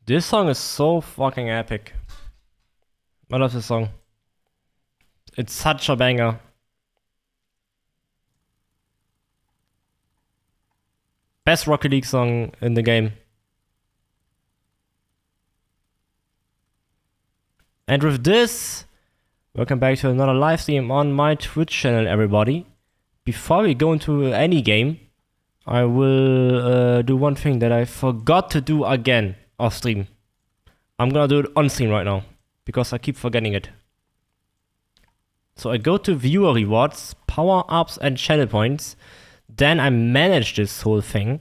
This song is so fucking epic. I love this song. It's such a banger. Best Rocket League song in the game. And with this, welcome back to another live stream on my Twitch channel, everybody. Before we go into any game, I will do one thing that I forgot to do again off stream. I'm gonna do it on stream right now, because I keep forgetting it. So I go to viewer rewards, power-ups and channel points. Then I manage this whole thing.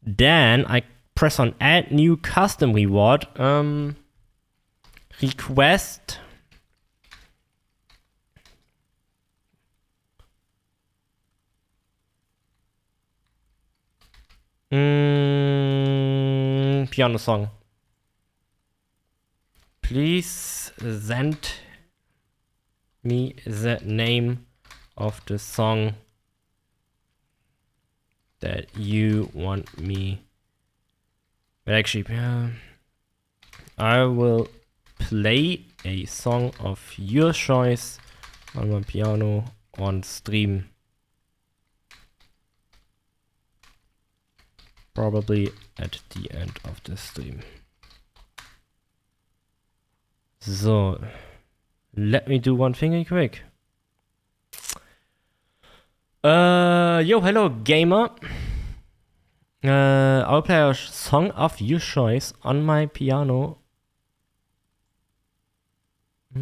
Then I press on add new custom reward. Request. Piano song. Please send me the name of the song that you want me. But actually, I will play a song of your choice on my piano on stream. Probably at the end of the stream. So, let me do one thing real quick. Yo, hello gamer. I'll play a song of your choice on my piano. I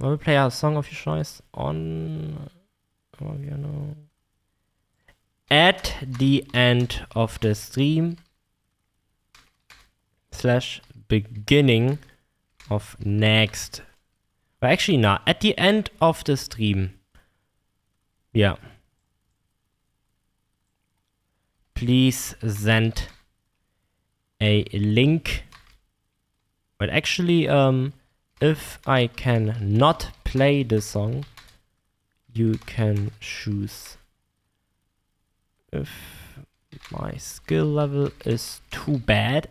will play a song of your choice on my piano at the end of the stream / beginning of next. Well, actually, not at the end of the stream. Yeah. Please send a link. But actually, if I can not play the song, you can choose. If my skill level is too bad,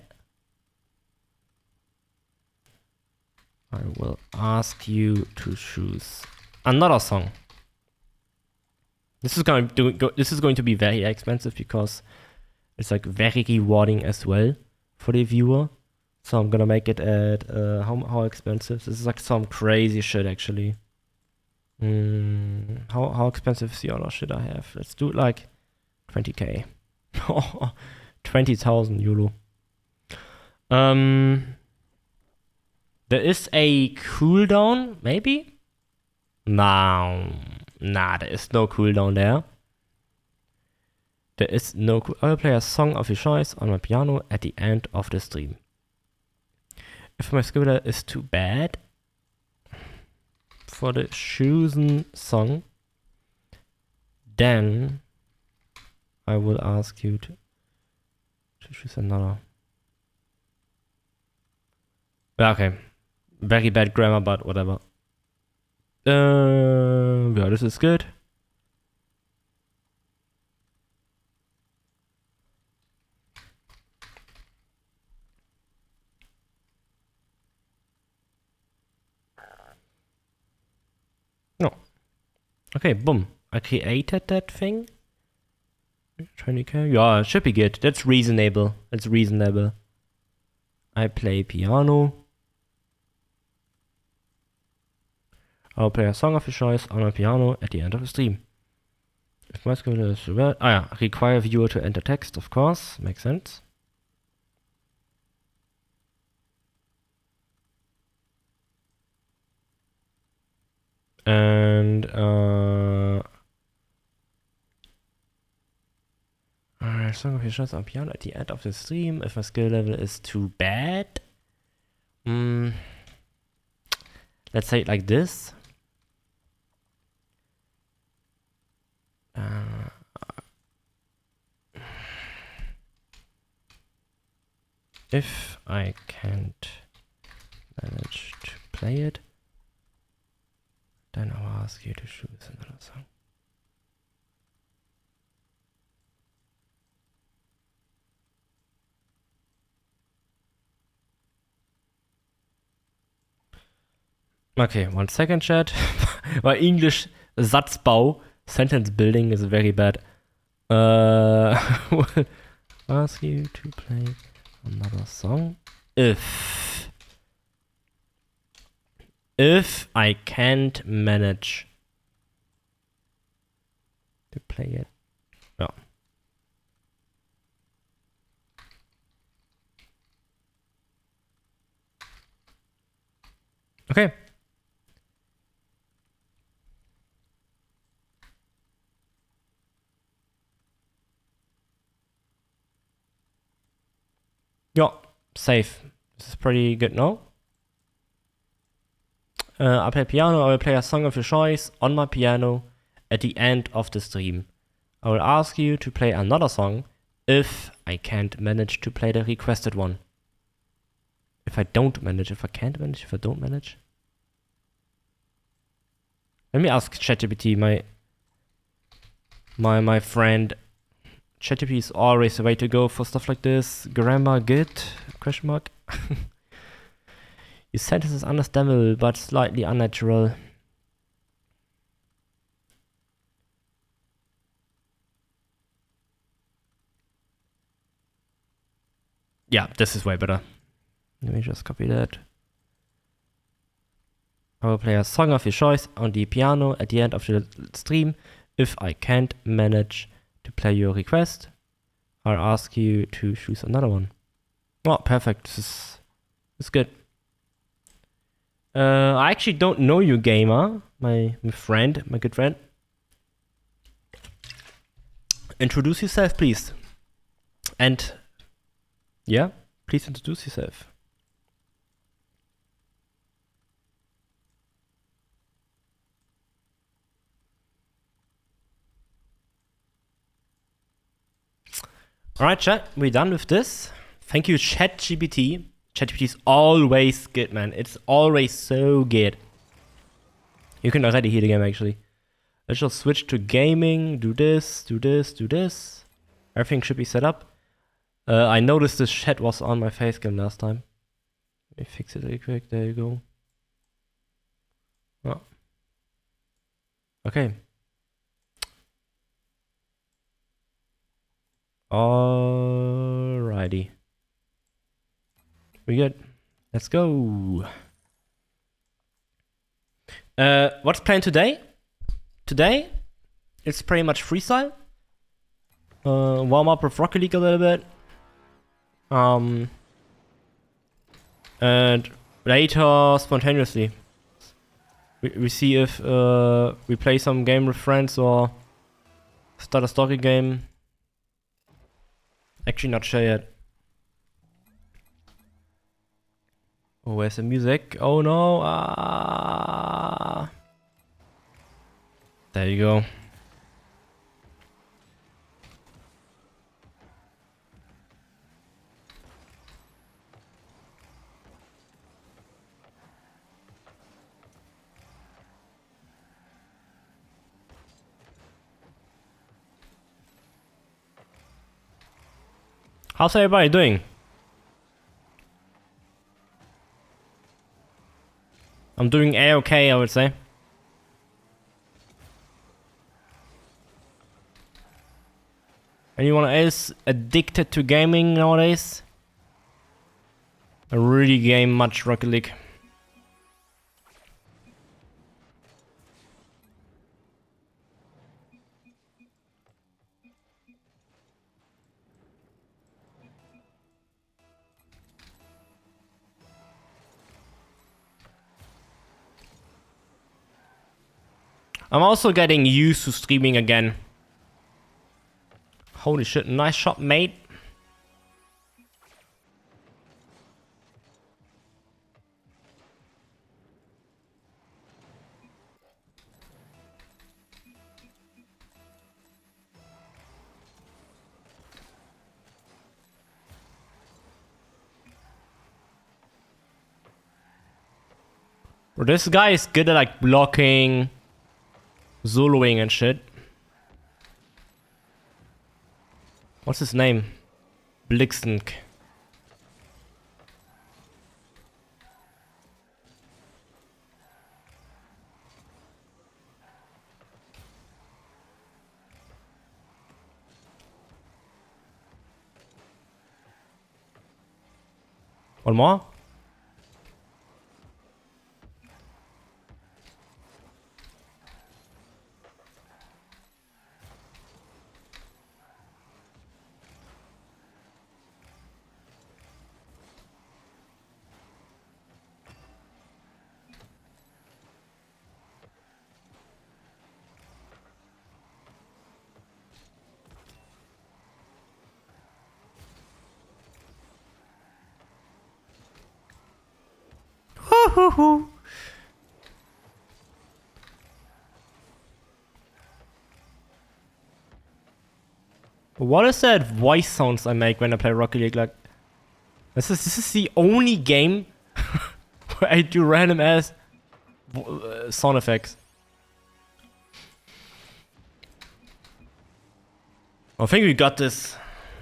I will ask you to choose another song. This is going to be very expensive because it's like very rewarding as well for the viewer. So I'm gonna make it at how expensive? This is like some crazy shit actually. How expensive is the other shit I have? Let's do it like 20k. 20,000 euro. There is a cooldown, maybe? Nah, there is no cooldown there. There is no I will play a song of your choice on my piano at the end of the stream. If my skill level is too bad for the chosen song, then I will ask you to choose another. Okay. Very bad grammar, but whatever. Yeah, this is good. No. Okay, boom. I created that thing. 20k? Yeah, it should be good. That's reasonable. It's reasonable. I play piano. I'll play a song of your choice on my piano at the end of the stream. If my skill is well, yeah, require viewer to enter text, of course, makes sense. And song of your choice on piano at the end of the stream. If my skill level is too bad, let's say it like this. If I can't manage to play it, then I'll ask you to choose another song. Okay, 1 second, chat. My English Satzbau, sentence building is very bad. Will ask you to play another song if I can't manage to play it. Yeah. Okay. Yeah, safe. This is pretty good, no? I play piano. I will play a song of your choice on my piano at the end of the stream. I will ask you to play another song if I can't manage to play the requested one. If I don't manage, if I can't manage, if I don't manage. Let me ask ChatGPT, my friend. ChatGPT is always the way to go for stuff like this. Grammar good? Question mark. Your sentence is understandable, but slightly unnatural. Yeah, this is way better. Let me just copy that. I will play a song of your choice on the piano at the end of the stream. If I can't manage to play your request, I'll ask you to choose another one. Oh, perfect. This is good. I actually don't know you, gamer. My friend, my good friend. Introduce yourself, please. And yeah, please introduce yourself. Alright, chat, we're done with this. Thank you, ChatGPT. ChatGPT is always good, man. It's always so good. You can already hear the game, actually. Let's just switch to gaming. Do this, do this, do this. Everything should be set up. I noticed this chat was on my face cam last time. Let me fix it really quick. There you go. Oh. Okay. Alrighty. We good. Let's go. What's planned today? Today, it's pretty much freestyle. Warm up with Rocket League a little bit. And later, spontaneously. We see if we play some game with friends or start a story game. Actually not sure yet. Oh, where's the music? Oh no! Ah. There you go. How's everybody doing? I'm doing A-okay, I would say. Anyone else addicted to gaming nowadays? I really game much Rocket League. I'm also getting used to streaming again. Holy shit, nice shot, mate. Bro, this guy is good at like blocking, soloing and shit. What's his name? Blixenk. One more? What is that voice sounds I make when I play Rocket League? Like, this is the only game where I do random ass sound effects. I think we got this.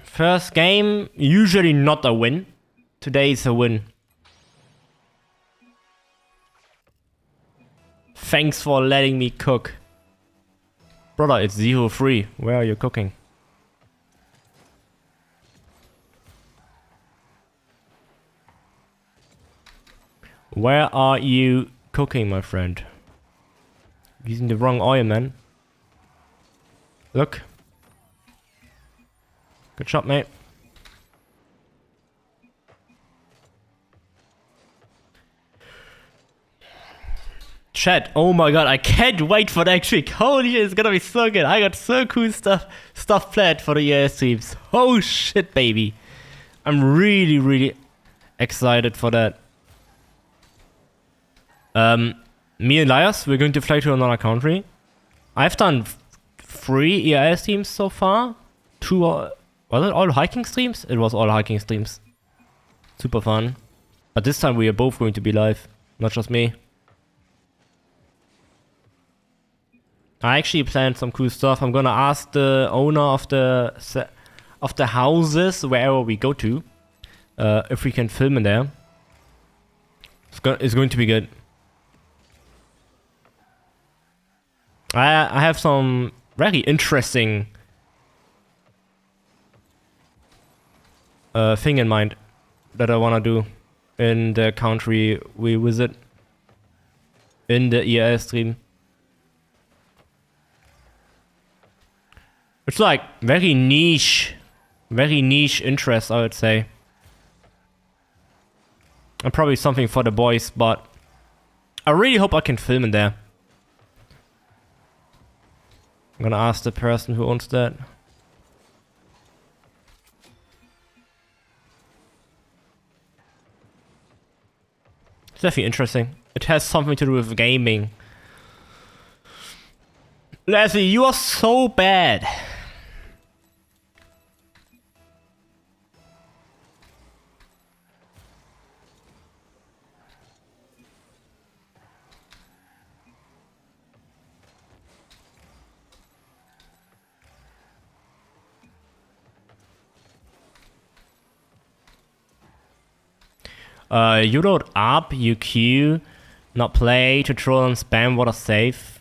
First game, usually not a win. Today is a win. Thanks for letting me cook. Brother, it's 0-3. Where are you cooking? Where are you cooking, my friend? Using the wrong oil, man. Look. Good shot, mate. Chat, oh my god, I can't wait for next week. Holy shit, it's gonna be so good. I got so cool stuff planned for the year streams. Oh shit, baby. I'm really excited for that. Me and Lias, we're going to fly to another country. I've done 3 EIS streams so far. 2, was it all hiking streams? It was all hiking streams. Super fun. But this time we are both going to be live, not just me. I actually planned some cool stuff. I'm gonna ask the owner of the houses wherever we go to, if we can film in there. It's going to be good. I have some very interesting thing in mind that I wanna do in the country we visit in the EIS stream. It's like very niche interest, I would say. And probably something for the boys, but I really hope I can film in there. I'm gonna ask the person who owns that. It's definitely interesting. It has something to do with gaming. Leslie, you are so bad. You load up, you queue, not play, to troll and spam, what a save.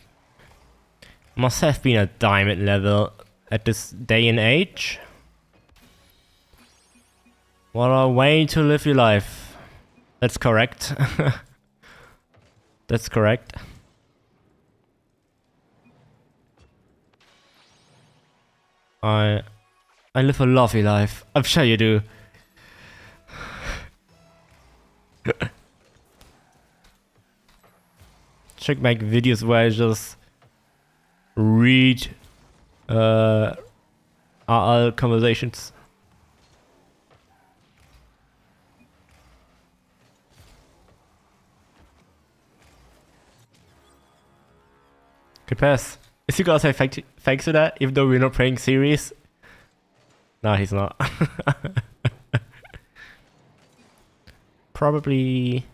Must have been a diamond level at this day and age. What a way to live your life. That's correct. That's correct. I live a lovely life. I'm sure you do. Check my videos where I just read RL conversations. Good pass. Is he gonna say thanks to that, even though we're not playing series? No, he's not. Probably.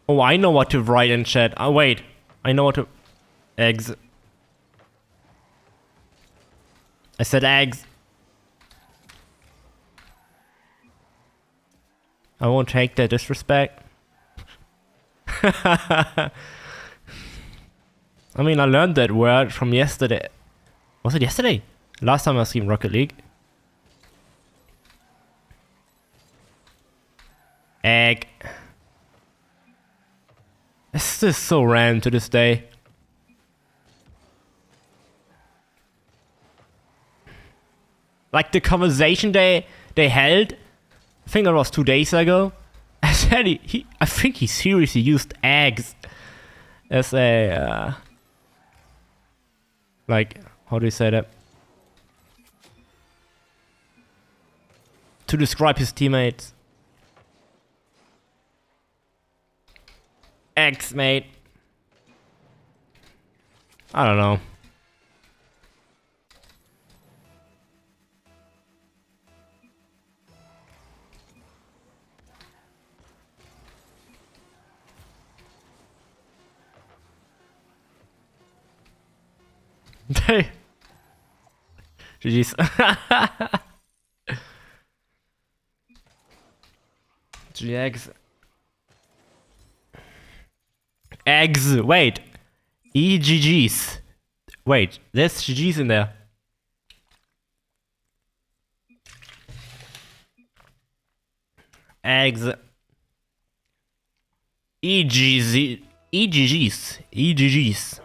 Oh, I know what to write in chat. Oh, wait. I know what to... Eggs. I said eggs. I won't take the disrespect. I mean, I learned that word from yesterday. Was it yesterday? Last time I streamed Rocket League. Egg. This is so random to this day. Like the conversation they held, I think it was 2 days ago. I said I think he seriously used eggs as a like, how do you say that? To describe his teammates. Eggs, mate. I don't know. Hey. GG's. Eggs. Eggs. Wait. EGGs. Wait, there's GG's in there. Eggs. EGGs. EGGs.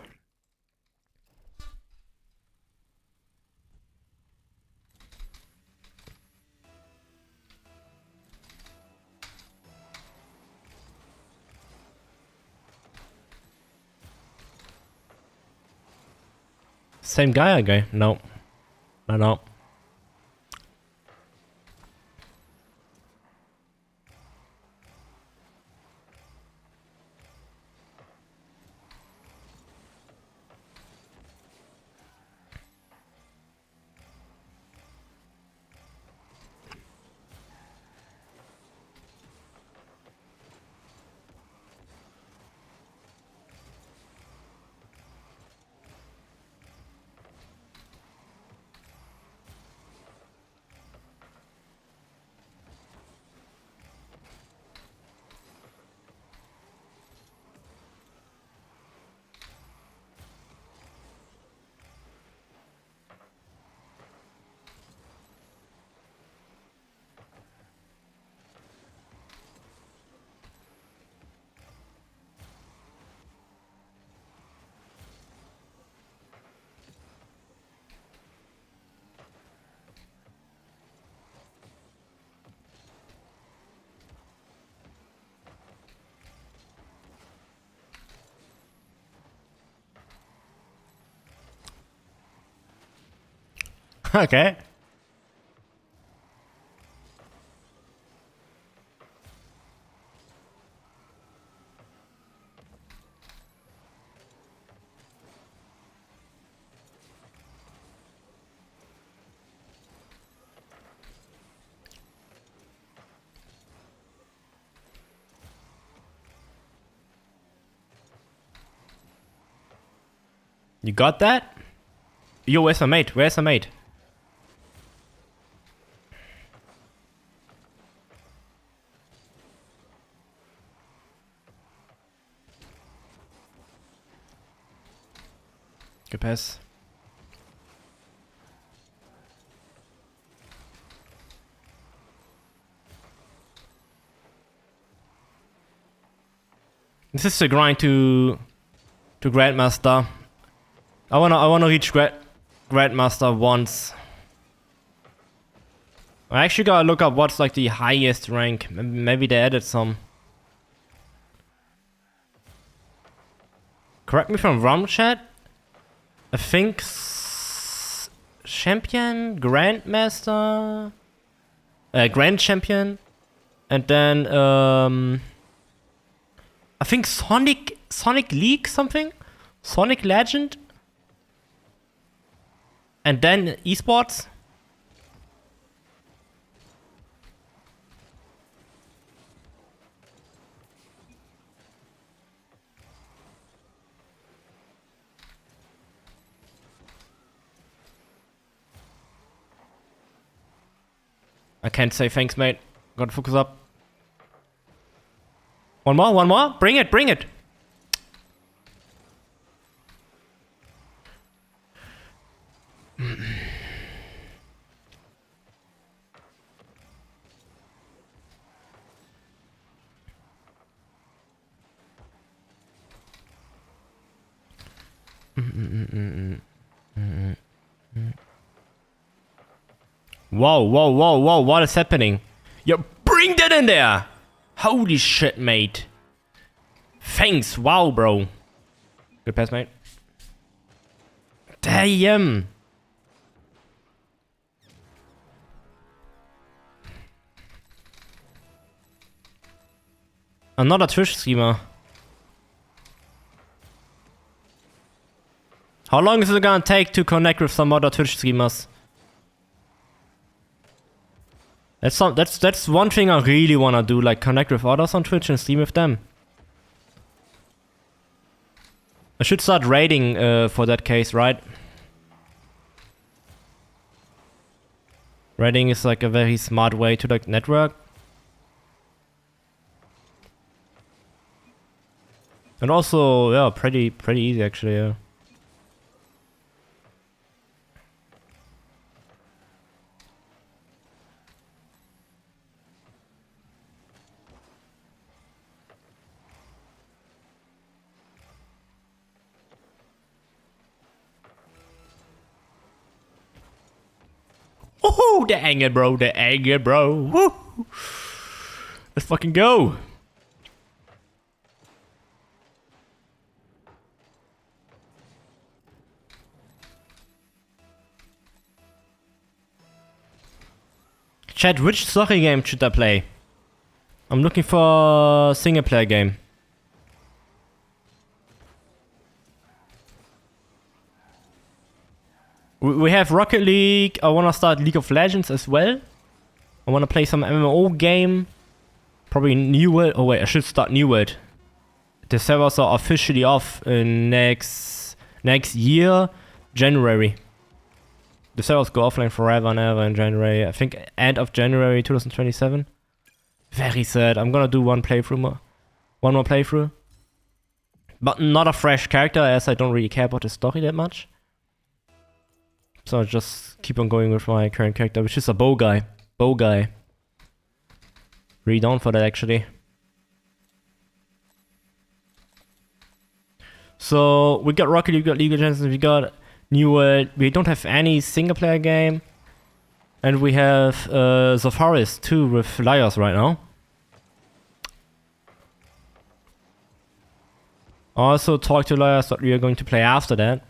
Same guy again? No. No. Okay. You got that? Yo, where's my mate? Where's my mate? Good pass. This is the grind to Grandmaster. I wanna reach Grandmaster once. I actually gotta look up what's like the highest rank. Maybe they added some. Correct me if I'm wrong, chat. I think champion, grandmaster, grand champion, and then I think Sonic League something, Sonic Legend, and then esports. I can't say thanks, mate. Gotta focus up. One more. Bring it. Whoa, whoa, whoa, whoa, what is happening? Yo, bring that in there! Holy shit, mate. Thanks, wow, bro. Good pass, mate. Damn. Another Twitch streamer. How long is it gonna take to connect with some other Twitch streamers? That's one thing I really wanna do, like connect with others on Twitch and stream with them. I should start raiding for that case, right? Raiding is like a very smart way to like network. And also, yeah, pretty easy actually, yeah. Oh, the anger, bro. The anger, bro. Woo. Let's fucking go. Chat, which soccer game should I play? I'm looking for a single player game. We have Rocket League. I wanna start League of Legends as well. I wanna play some MMO game. Probably New World. Oh wait, I should start New World. The servers are officially off in next year, January. The servers go offline forever and ever in January. I think end of January 2027. Very sad. I'm gonna do one more playthrough. But not a fresh character, as I don't really care about the story that much. So I'll just keep on going with my current character, which is a bow guy. Bow guy. Really down for that, actually. So, we got Rocket League, we got League of Legends, we got New World. We don't have any single player game. And we have The Forest too with Liars right now. I also talked to Liars what we are going to play after that.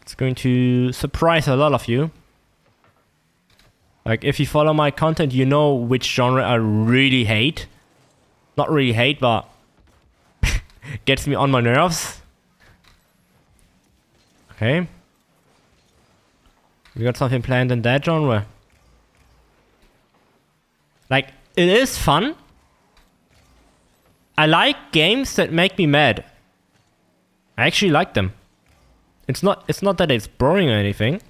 It's going to surprise a lot of you. Like, if you follow my content, you know which genre I really hate. Not really hate, but gets me on my nerves. Okay. We got something planned in that genre. Like, it is fun. I like games that make me mad. I actually like them. It's not that it's boring or anything.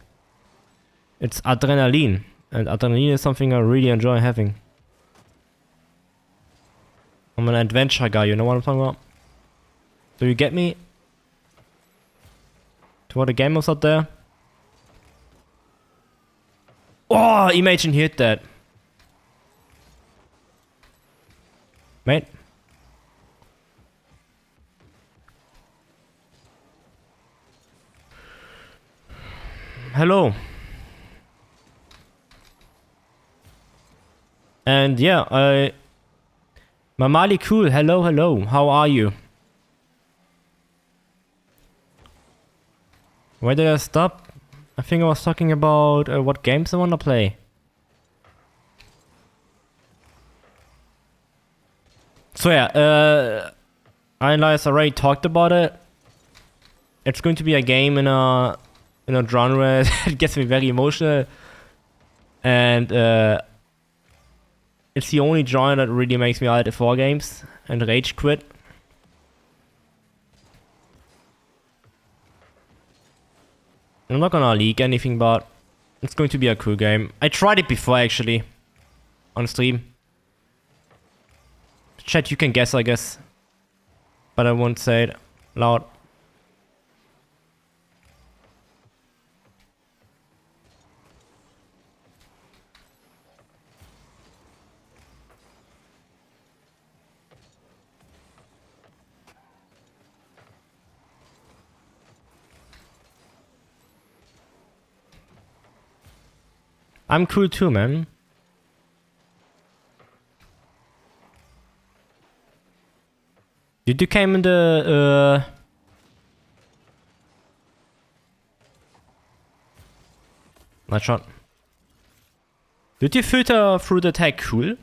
It's adrenaline. And adrenaline is something I really enjoy having. I'm an adventure guy, you know what I'm talking about? Do you get me? To all the gamers out there? Oh, imagine hit that. Mate. Hello. And yeah, Mamali cool, hello, how are you? Where did I stop? I think I was talking about what games I wanna play. So yeah, I and Elias already talked about it. It's going to be a game in a genre that gets me very emotional. And it's the only genre that really makes me out at 4 games and rage quit. I'm not gonna leak anything, but it's going to be a cool game. I tried it before actually, on stream. Chat, you can guess, I guess. But I won't say it loud. I'm cool too, man. Did you came in the nice shot. Did you filter through the tag cool?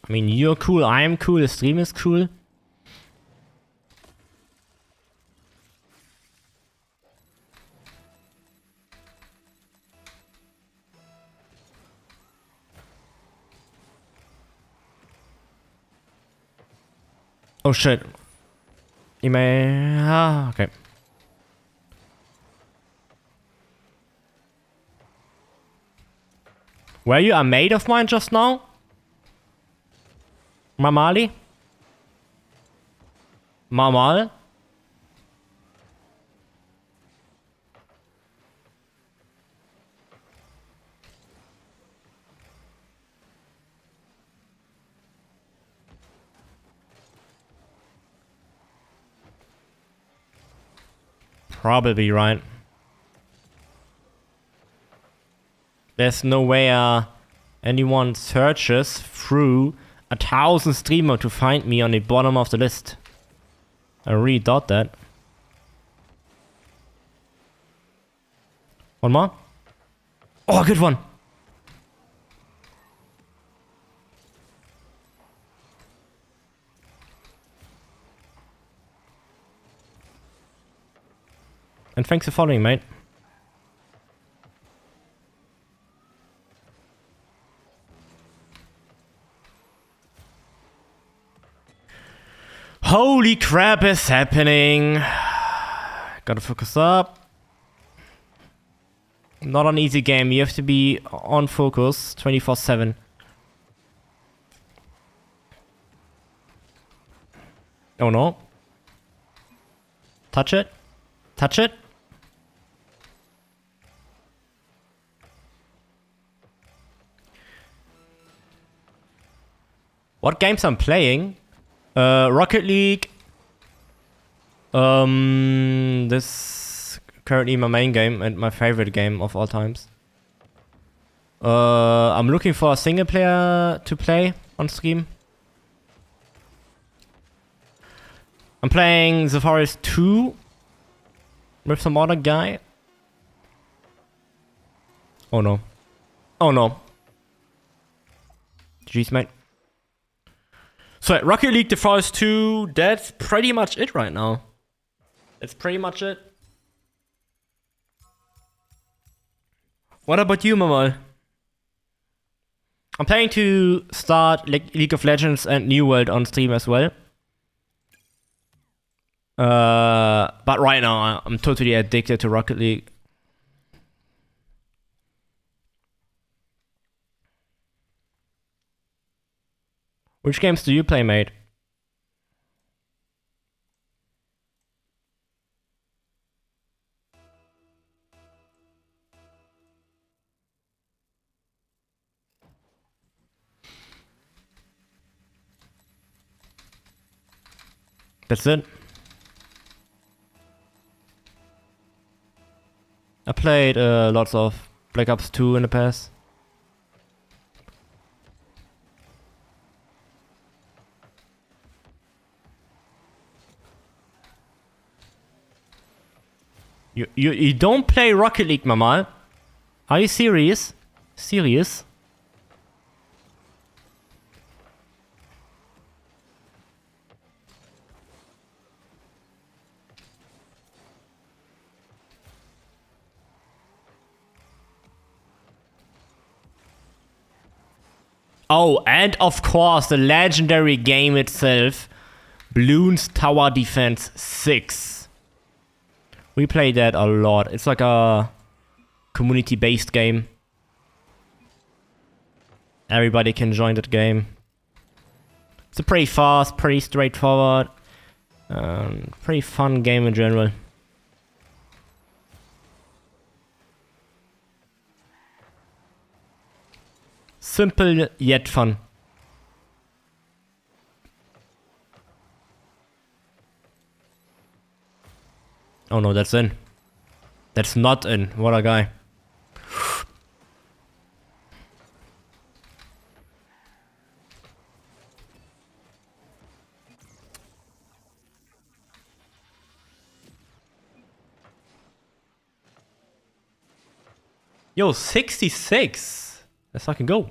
I mean, you're cool, I'm cool, the stream is cool. Oh shit. You may... Ah, okay. Were you a mate of mine just now? Mamali? Mamal? Probably right. There's no way anyone searches through 1,000 streamer to find me on the bottom of the list. I really doubt that. One more? Oh, good one! And thanks for following, mate. Holy crap is happening. Gotta focus up. Not an easy game. You have to be on focus 24/7. Oh no. Touch it. Touch it. What games I'm playing? Rocket League. This currently my main game and my favorite game of all times. I'm looking for a single player to play on stream. I'm playing The Forest 2 with some other guy. Oh no. Oh no. Jeez, mate. So, Rocket League, The Forest 2, that's pretty much it right now. That's pretty much it. What about you, Mamal? I'm planning to start League of Legends and New World on stream as well. But right now, I'm totally addicted to Rocket League. Which games do you play, mate? That's it. I played lots of Black Ops 2 in the past. You don't play Rocket League, Mamal? Are you serious? Serious? Oh, and of course, the legendary game itself, Bloons Tower Defense 6. We play that a lot. It's like a community-based game. Everybody can join that game. It's a pretty fast, pretty straightforward, pretty fun game in general. Simple yet fun. Oh no, that's in. That's not in. What a guy. Yo, 66. Let's fucking go.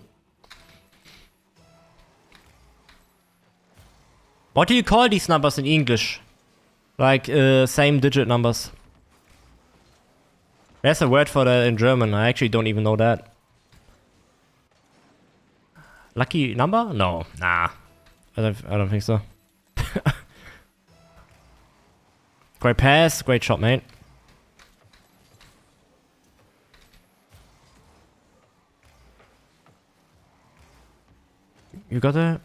What do you call these numbers in English? Like, same digit numbers. There's a word for that in German. I actually don't even know that. Lucky number? No. Nah. I don't think so. Great pass. Great shot, mate. You got that?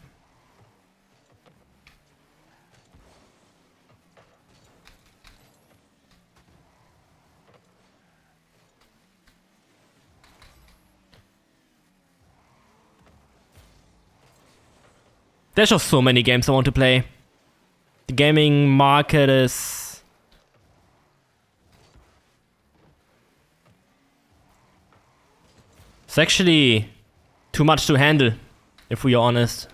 There's just so many games I want to play. The gaming market is... It's actually too much to handle, if we are honest.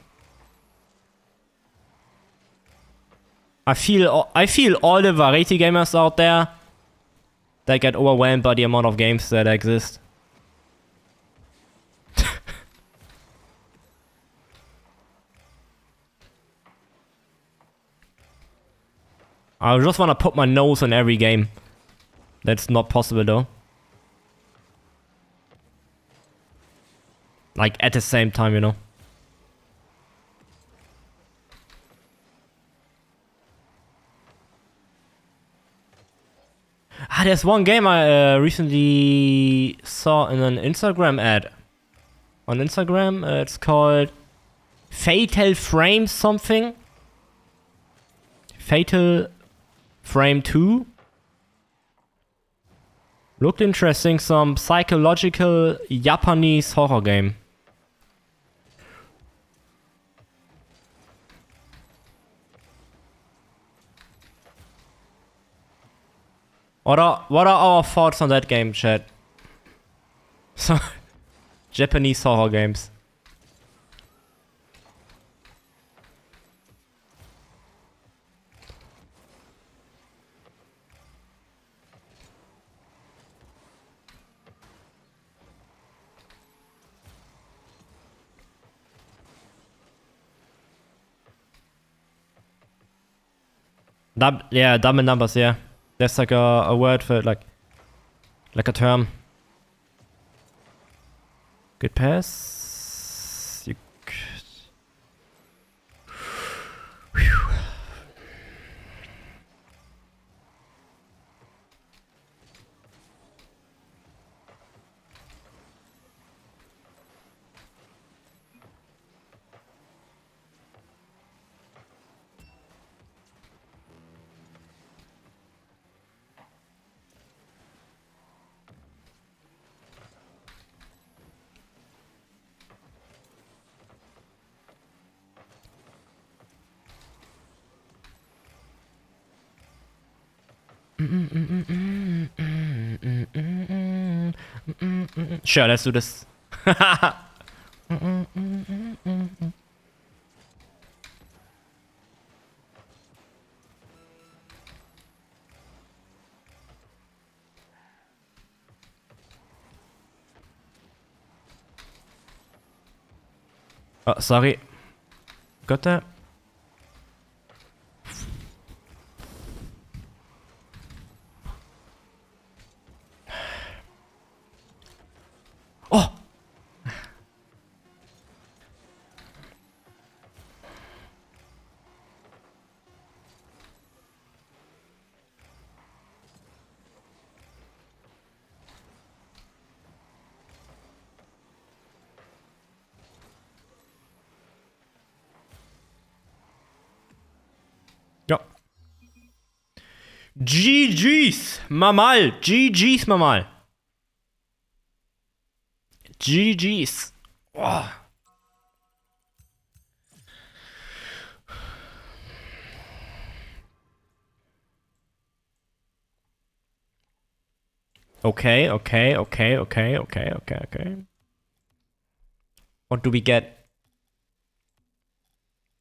I feel all the variety gamers out there that get overwhelmed by the amount of games that exist. I just want to put my nose in every game. That's not possible though. Like at the same time, you know. Ah, there's one game I recently saw in an Instagram ad. On Instagram, it's called Fatal Frame something. Fatal Frame 2. Looked interesting, some psychological Japanese horror game. What are our thoughts on that game, chat? So, Japanese horror games. Yeah, double numbers, yeah. There's like a word for it, like a term. Good pass. You Sure, let's do this. Oh, sorry. Got that? Oh! Ja. GG's, Mamal. GG's, Mamal. GG's. Oh. Okay. What do we get?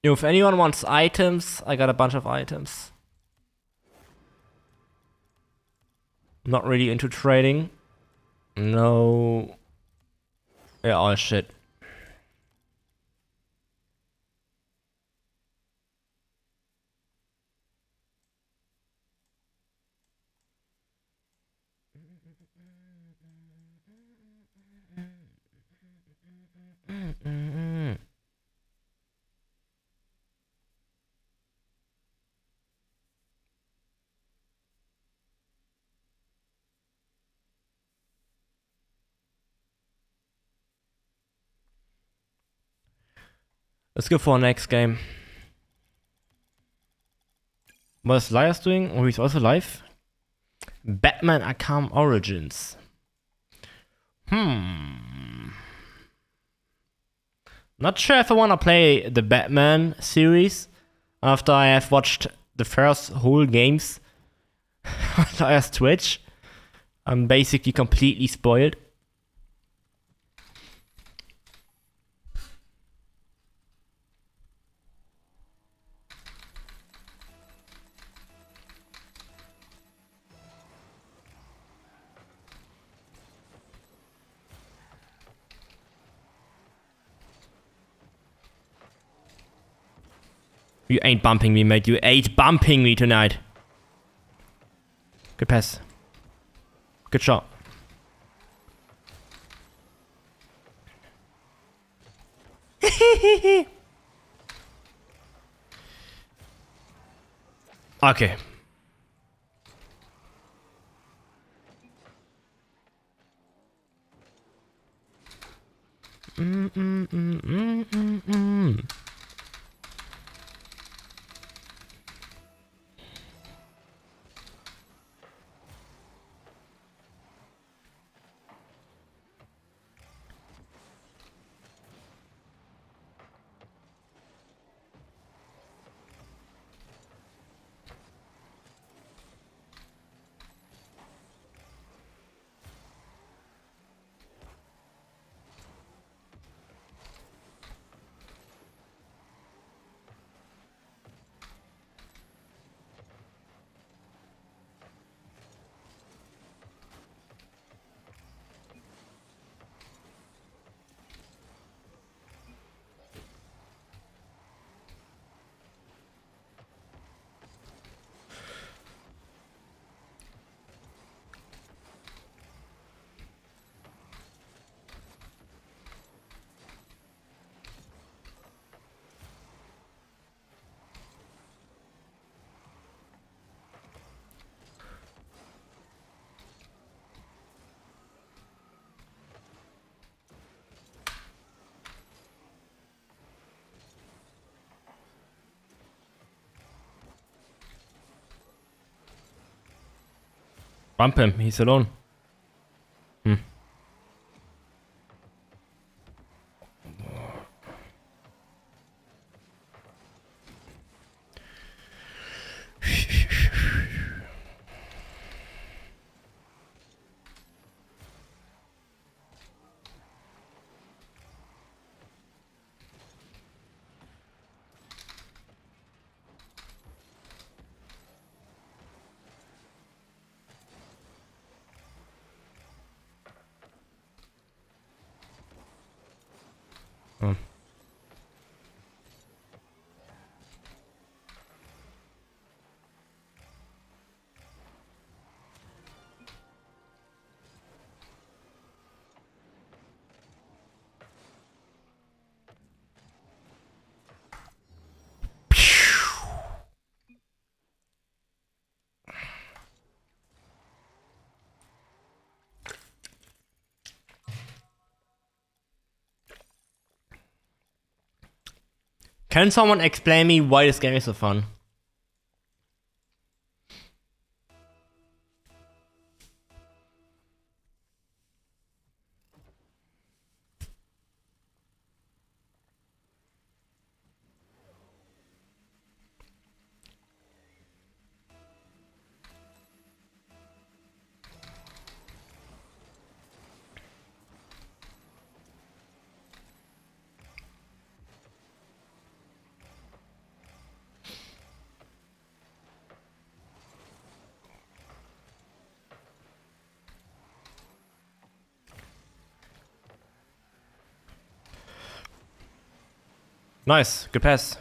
Yo, if anyone wants items, I got a bunch of items. I'm not really into trading. No. Yeah, all shit. Let's go for our next game. What is Lias doing? Oh, he's also live. Batman Arkham Origins. Not sure if I want to play the Batman series after I have watched the first whole games on Lias Twitch. I'm basically completely spoiled. You ain't bumping me, mate. You ain't bumping me tonight. Good pass. Good shot. Okay. Bump him. He's alone. Oh. Can someone explain me why this game is so fun? Nice, good pass.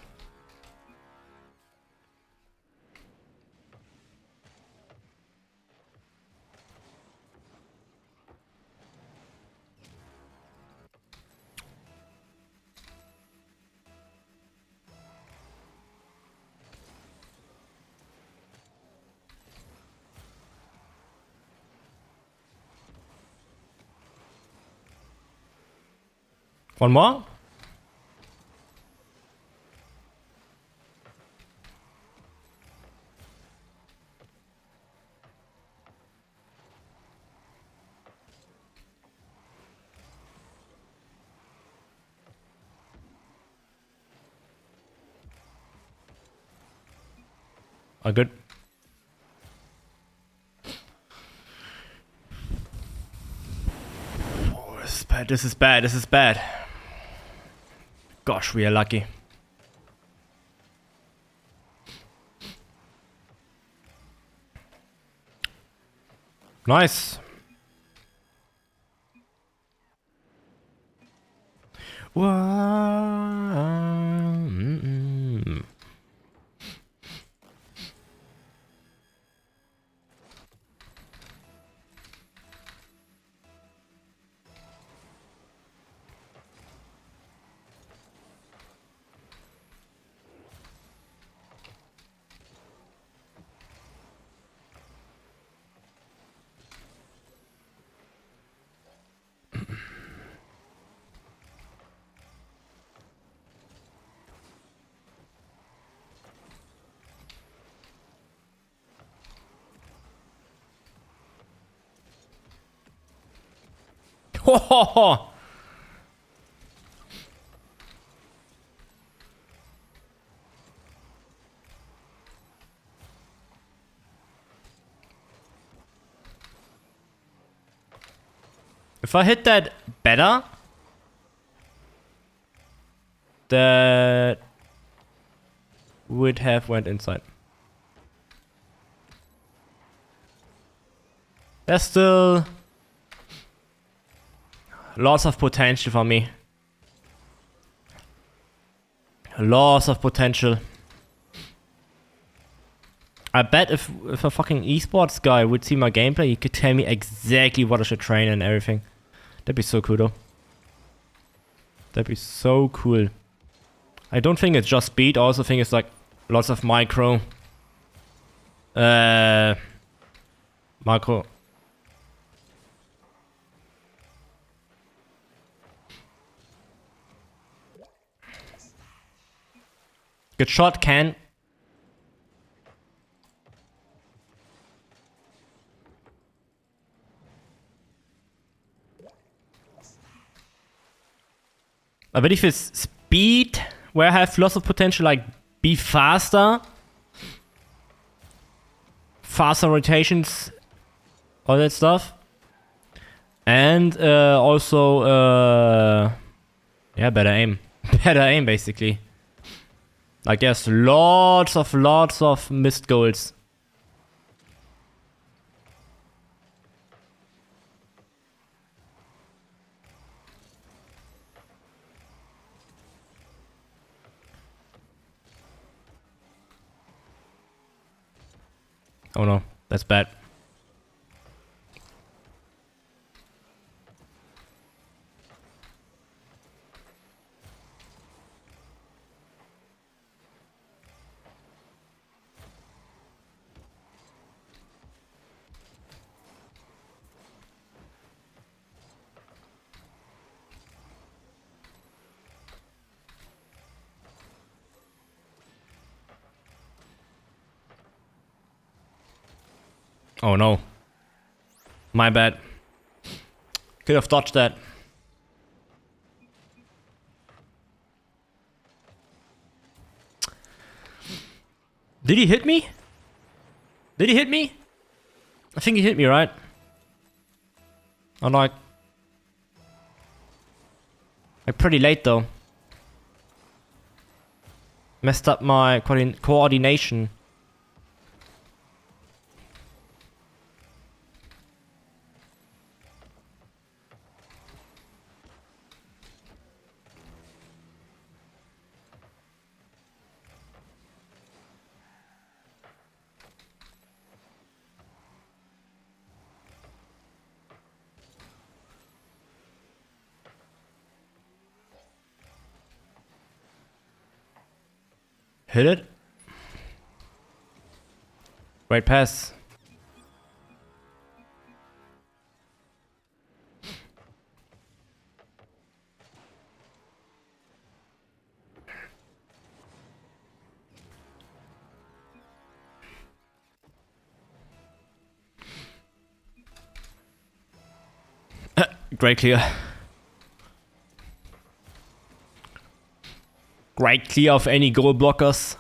One more? Oh, good. Oh, this is bad, this is bad, this is bad. Gosh, we are lucky. Nice. If I hit that better, that would have went inside. There's still lots of potential for me. Lots of potential. I bet if a fucking esports guy would see my gameplay, he could tell me exactly what I should train and everything. That'd be so cool though. That'd be so cool. I don't think it's just speed, I also think it's like lots of macro. Good shot, Can. I bet if it's speed, where I have lots of potential, like be faster. Faster rotations, all that stuff. And also, yeah, better aim. Better aim, basically. Like there's lots of missed goals. Oh no, that's bad. Oh no. My bad. Could have dodged that. Did he hit me? Did he hit me? I think he hit me, right? I'm like pretty late though. Messed up my coordination. Hit it. Great pass. Great clear. Great clear of any goal blockers.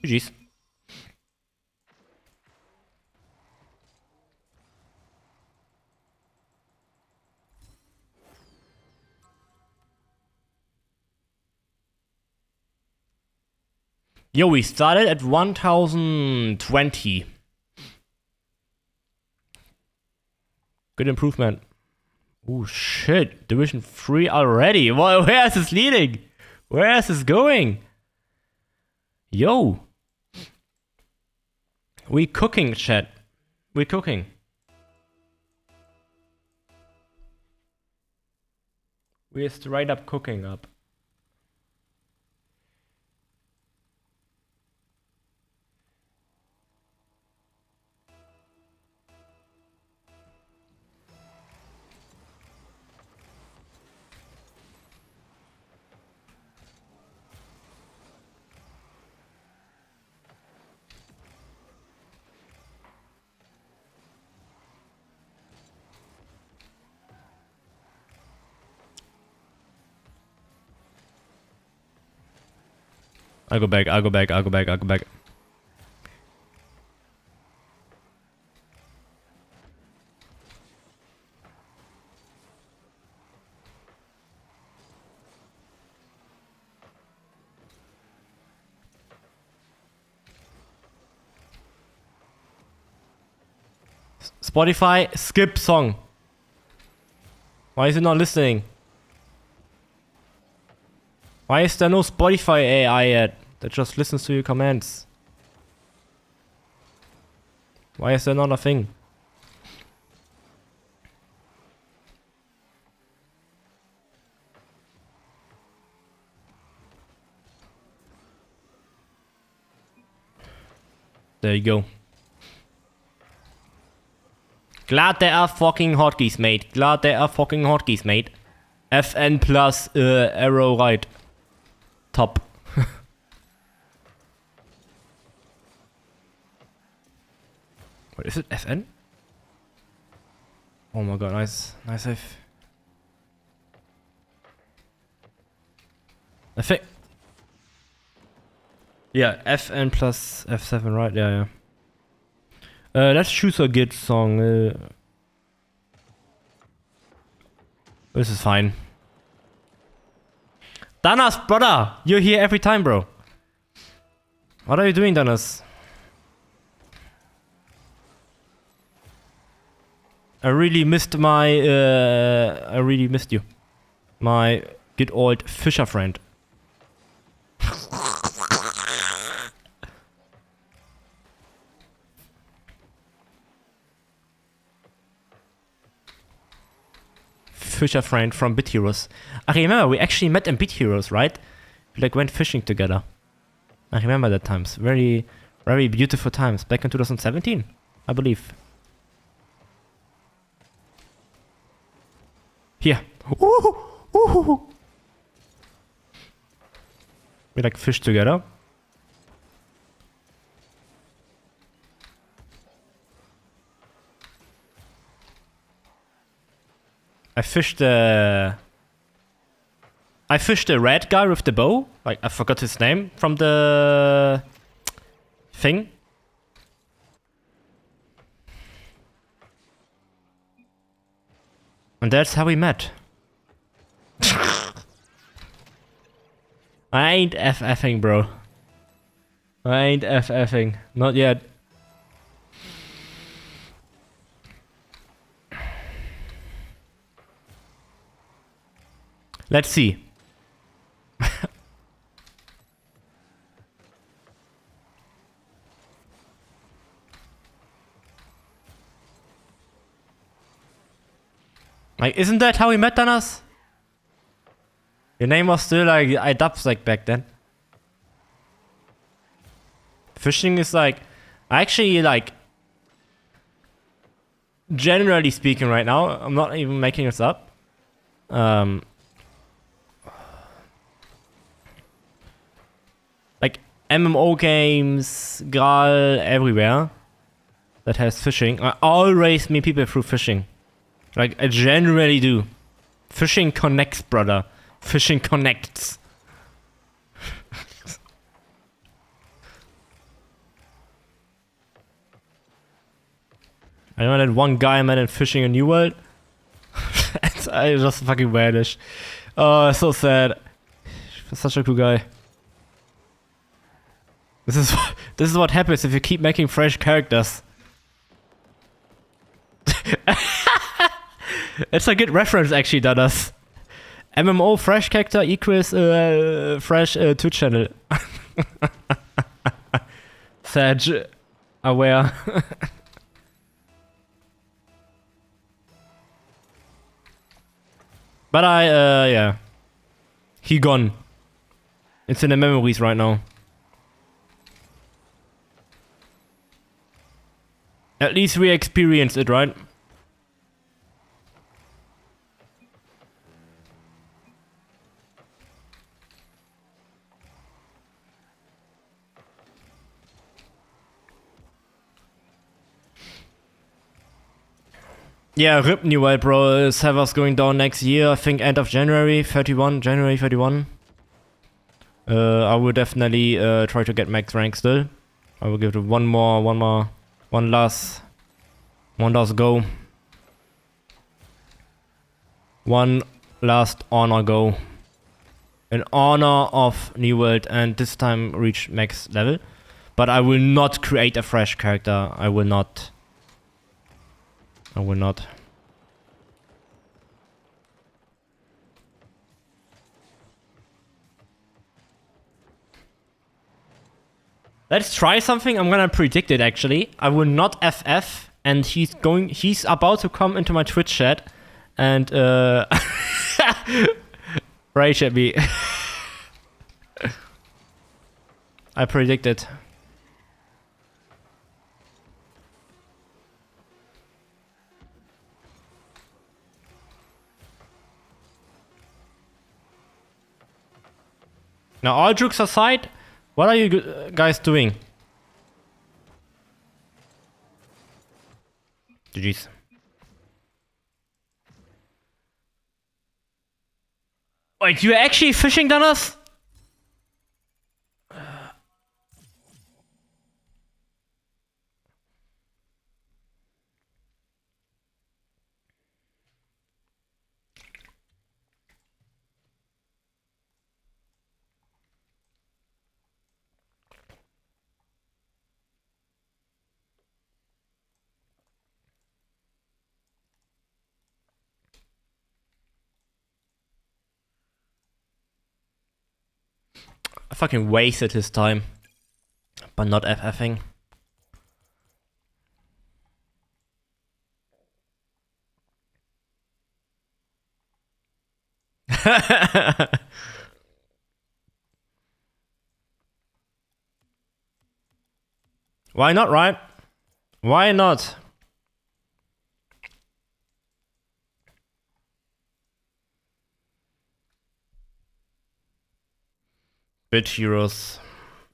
GG's. Yo, we started at 1020. Good improvement. Oh shit, Division 3 already. Where is this leading? Where is this going? Yo. We cooking, chat. We cooking. We're straight up cooking up. I'll go back. Spotify, skip song. Why is it not listening? Why is there no Spotify AI yet that just listens to your commands? Why is there not a thing? There you go. Glad there are fucking hotkeys, mate. Glad there are fucking hotkeys, mate. FN plus arrow right. Top. What is it? FN? Oh my god, nice save. I think. Yeah, FN plus F7, right? Yeah. Let's choose a good song. This is fine. Danas, brother! You're here every time, bro. What are you doing, Danas? I really missed you. My good old Fisher friend. Fisher friend from Bit Heroes. I remember we actually met in Bit Heroes, right? We like went fishing together. I remember that times. Very, very beautiful times. Back in 2017, I believe. Here. Ooh, ooh. We like fish together. I fished the red guy with the bow. Like, I forgot his name from the thing. And that's how we met. I ain't FFing, bro. I ain't FFing. Not yet. Let's see. Like, isn't that how we met, Danas? Your name was still like I back then. Fishing is like, actually like, generally speaking right now, I'm not even making this up. Like MMO games, Graal, everywhere that has fishing. I always meet people through fishing. Like, I generally do. Fishing connects, brother. Fishing connects. I know that one guy I met in fishing in New World. I just fucking vanished. Oh, so sad. Such a cool guy. This is what happens if you keep making fresh characters. It's a good reference, actually, Dadas. MMO fresh character equals fresh Twitch channel. Sage aware. But yeah. He gone. It's in the memories right now. At least we experienced it, right? Yeah, RIP New World, bro. Servers going down next year. I think end of January 31. January 31. I will definitely try to get max rank still. I will give it one last go. One last honor go. In honor of New World, and this time reach max level. But I will not create a fresh character. I will not. Let's try something. I'm gonna predict it, actually. I will not FF, and he's about to come into my Twitch chat and rage at me. I predict it. Now, all jokes aside, what are you guys doing? GG's. Wait, you're actually fishing, Danas? I fucking wasted his time. But not FFing. Why not, right? Why not? Bit Heroes.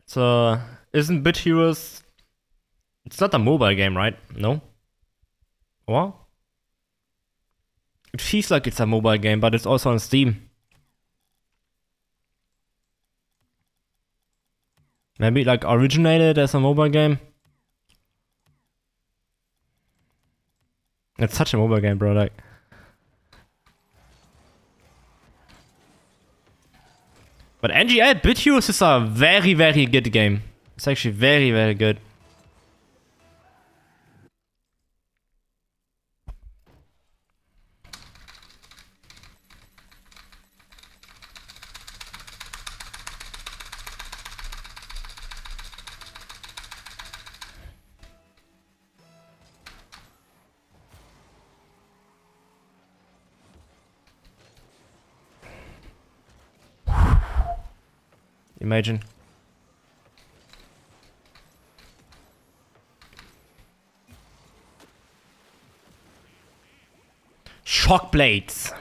So, isn't Bit Heroes... It's not a mobile game, right? No? What? It feels like it's a mobile game, but it's also on Steam. Maybe it like originated as a mobile game. It's such a mobile game, bro, like... But NGL Bit Heroes is a very, very good game. It's actually very, very good. Imagine. Shock blades.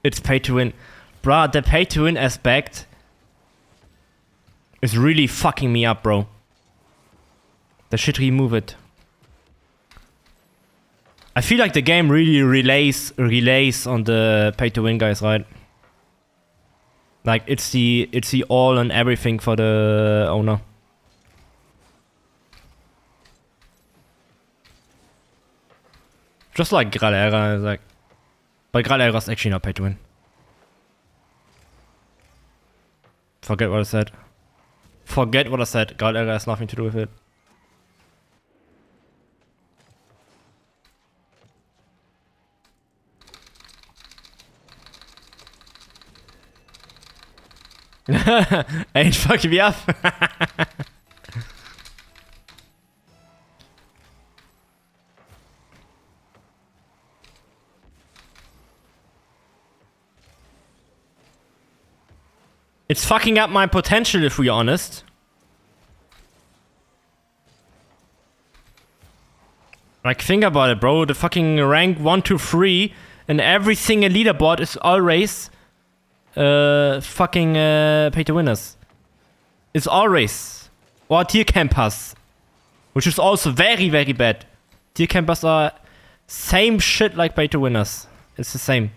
It's pay to win. Bruh, the pay to win aspect is really fucking me up, bro. They should remove it. I feel like the game really relays on the pay to win guys, right? Like it's the all and everything for the owner. Just like Gralera is like, but Gralera is actually not pay to win. Forget what I said. Forget what I said. Gralera has nothing to do with it. Ain't fucking me up. It's fucking up my potential, if we're honest. Like, think about it, bro. The fucking rank 1 to 3 and every single leaderboard is always fucking pay to winners. It's always. Or tier campers. Which is also very, very bad. Tier campers are same shit like pay to winners. It's the same.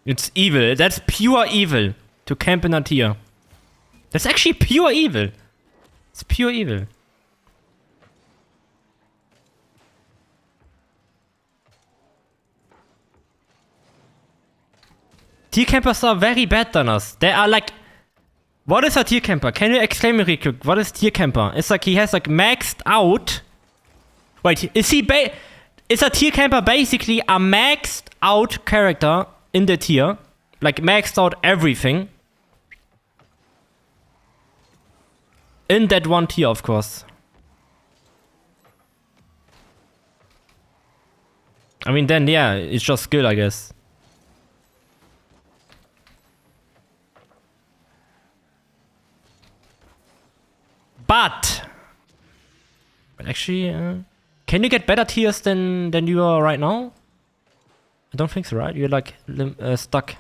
It's evil. That's pure evil. To camp in a tier. That's actually pure evil. It's pure evil. Tier campers are very bad on us. They are like... What is a tier camper? Can you explain me real quick? What is tier camper? It's like he has like maxed out... Wait, is a tier camper basically a maxed out character in the tier? Like maxed out everything? In that one tier, of course. I mean, then, yeah, it's just skill, I guess. But actually, can you get better tiers than you are right now? I don't think so, right? You're like stuck.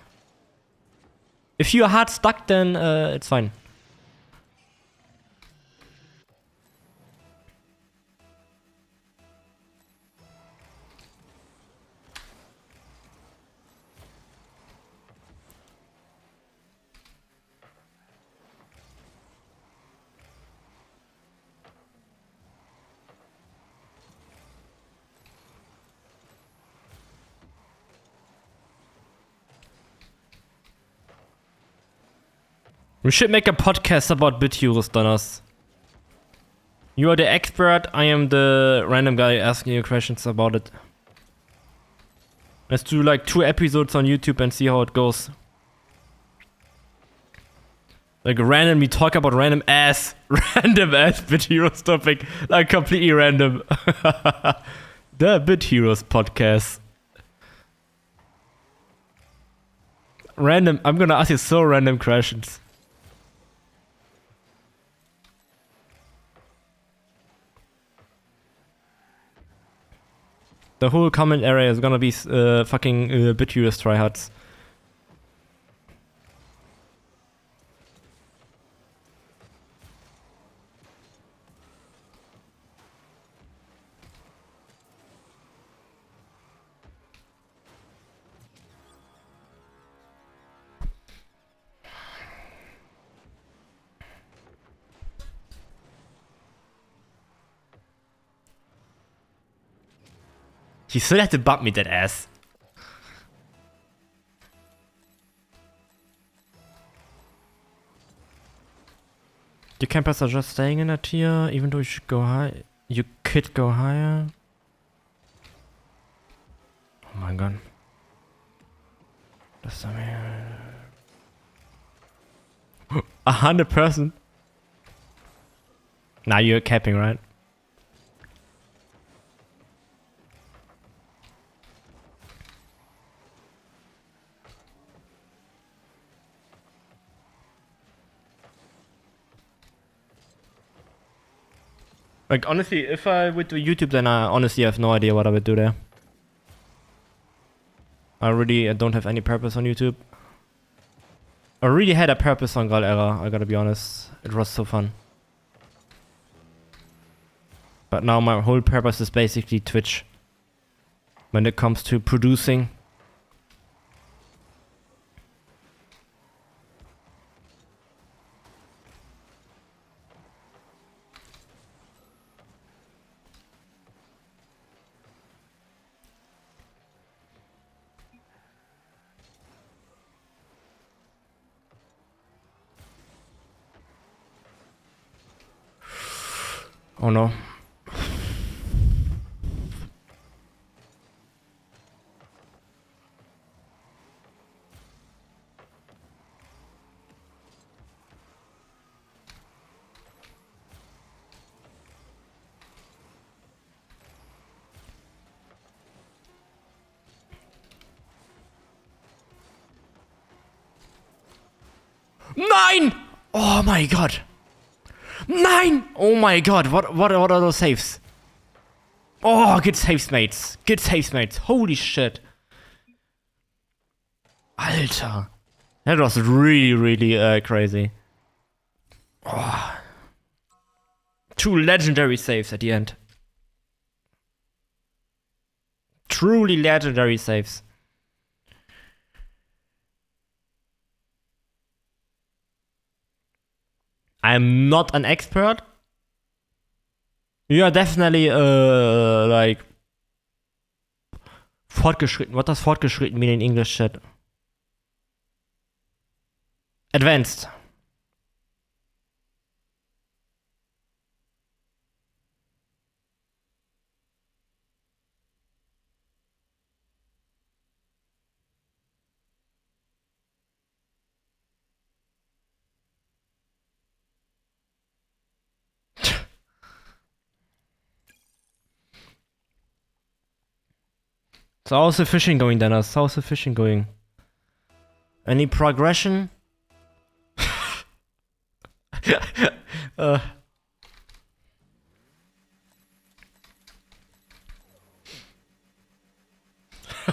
If you're hard stuck, then it's fine. We should make a podcast about bit heroes, Donners. You are the expert, I am the random guy asking you questions about it. Let's do like 2 episodes on YouTube and see how it goes. Like randomly talk about random ass bit heroes topic. Like completely random. The Bit Heroes podcast. Random, I'm gonna ask you so random questions. The whole comment area is gonna be fucking Bit Heroes tryhards. He still had to bump me, that ass. You campers are just staying in a tier, even though you should go high. You could go higher. Oh my god. That's 100%. Now you're capping, right? Like, honestly, if I would do YouTube, then I honestly have no idea what I would do there. I don't have any purpose on YouTube. I really had a purpose on Galera, I gotta be honest. It was so fun. But now my whole purpose is basically Twitch. When it comes to producing. Oh no. Nine! Oh my god. 9! Oh my god, what are those saves? Oh, good saves, mates. Good saves, mates. Holy shit. Alter. That was really crazy. Oh. 2 legendary saves at the end. Truly legendary saves. I'm not an expert. You are definitely like fortgeschritten. What does fortgeschritten mean in English, chat? Advanced. So how's the fishing going, Dennis? How's the fishing going? Any progression?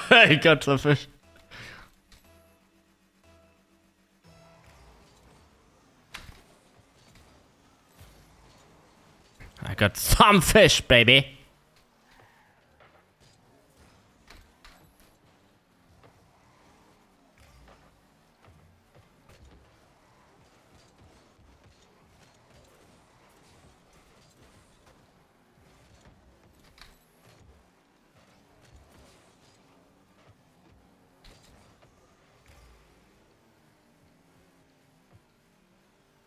I got the fish. I got some fish, baby.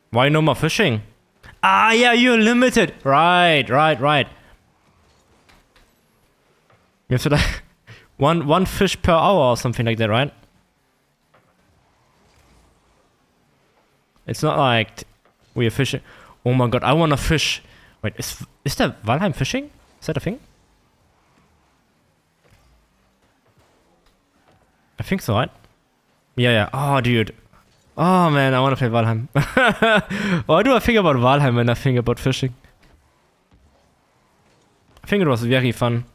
Why no more fishing? Ah, yeah, you're limited. Right. You have to like one fish per hour or something like that, right? It's not like we are fishing. Oh my god, I want to fish. Wait, is that Valheim fishing? Is that a thing? I think so, right? Yeah. Oh, dude. Oh man, I want to play Valheim. Why do I think about Valheim when I think about fishing? I think it was very fun.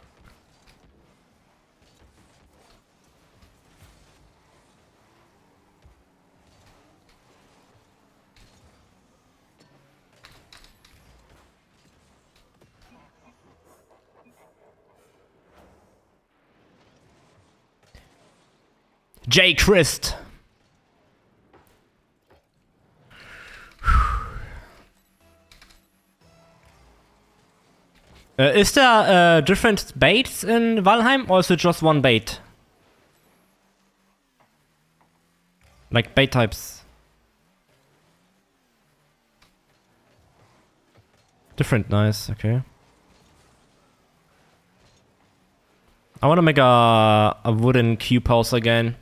J. Christ. Is there different baits in Valheim, or is it just one bait? Like bait types. Different, nice, okay. I want to make a wooden cube house again.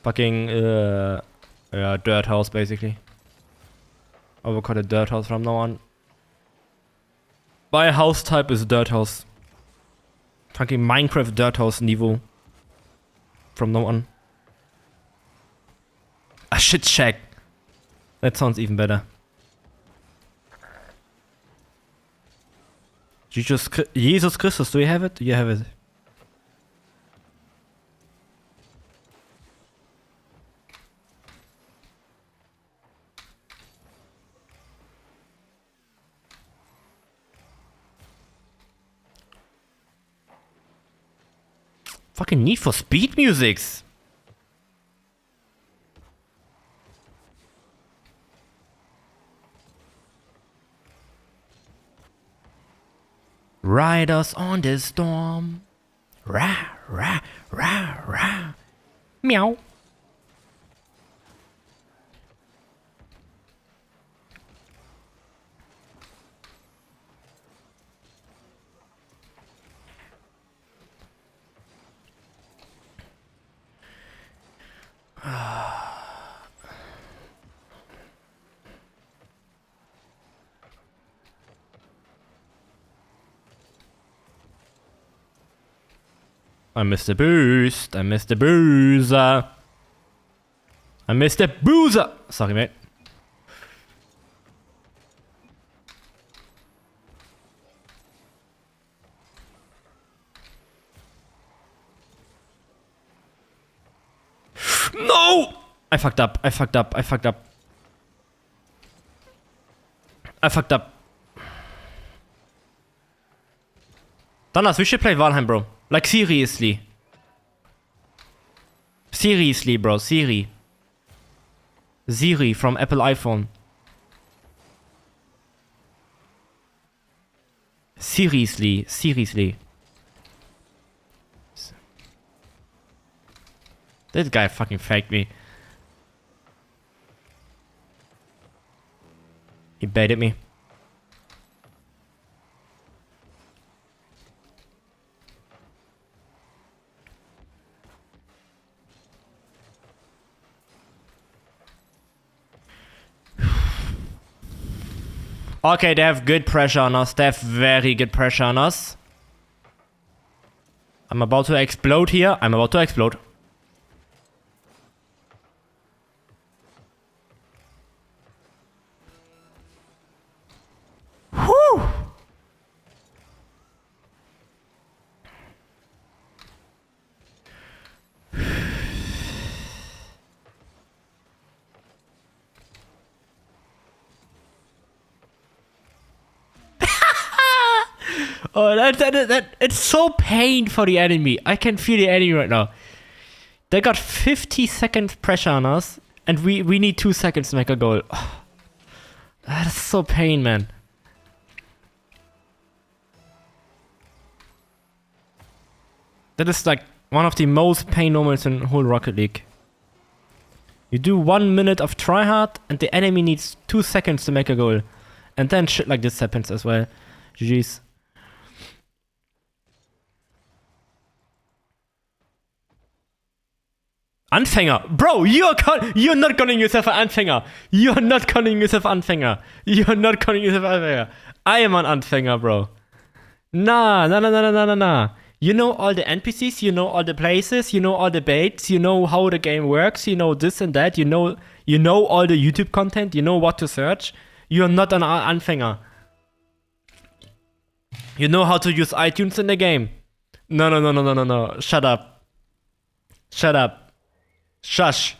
Fucking dirt house basically. I will call it dirt house from now on. My house type is dirt house. Fucking Minecraft dirt house niveau. From now on. A shit shack. That sounds even better. Jesus Christus, do you have it? You have it. Fucking Need for Speed musics. Riders on the storm. Rah, rah, rah, rah. Meow. I missed the boost. I missed the boozer. I missed the boozer. Sorry, mate. No! I fucked up. I fucked up. I fucked up. I fucked up. Donas, we should play Valheim, bro. Like, seriously. Seriously, bro. Siri. Siri from Apple iPhone. Seriously. Seriously. This guy fucking faked me. He baited me. Okay, they have good pressure on us. They have very good pressure on us. I'm about to explode here. I'm about to explode. Whew! Oh, that it's so pain for the enemy. I can feel the enemy right now. They got 50 seconds pressure on us, and we need 2 seconds to make a goal. Oh, that is so pain, man. That is like one of the most pain moments in whole Rocket League. You do 1 minute of tryhard, and the enemy needs 2 seconds to make a goal. And then shit like this happens as well. GG's. Anfänger! Bro, you're not calling yourself an Anfänger! You're not calling yourself Anfänger! You're not calling yourself Anfänger! I am an Anfänger, bro. Nah. You know all the NPCs, you know all the places, you know all the baits, you know how the game works, you know this and that, you know all the YouTube content, you know what to search. You're not an Anfänger. You know how to use iTunes in the game. No. Shut up. Shut up. Shush.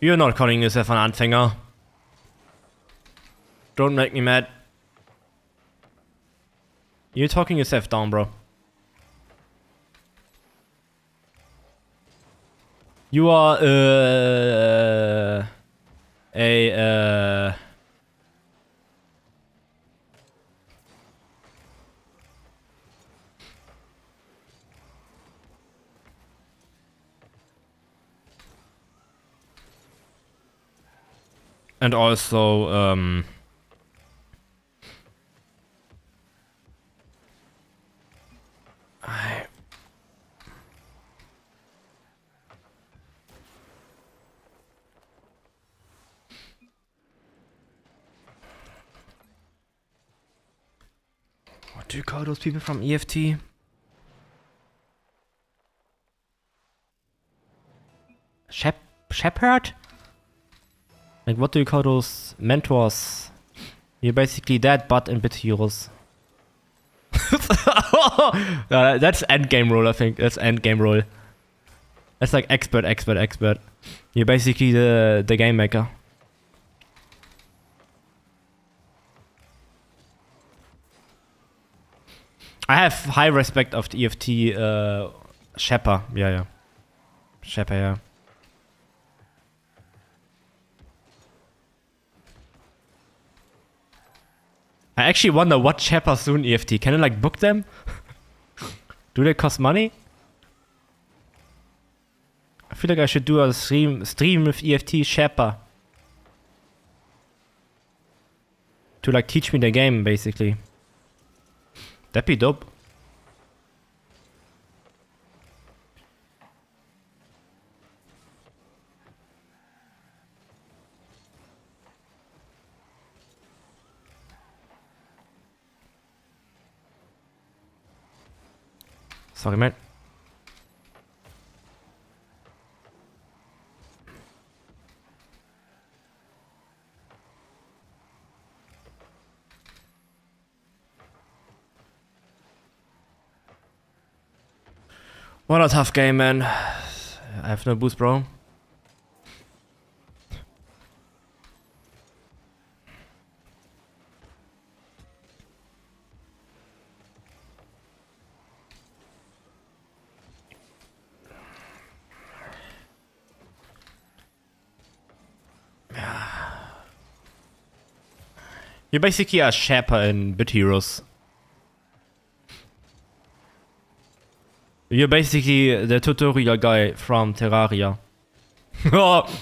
You're not calling yourself an Anfänger. Don't make me mad. You're talking yourself down, bro. You are and also what do you call those people from EFT? Shepherd? Like, what do you call those mentors? You're basically that, but in bit heroes. That's endgame role, I think. That's endgame role. That's like expert. You're basically the game maker. I have high respect of the EFT Shepper. Yeah. Shepper, yeah. I actually wonder what Shepper soon EFT. Can I like book them? Do they cost money? I feel like I should do a stream with EFT Shepper. To like teach me the game, basically. That'd be dope. Sorry, man. What a tough game, man. I have no boost, bro. You're basically a Shepper in Bit Heroes. You're basically the tutorial guy from Terraria. Oh.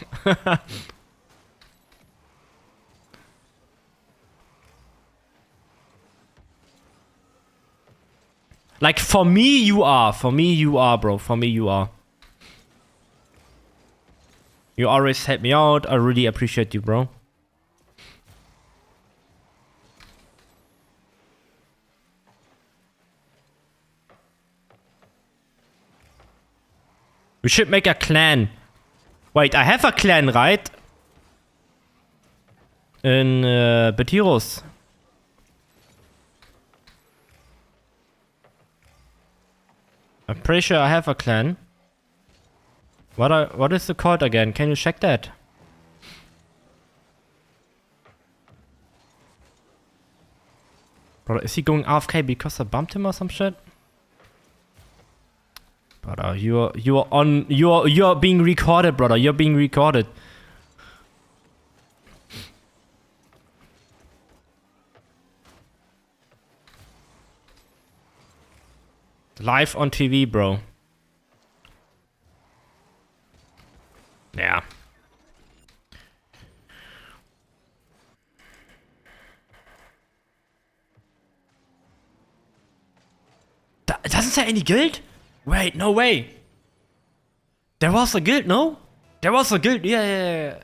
Like, for me, you are. For me, you are, bro. For me, you are. You always help me out. I really appreciate you, bro. We should make a clan. Wait, I have a clan, right? In Bit Heroes. I'm pretty sure I have a clan. What is the code again? Can you check that? Bro, is he going AFK because I bumped him or some shit? Brother, you're being recorded, brother. You're being recorded. Live on TV, bro. Yeah. It doesn't say any guild? Wait, no way. There was a guild, no? There was a guild, yeah.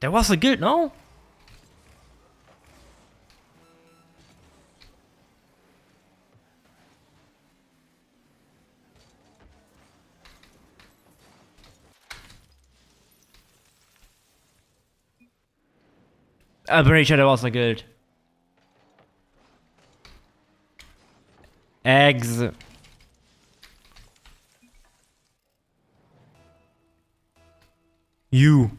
There was a guild, no? I'm pretty sure there was a guild. Eggs. You.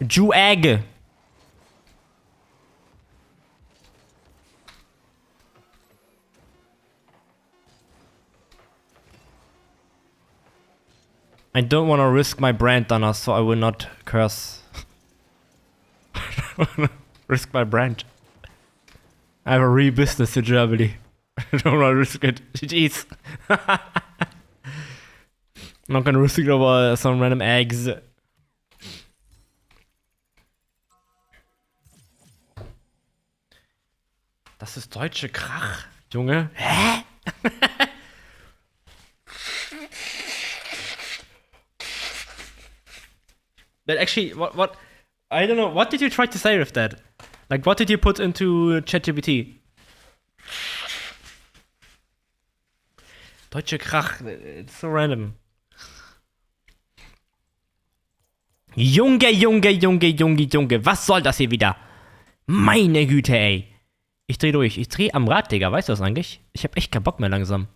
Jew egg. I don't want to risk my brand on us, so I will not curse. Risk my brand. I have a real business in Germany. I don't want to risk it. Jeez. I'm not gonna risk it over some random eggs. Das ist deutsche Krach, Junge. Hä? That actually, what? I don't know. What did you try to say with that? Like, what did you put into ChatGPT? Deutsche Krach. It's so random. Junge, Junge, Junge, Junge, Junge. Was soll das hier wieder? Meine Güte, ey. Ich dreh durch. Ich dreh am Rad, Digga. Weißt du das eigentlich? Ich hab echt keinen Bock mehr langsam.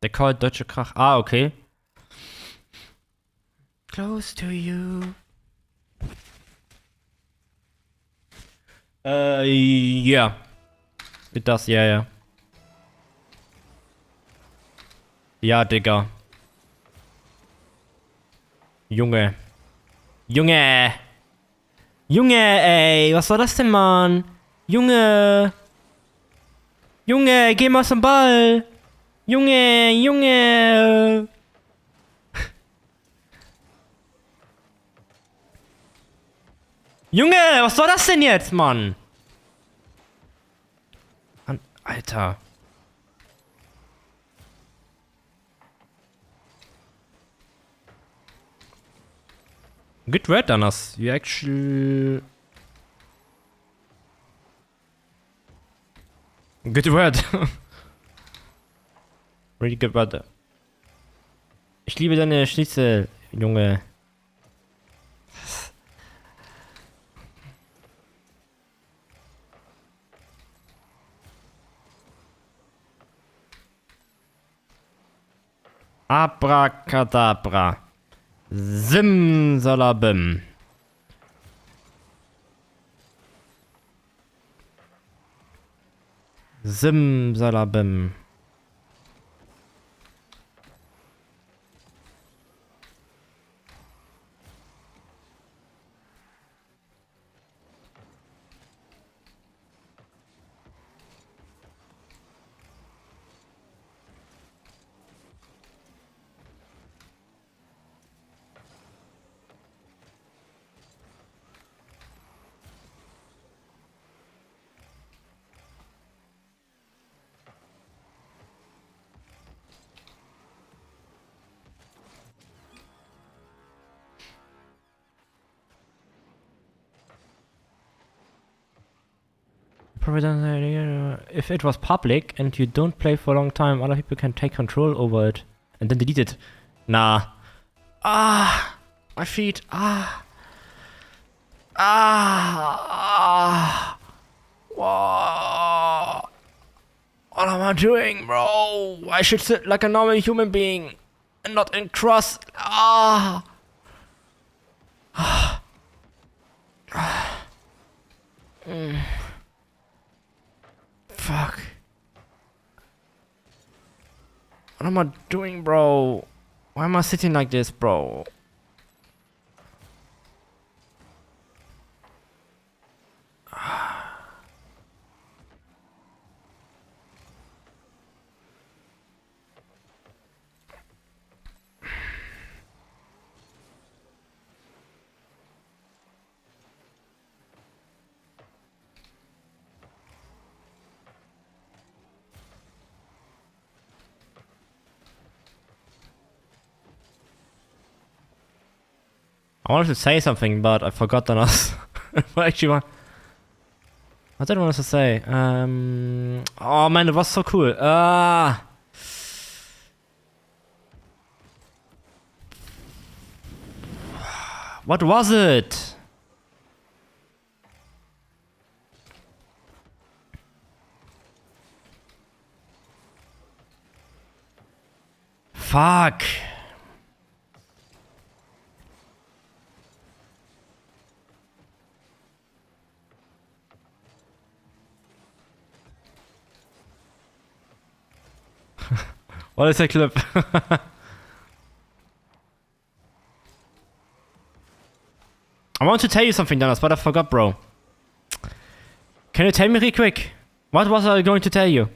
Der Call deutsche Krach. Ah, okay. Close to you. Yeah. It does, yeah, yeah. Ja, Digga. Junge. Junge. Junge, ey. Was war das denn, Mann? Junge. Junge, geh mal aus dem Ball. Junge, Junge. Junge, was war das denn jetzt, Mann? Alter. Good word on us. You actually... Good word. Really good word. Ich liebe deine Schnitzel, Junge. Abracadabra. Simsalabim. Simsalabim. If it was public and you don't play for a long time, other people can take control over it and then delete it. Nah. Ah, my feet. Ah. Ah. Whoa. What am I doing, bro? I should sit like a normal human being and not in cross. Ah. Fuck. What am I doing, bro? Why am I sitting like this, bro? I wanted to say something, but I forgot on us. Actually, what did I want to say? Oh man, it was so cool. What was it? Fuck. What is that clip? I want to tell you something, Dennis, but I forgot, bro. Can you tell me real quick? What was I going to tell you?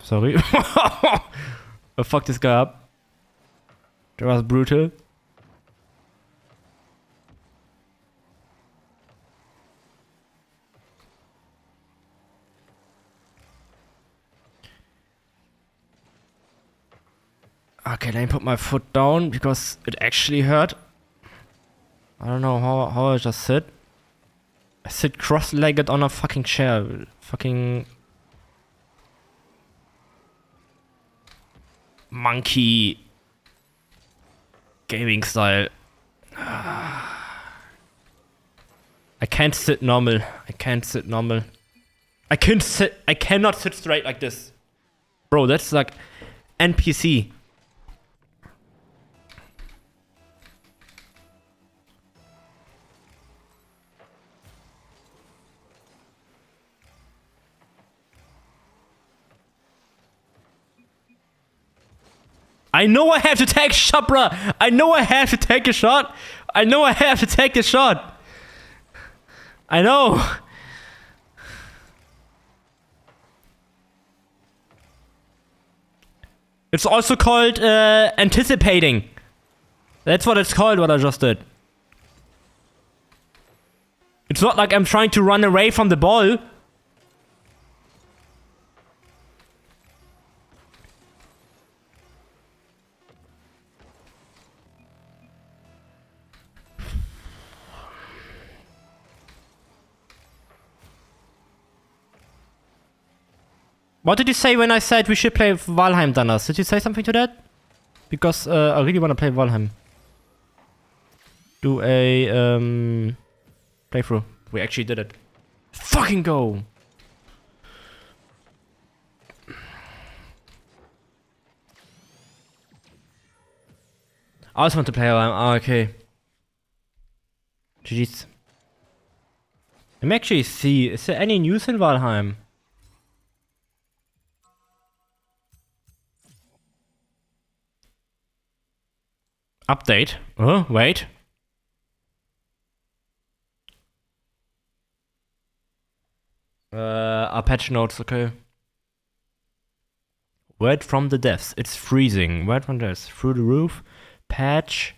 Sorry. I fucked this guy up. That was brutal. Okay, let me put my foot down because it actually hurt. I don't know how I just sit. I sit cross-legged on a fucking chair. Fucking monkey gaming style. I can't sit normal. I can't sit normal. I cannot sit straight like this. Bro, that's like NPC. I know I have to take a shot, bruh. I know I have to take a shot. I know I have to take a shot. I know. It's also called anticipating. That's what it's called, what I just did. It's not like I'm trying to run away from the ball. What did you say when I said we should play Valheim, Danas? Did you say something to that? Because I really want to play Valheim. Do a playthrough. We actually did it. Fucking go! I also want to play Valheim. Ah, okay. GG's. Let me actually see. Is there any news in Valheim? Update. Oh, wait. Patch notes, okay. Word from the devs. It's freezing. Word from the devs. Through the roof. Patch.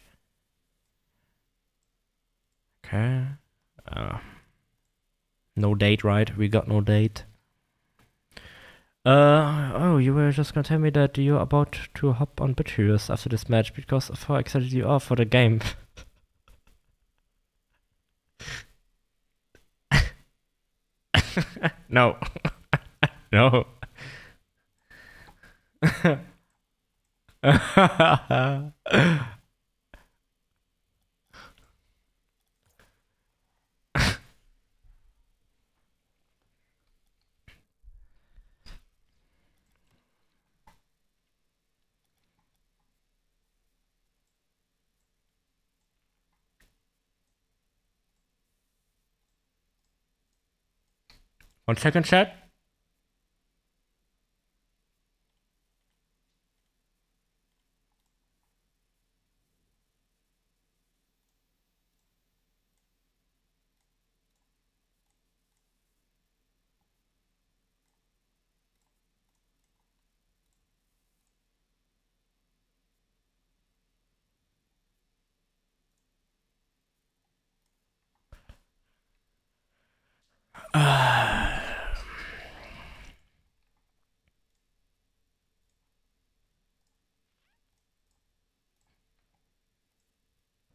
Okay. No date, right? We got no date. Oh, you were just gonna tell me that you're about to hop on Bloons after this match because of how excited you are for the game. No. No. 1 second, chat.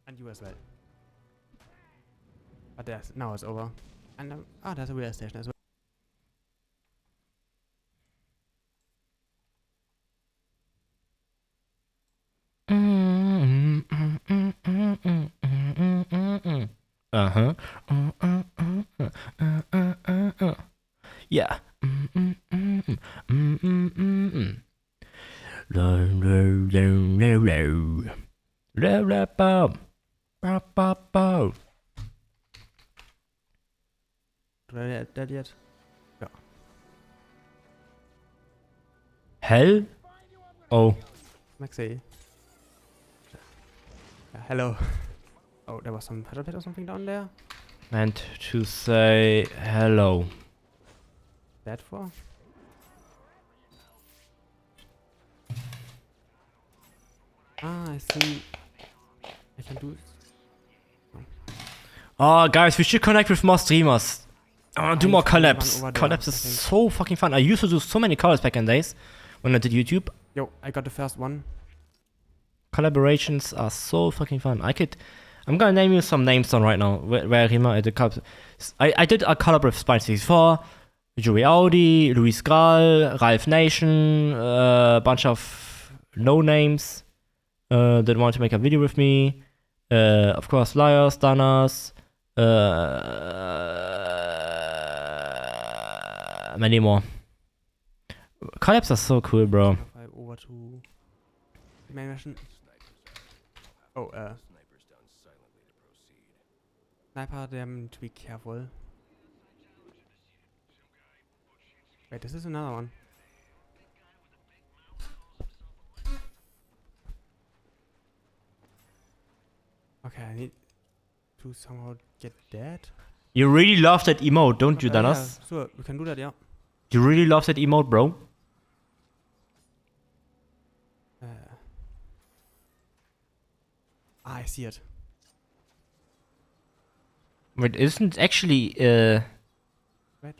And you as well. But there's, now it's over. And there's a real station as well. Uh-huh. Yeah. Bow. Bow, bow, bow. Do I get that yet? Hell? Oh. Maxi. Hello. Oh, there was some pedal pit or something down there. Meant to say hello. That for? Ah, I see. I can do it. Oh, guys, we should connect with more streamers. I wanna do more need to run collabs. over there, Collabs I is think. so fucking fun. I used to do so many collabs back in days when I did YouTube. Yo, I got the first one. Collaborations are so fucking fun. I'm gonna name you some names on right now. Where Rima did collabs. I did a collab with Spine64, Joey Audi, Luis Gral, Ralph Nation, a bunch of no names that want to make a video with me. Of course, Liars, Stunners, many more. Collabs are so cool, bro. Over to the main mission. Oh, sniper, they need to be careful. Wait, this is another one. Okay, I need to somehow get that. You really love that emote, don't you, Danas? Yeah, sure, we can do that, yeah. You really love that emote, bro? I see it. Wait, isn't actually Wait,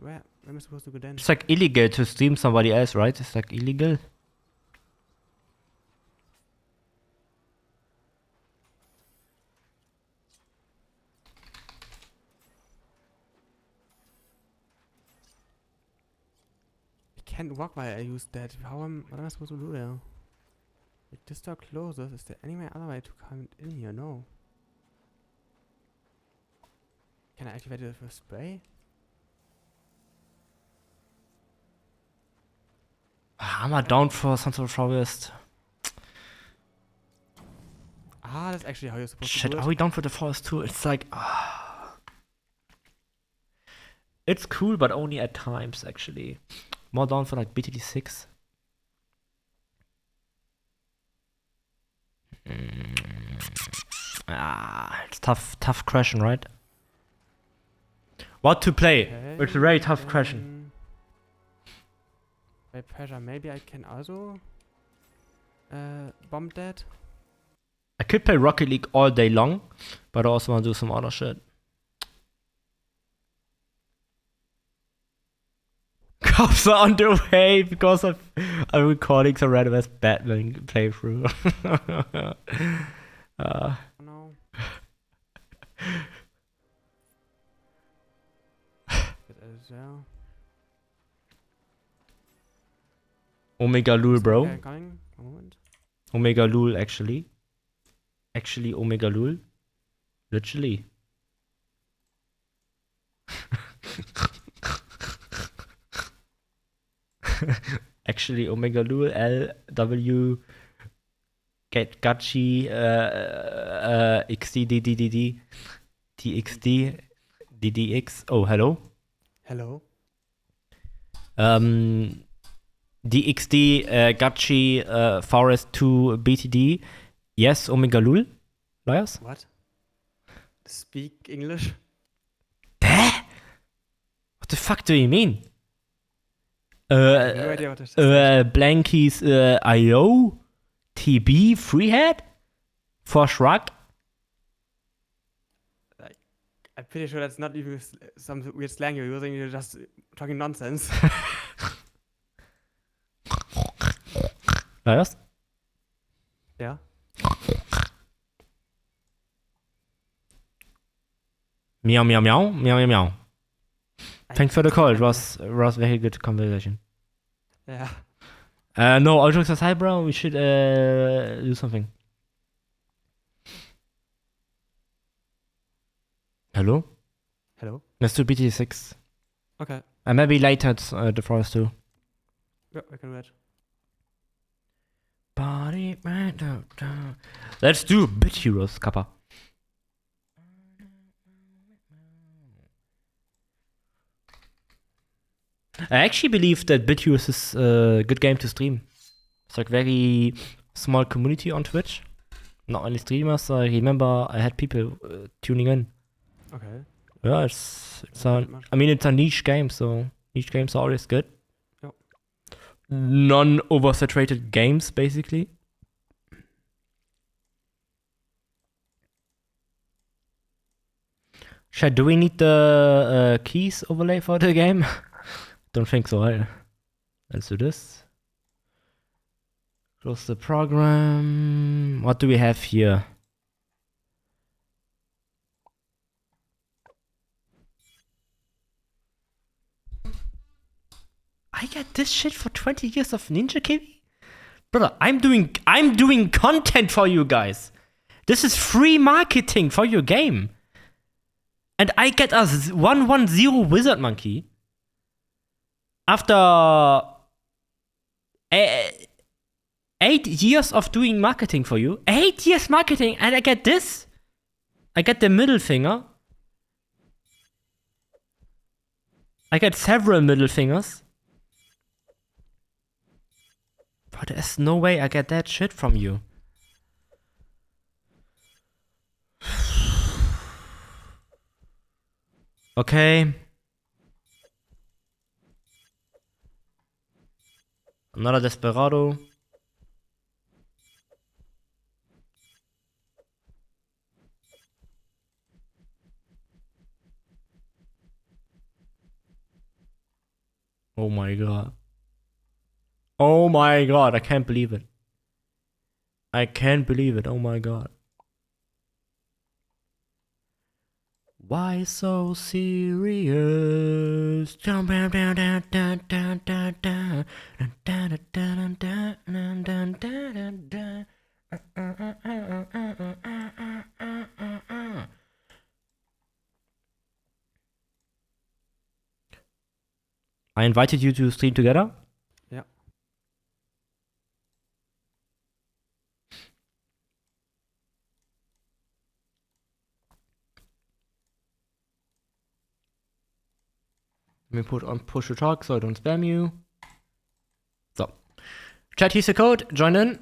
where am I supposed to go then? it's like illegal to stream somebody else, right? It's like illegal. I can't walk while I use that. What am I supposed to do there? If this door closes, is there any other way to come in here? No. Can I activate it with a spray? I'm a down for some sort of forest. Ah, that's actually how you're supposed Shit, to do are it. we down for the forest too? It's like it's cool, but only at times actually. More down for like BTD 6. It's tough question, right? What to play? Okay, It's a very tough question. By pressure, maybe I can also bomb that. I could play Rocket League all day long, but I also want to do some other shit. Cops are on the way because I'm recording some random ass Batman playthrough. No. Get as well. Omega Lul, bro. Okay, coming. A moment. Omega Lul, actually. Actually, Omega Lul. Literally. Actually, Omega Lul, LW, Get Gachi, XD, DDDD, TXD, DDX. Oh, hello. Hello. DXD, Gachi, Forest 2, BTD. Yes, Omega Lul. Liars? What? Speak English? What the fuck do you mean? No idea what it is. Blankies, IO, TB, Freehead, for Shrug. I'm pretty sure that's not even some weird slang you're using. You're just talking nonsense. Liars? Yeah. Meow, meow, meow, meow, meow, meow. Thanks for the call. It I- was very good conversation. Yeah. No, all jokes aside, bro, we should do something. Hello? Hello. Let's do BT6. Okay. And maybe later at the forest too. Yeah, I can read. Body. Let's do Bit Heroes, Kappa. I actually believe that Bit Heroes is a good game to stream. It's like very small community on Twitch. Not only streamers. I remember I had people tuning in. Okay. Yeah, it's a. I mean, it's a niche game, so niche games are always good. Yep. Non-oversaturated games, basically. Do we need the keys overlay for the game? Don't think so. Right? Let's do this. Close the program. What do we have here? I get this shit for 20 years of Ninja Kiwi? Brother, I'm doing content for you guys. This is free marketing for your game. And I get a 110 Wizard Monkey after 8 years of doing marketing for you. 8 years marketing, and I get this? I get the middle finger. I get several middle fingers. But there's no way I get that shit from you. Okay. Another Desperado. Oh my god. Oh my god, I can't believe it. I can't believe it, oh my god. Why so serious? Jump down down down down down down down down down down down. I invited you to stream together. Yeah. Let me put on push to talk so I don't spam you. So, chat, here's the code. Join in.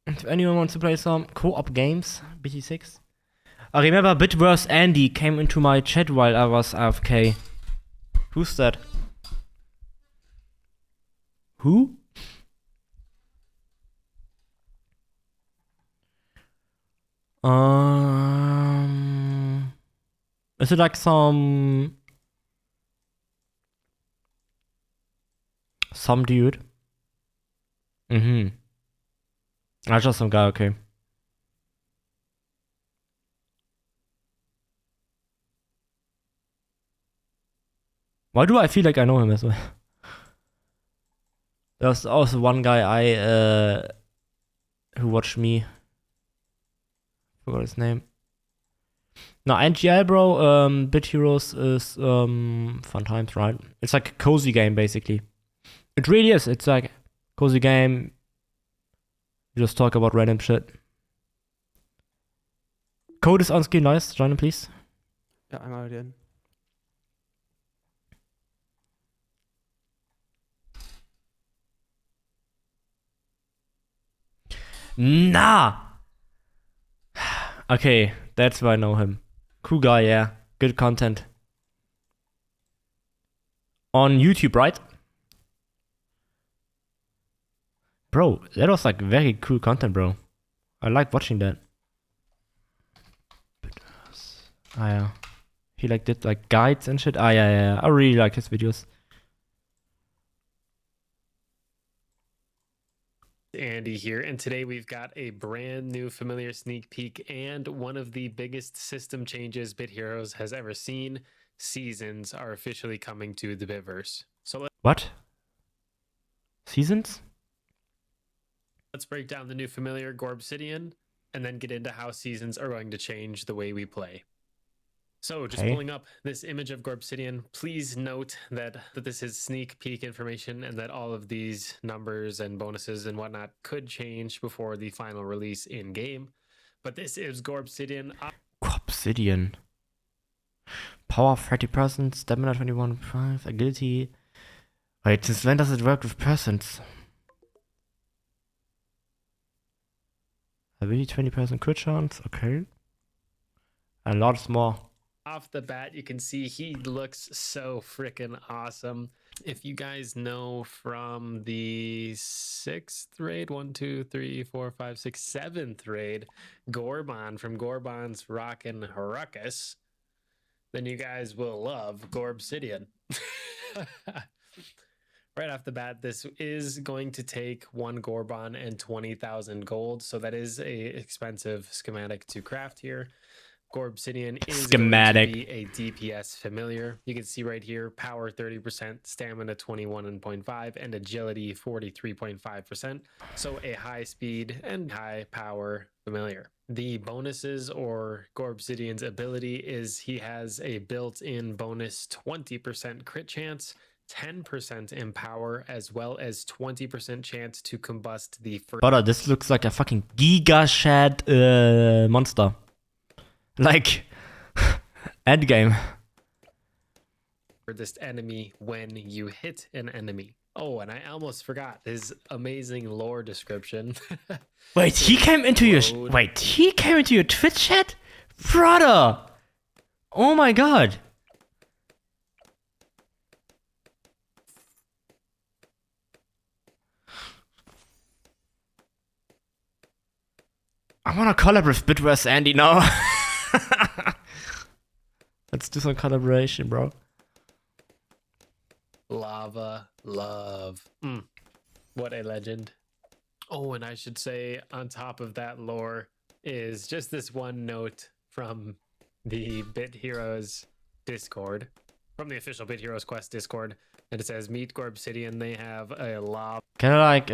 If anyone wants to play some co-op games, BT6. I remember Bitverse Andy came into my chat while I was AFK. Who's that? Who? Is it like some dude? Mm-hmm. That's just some guy, okay. Why do I feel like I know him as well? There's also one guy who watched me. Forgot his name. No, NGL, bro. Bit Heroes is fun times, right? It's like a cozy game, basically. It really is. It's like a cozy game. You just talk about random shit. Code is on screen, nice. Join him, please. Yeah, I'm already in. Nah. Okay, that's why I know him. Cool guy, yeah. Good content. On YouTube, right? Bro, that was like very cool content, bro. I like watching that. Ah, yeah. He like did like guides and shit. Ah, yeah. I really like his videos. Andy here, and today we've got a brand new familiar sneak peek and one of the biggest system changes Bit Heroes has ever seen. Seasons are officially coming to the Bitverse. So What? Seasons? let's break down the new familiar Gorbsidian and then get into how seasons are going to change the way we play. So just Okay. pulling up this image of Gorbsidian, please note that this is sneak peek information and that all of these numbers and bonuses and whatnot could change before the final release in game. But this is Gorbsidian. Obsidian. Power 30%, stamina 21.5, agility. Wait, since when does it work with persons? Ability 20% crit chance, okay. And lots more. Off the bat, you can see he looks so freaking awesome. If you guys know from the 6th raid, 1, 2, 3, 4, 5, 6, 7th raid, Gorbon from Gorbon's Rockin' Ruckus, then you guys will love Gorbsidian. Right off the bat, this is going to take 1 Gorbon and 20,000 gold, so that is a expensive schematic to craft here. Gorbsidian is Schematic. going to be a DPS familiar. You can see right here, power 30%, stamina 21.5, and agility 43.5%. So a high speed and high power familiar. The bonuses or Gorbsidian's ability is he has a built-in bonus 20% crit chance, 10% in power, as well as 20% chance to combust the first. Brother, this looks like a fucking giga shad monster. Like, endgame. This enemy when you hit an enemy. Oh, and I almost forgot his amazing lore description. Wait, he came into your he came into your Twitch chat? Brother! Oh my god. I wanna collab with Bitverse Andy now. Let's do some collaboration, bro. Lava love. What a legend. Oh, and I should say on top of that lore is just this one note from the Bit Heroes Discord, from the official Bit Heroes Quest Discord, and it says meet Gorbsidian. They have a lava. Can I like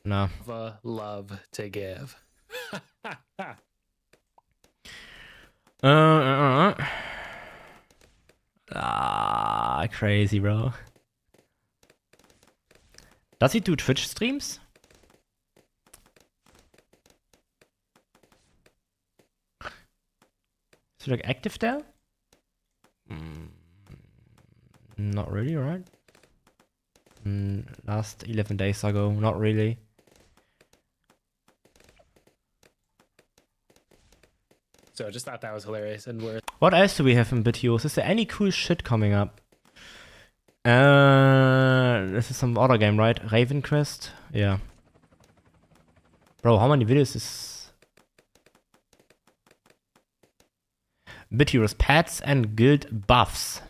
no. Love to give. Crazy, bro. Does he do Twitch streams? Is he like active there? Not really, right? Last 11 days ago, not really. So I just thought that was hilarious and worth. What else do we have in videos? Is there any cool shit coming up? This is some other game, right? Raven Quest? Yeah. Bro, how many videos is... Bit Heroes pets and guild buffs.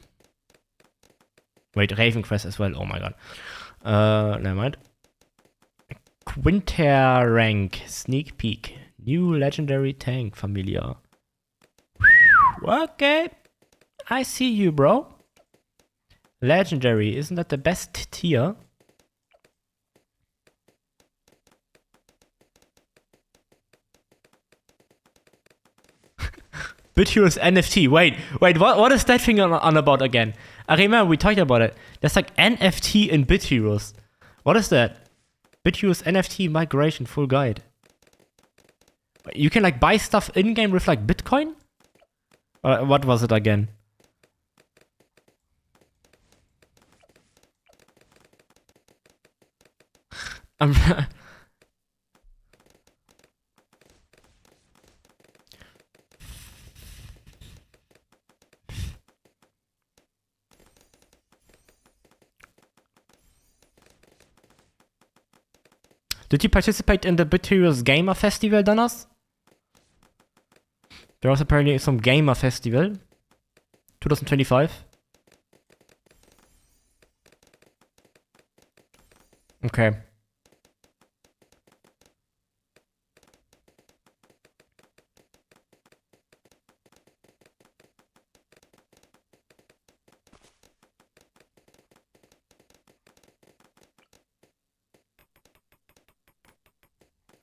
Wait, Raven Quest as well. Oh my god. Never mind. Quinter rank sneak peek. New legendary tank familiar. Okay. I see you, bro. Legendary, isn't that the best tier? Bit Heroes NFT. Wait, what is that thing on about again? I remember we talked about it. There's like NFT in Bit Heroes. What is that? Bit Heroes NFT migration full guide. You can like buy stuff in-game with like Bitcoin? What was it again? Did you participate in the Bit Heroes Gamer Festival, Donners? There was apparently some Gamer Festival. 2025. Okay.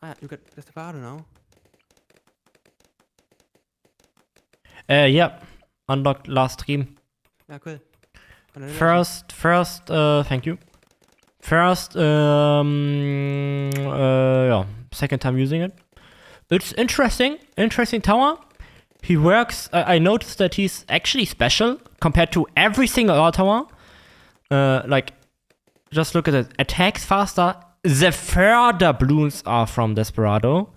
Ah, you got Desperado now. Yeah, unlocked last stream. Yeah, cool. Congratulations. First, thank you. First, yeah, second time using it. It's interesting tower. He works, I noticed that he's actually special compared to every single other tower. Like, just look at it. Attacks faster the further balloons are from Desperado.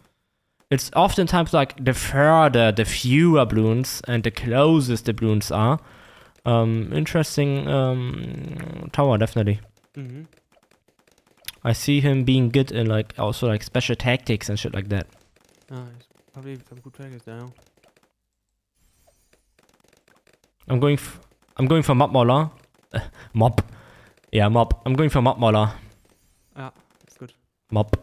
It's oftentimes like the further, the fewer balloons, and the closest the balloons are. Interesting tower, definitely. Mm-hmm. I see him being good in like also like special tactics and shit like that. Nice. Probably some good trackers now. I'm going for mob mauler. Mob. Yeah, mob. I'm going for mob mauler. Yeah, that's good. Mob.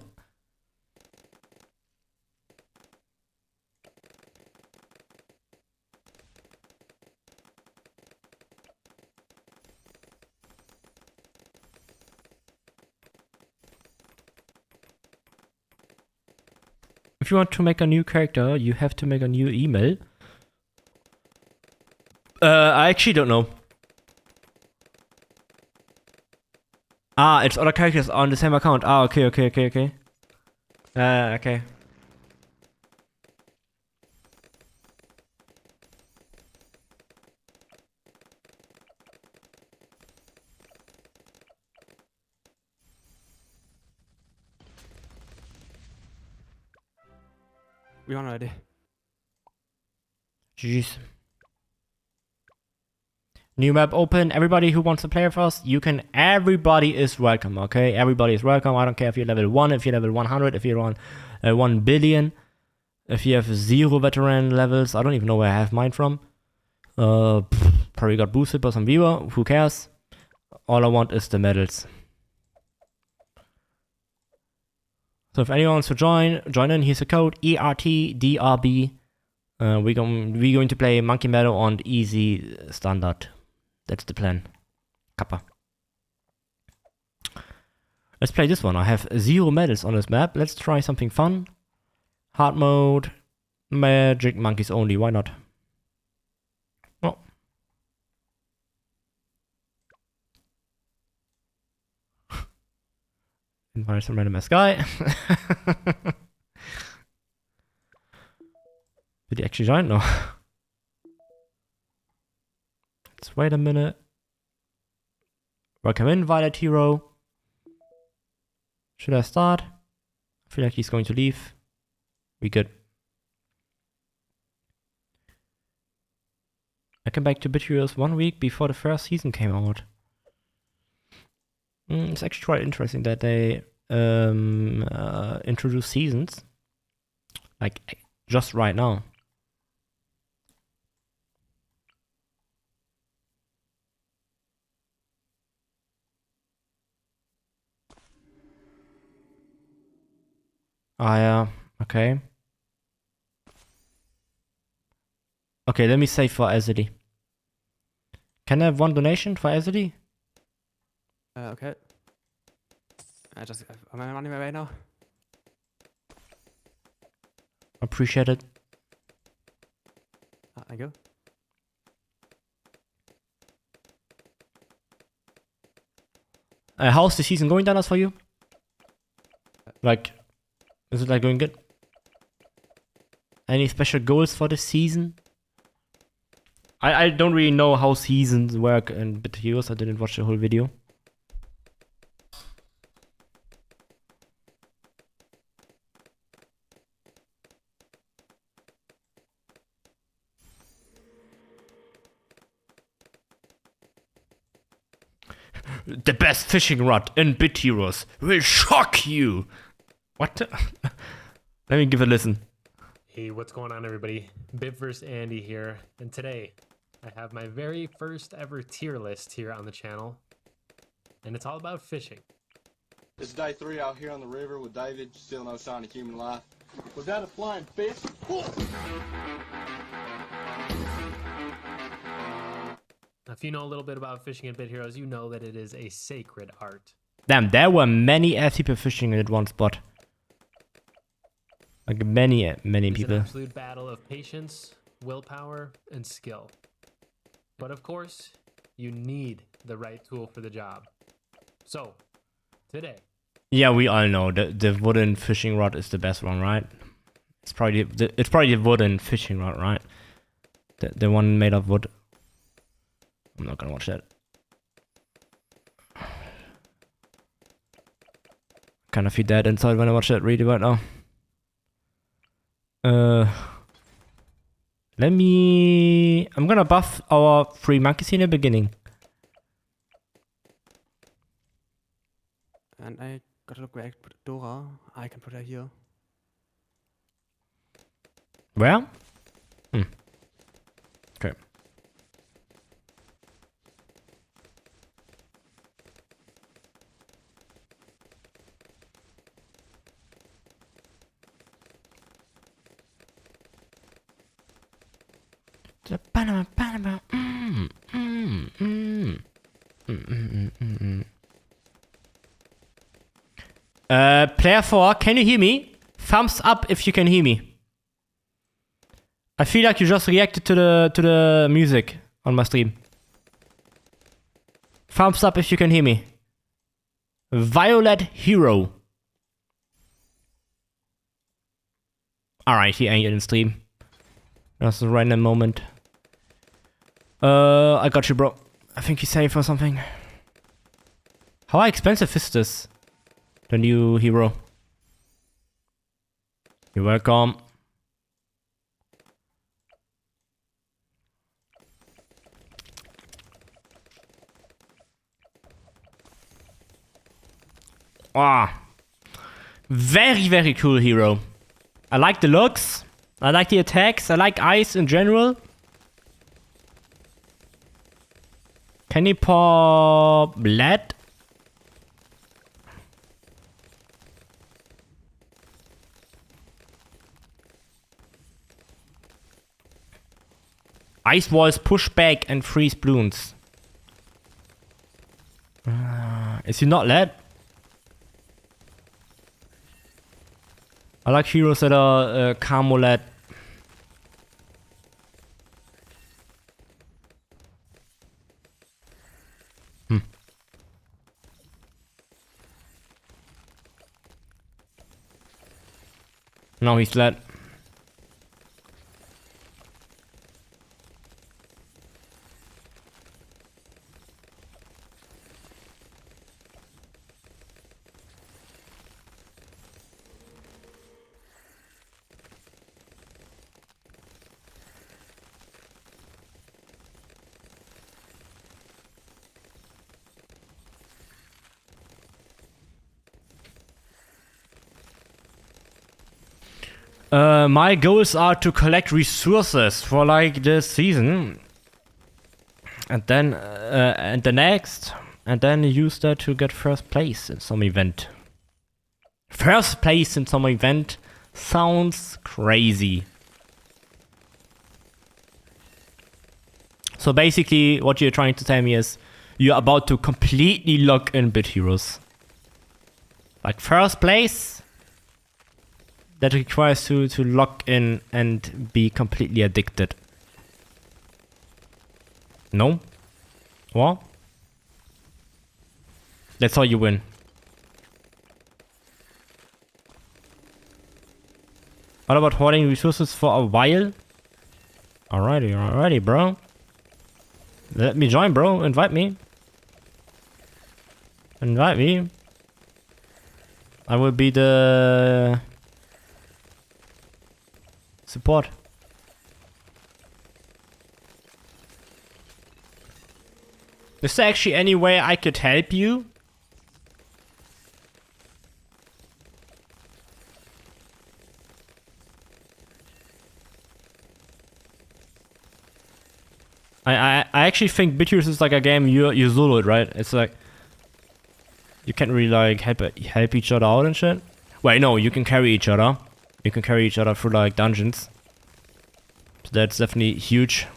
If you want to make a new character, you have to make a new email. I actually don't know. Ah, it's other characters on the same account. Ah, okay. Okay. We on already. Jeez. New map open. Everybody who wants to play with us, you can. Everybody is welcome, okay? Everybody is welcome. I don't care if you're level 1, if you're level 100, if you're on 1 billion, if you have 0 veteran levels. I don't even know where I have mine from. Probably got boosted by some viewer. Who cares? All I want is the medals. So if anyone wants to join in. Here's the code ERTDRB. We're going to play Monkey Meadow on easy standard. That's the plan. Kappa. Let's play this one. I have 0 medals on this map. Let's try something fun. Hard mode. Magic monkeys only. Why not? Oh. Invite some random ass guy. Did he actually join? No. Let's wait a minute. Welcome in, Violet Hero. Should I start? I feel like he's going to leave. We good. I came back to Bit Heroes 1 week before the first season came out. It's actually quite interesting that they introduce seasons. Like, just right now. Ah, yeah. Okay. Okay, let me save for Azity. Can I have 1 donation for Azity? Okay. Am I running my way now? Appreciate it. Thank you. How's the season going, Dennis, for you? Like, is it like going good? Any special goals for the season? I don't really know how seasons work in Bit Heroes. I didn't watch the whole video. The best fishing rod in Bit Heroes will shock you. What? Let me give it a listen. Hey, what's going on, everybody? Bib vs. Andy here, and today I have my very first ever tier list here on the channel, and it's all about fishing. It's day 3 out here on the river with David, still no sign of human life. Was that a flying fish? If you know a little bit about fishing in Bit Heroes, you know that it is a sacred art. Damn, there were many ass people fishing in at one spot. Like many It's people. an absolute battle of patience, willpower, and skill. But of course, you need the right tool for the job. So, today, Yeah, we all know the wooden fishing rod is the best one, right? It's probably the wooden fishing rod, right? The one made of wood. I'm not gonna watch that. Kind of feel dead inside when I watch that really right now. I'm gonna buff our 3 monkeys in the beginning. And I gotta look where I put Dora. I can put her here. Where? Okay. Player 4, can you hear me? Thumbs up if you can hear me. I feel like you just reacted to the music on my stream. Thumbs up if you can hear me. Violet Hero. Alright, he ain't in stream. That's a random moment. I got you, bro. I think he's safe or something. How expensive is this? The new hero. You're welcome. Ah. Very cool hero. I like the looks. I like the attacks. I like ice in general. Can he pop lead? Ice walls push back and freeze balloons. Is he not lead? I like heroes that are camo lead. No, he's lead. My goals are to collect resources for like this season, and then and the next, and then use that to get first place in some event. First place in some event sounds crazy. So basically, what you're trying to tell me is you're about to completely lock in Bit Heroes. Like first place. That requires to lock in and be completely addicted. No? What? That's how you win. What about hoarding resources for a while? Alrighty, bro. Let me join, bro. Invite me. Invite me. I will be the support. Is there actually any way I could help you? I actually think Bitters is like a game you solo it, right? It's like you can't really like help each other out and shit. Wait, no, you can carry each other. You can carry each other through like dungeons. So that's definitely huge.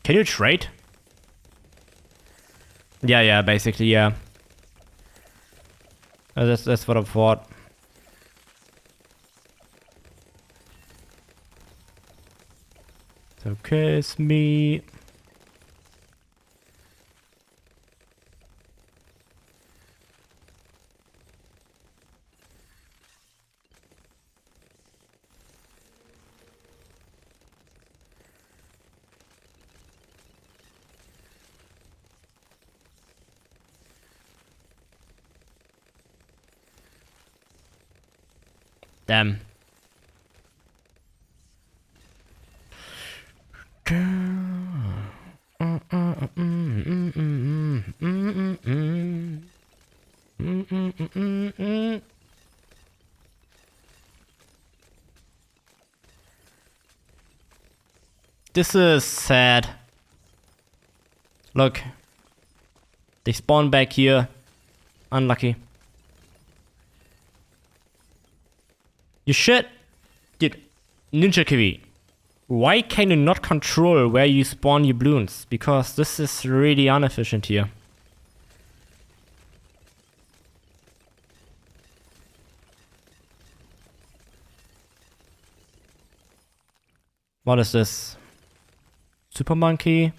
Can you trade? Yeah, basically, yeah. That's what I thought. It's okay, it's me. Damn. This is sad. Look. They spawn back here. Unlucky. You shit. Dude, Ninja Kiwi. Why can you not control where you spawn your balloons? Because this is really inefficient here. What is this? Super Monkey?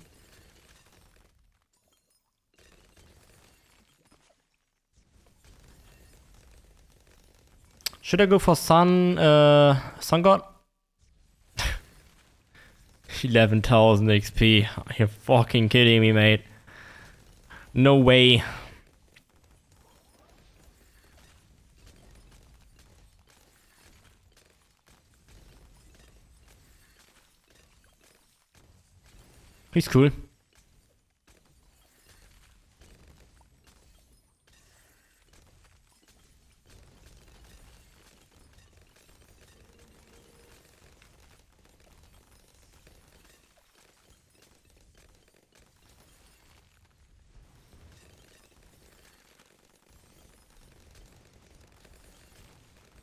Should I go for Sun God? 11,000 XP. You're fucking kidding me, mate. No way. He's cool.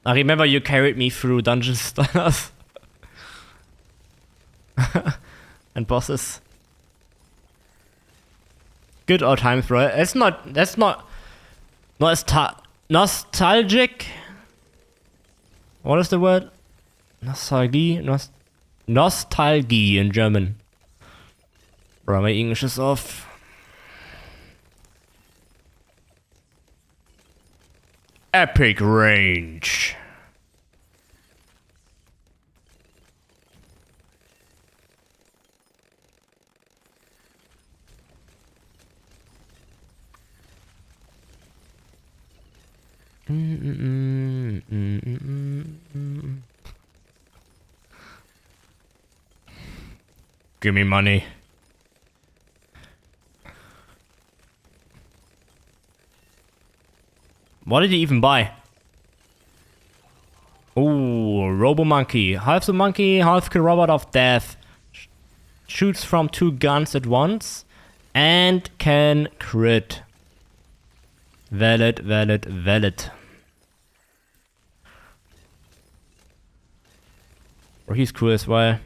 I remember you carried me through dungeon stunners. And bosses. Good old times, bro. That's not nostalgic. What is the word? Nostalgie in German. Bro, my English is off. Epic range. Give me money. What did he even buy? Oh, Robo Monkey. Half the monkey, half the robot of death. Shoots from 2 guns at once and can crit. Valid. Or he's cool as well.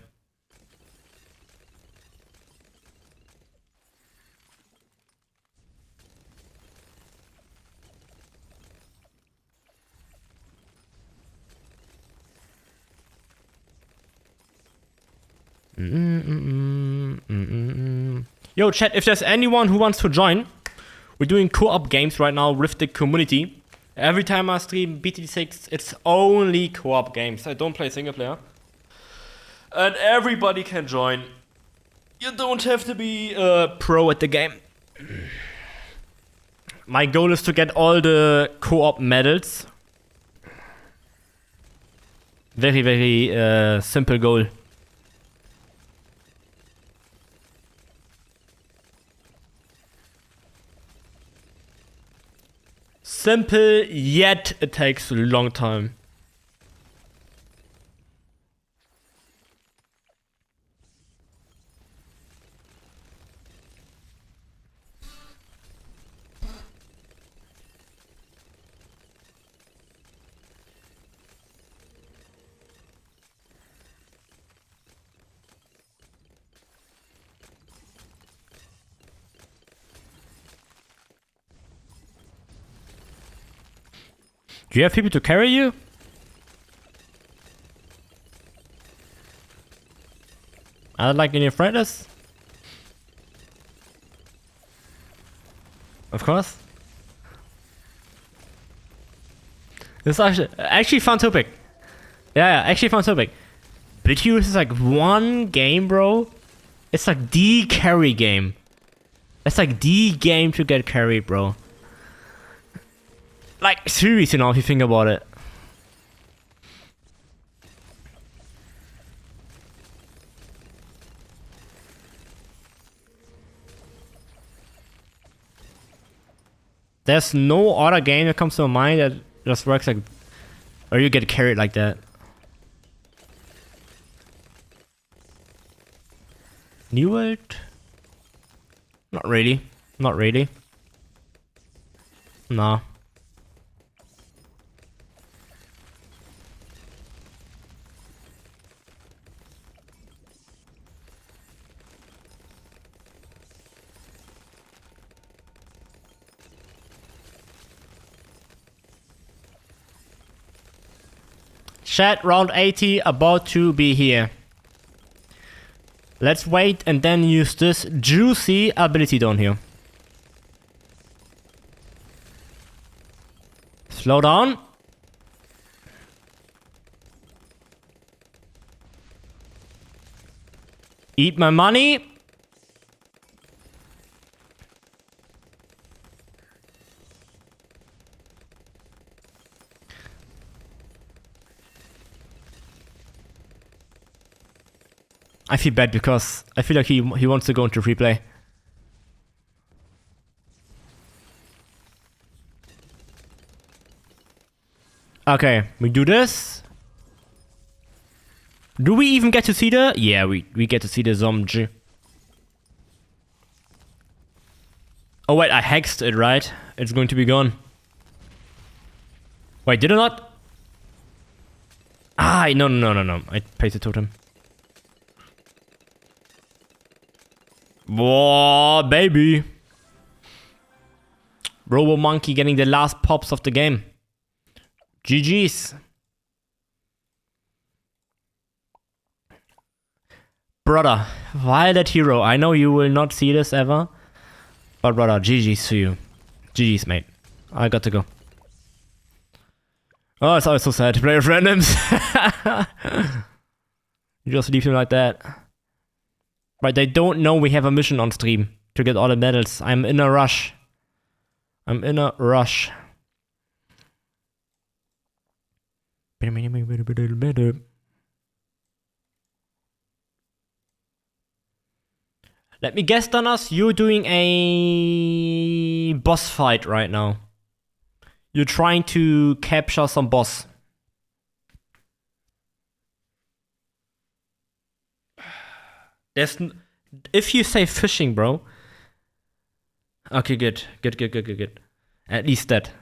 Yo, chat, if there's anyone who wants to join, we're doing co-op games right now with the community. Every time I stream BT6, it's only co-op games. I don't play single player. And everybody can join. You don't have to be a pro at the game. My goal is to get all the co-op medals. Very simple goal. Simple, yet it takes a long time. Do you have people to carry you? I like any friendless? Of course. It's actually fun topic. Yeah, actually fun topic. But here is like one game, bro. It's like the carry game. It's like the game to get carried, bro. Like, seriously now if you think about it. There's no other game that comes to mind that just works like... Or you get carried like that. New World? Not really. Not really. Nah. Chat round 80 about to be here. Let's wait and then use this juicy ability down here. Slow down. Eat my money. I feel bad because I feel like he wants to go into replay. Okay, we do this. Do we even get to see the? Yeah, we get to see the zombie. Oh wait, I hexed it, right? It's going to be gone. Wait, did I not? Ah, no. I placed the totem. Whoa, baby. Robo Monkey getting the last pops of the game. GG's. Brother, Violet Hero, I know you will not see this ever. But brother, GG's to you. GG's, mate. I got to go. Oh, it's always so sad to play with randoms. You just leave him like that. Right, they don't know we have a mission on stream to get all the medals. I'm in a rush. Let me guess, Donas, you're doing a boss fight right now. You're trying to capture some boss. If you say fishing, bro. Okay, good. At least that.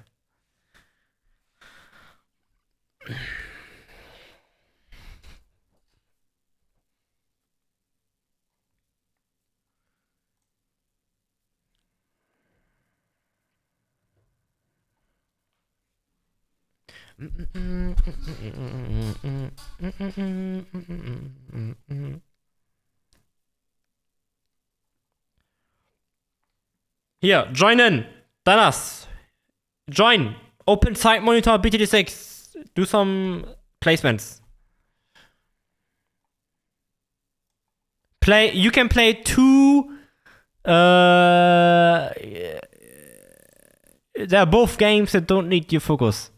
Here, join in. Dallas. Join. Open side monitor BTD6. Do some placements. You can play two. They're both games that don't need your focus.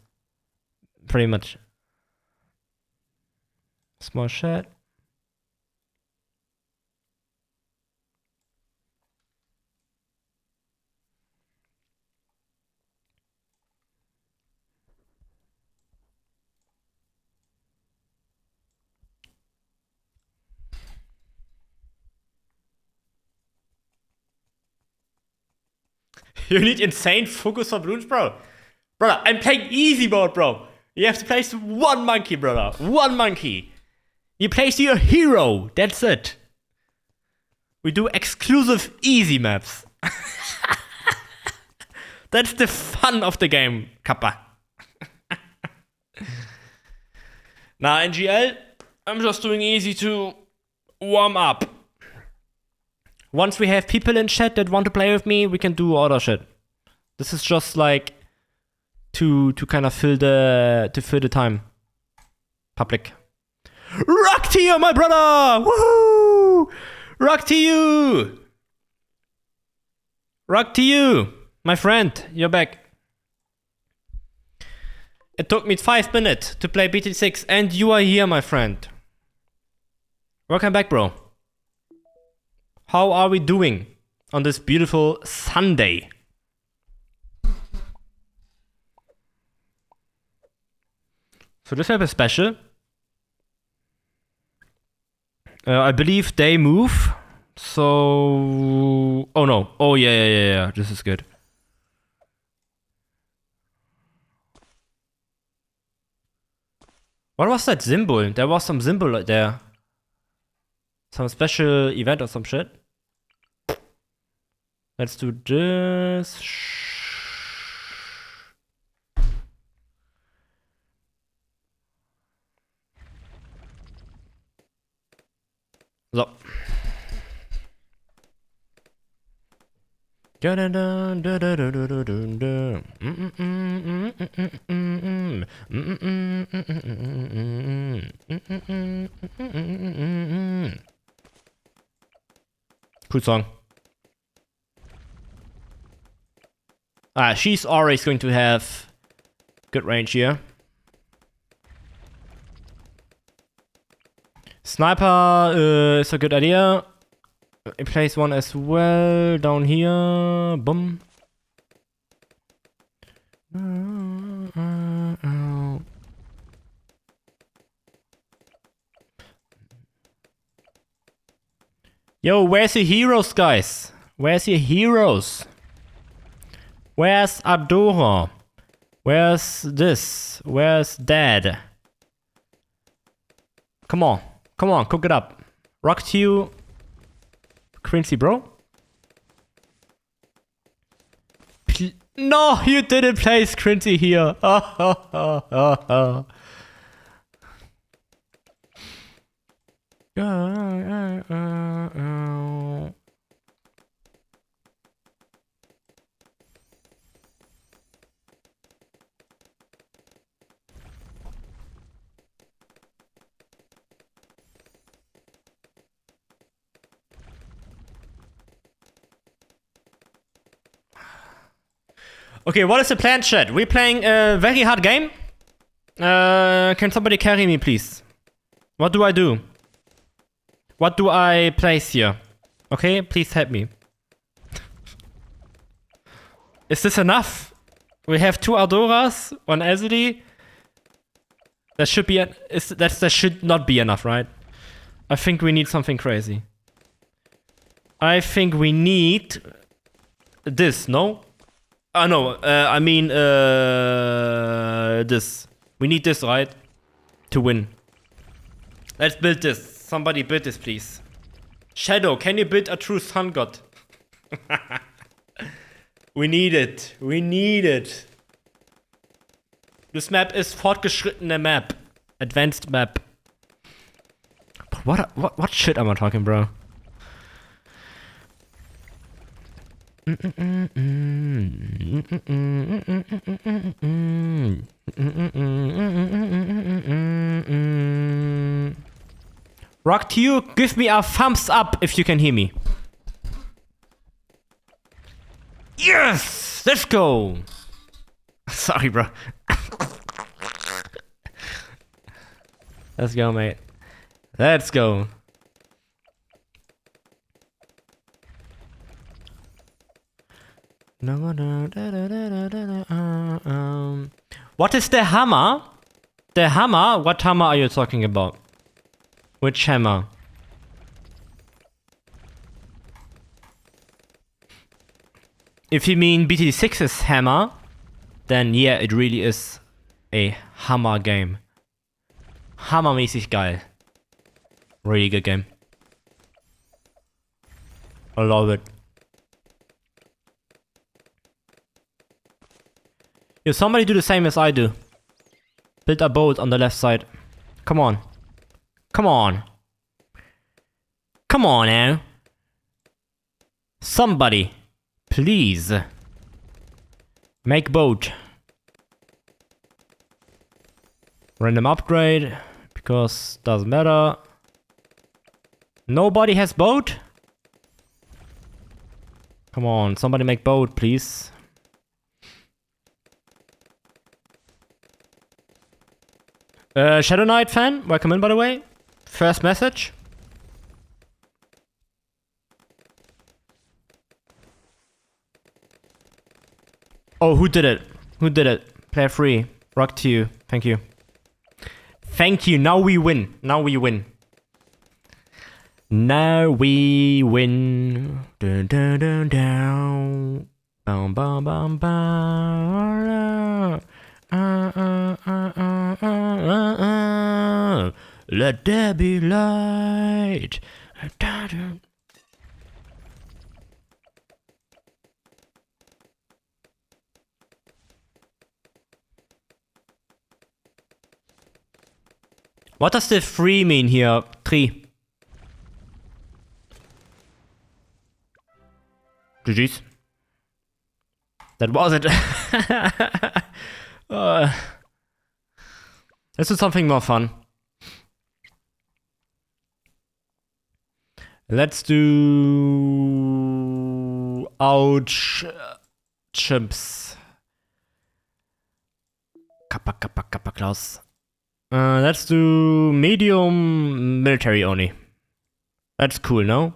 Pretty much. Small chat. You need insane focus for Bloons, bro. Brother, I'm playing easy mode, bro. You have to place one monkey, brother. One monkey. You place your hero. That's it. We do exclusive easy maps. That's the fun of the game, Kappa. Nah, NGL, I'm just doing easy to warm up. Once we have people in chat that want to play with me, we can do other shit. This is just like to kind of fill the time. Public. Rock to you, my brother! Woohoo! Rock to you! Rock to you! My friend, you're back. It took me 5 minutes to play BT6 and you are here, my friend. Welcome back, bro. How are we doing on this beautiful Sunday? So this map is special. I believe they move. So... Oh no. Oh yeah. This is good. What was that symbol? There was some symbol there. Some special event or some shit. Let's do this. So. Cool song. She's always going to have good range here. Sniper is a good idea. I place one as well down here. Boom. Yo, where's your heroes, guys? Where's your heroes? Where's Adora? Where's this? Where's Dad? Come on, cook it up. Rock to you. Quincy, bro. No, you didn't place Quincy here. Okay, what is the plan, chat? We're playing a very hard game. Can somebody carry me, please? What do I do? What do I place here? Okay, please help me. Is this enough? We have 2 Adoras, 1 LCD. That should be that should not be enough, right? I think we need something crazy. I think we need this, no? No, I mean this. We need this, right? To win. Let's build this. Somebody build this, please. Shadow, can you build a true sun god? We need it. We need it. This map is fortgeschrittene map. Advanced map. But what shit am I talking, bro? Rock to you, give me a thumbs up if you can hear me. Yes! Let's go! Sorry, bro. Let's go, mate. Let's go. What is the hammer? The hammer? What hammer are you talking about? Which hammer? If you mean BT6's hammer, then yeah, it really is a hammer game. Hammermäßig geil. Really good game. I love it. Yo, somebody do the same as I do. Build a boat on the left side. Come on. Come on. Come on now. Somebody, please. Make boat. Random upgrade, because doesn't matter. Nobody has boat? Come on, somebody make boat, please. Shadow Knight fan, welcome in by the way. First message. Oh, who did it? Who did it? Player free. Rock to you. Thank you. Thank you. Now we win. Now we win. Now we win. Dun, dun, dun, dun. Bum, bum, bum, bum. Let there be light. What does the 3 mean here? 3. GG's. That was it. Let's do something more fun. Let's do... Ouch. Chimps. Kappa, kappa, kappa, Klaus. Let's do medium military only. That's cool, no?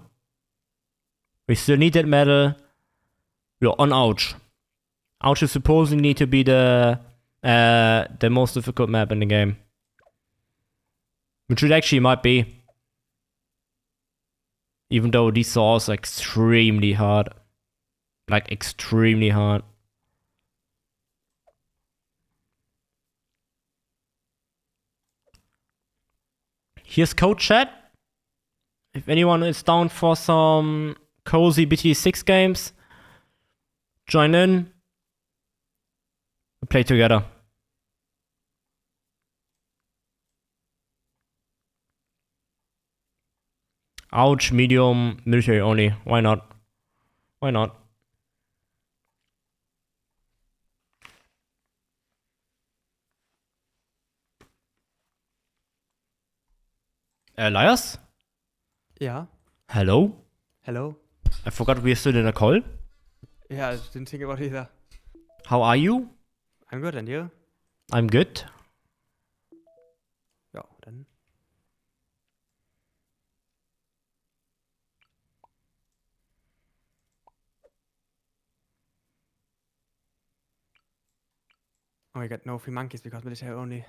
We still need that medal. We're on Ouch. Ouch is supposedly need to be the most difficult map in the game. Which it actually might be. Even though these saws are extremely hard. Like extremely hard. Here's code chat. If anyone is down for some cozy BT6 games, join in. We play together. Ouch, medium, military only. Why not? Why not? Elias? Yeah. Hello? Hello. I forgot we're still in a call. Yeah, I didn't think about it either. How are you? I'm good, and you? I'm good. Ja, dann. Oh, I got no free monkeys because military only.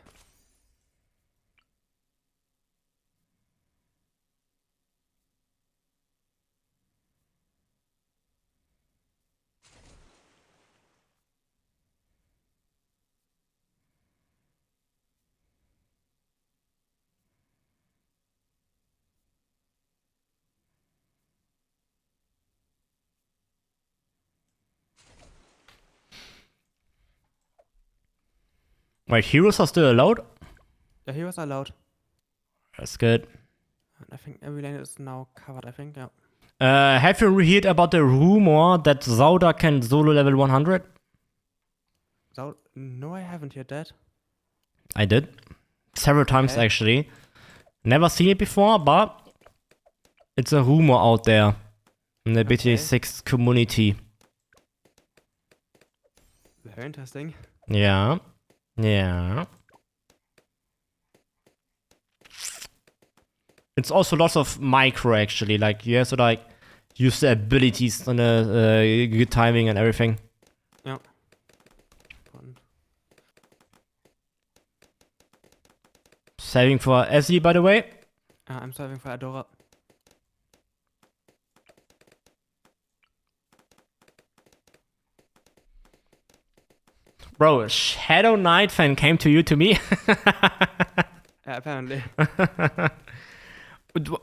Wait, heroes are still allowed? Yeah, he was allowed. That's good. And I think every lane is now covered, I think, yeah. Have you heard about the rumor that Zauda can solo level 100? So, no, I haven't heard that. I did. Several times Okay. actually. Never seen it before, but it's a rumor out there in the Okay. BT6 community. Very interesting. Yeah. Yeah. It's also lots of micro actually, like you have to like use the abilities on a good timing and everything. Ja. Und Saving for Ezzy by the way. I'm serving for Adora. Bro, a Shadow Knight fan came to you to me. Yeah, apparently.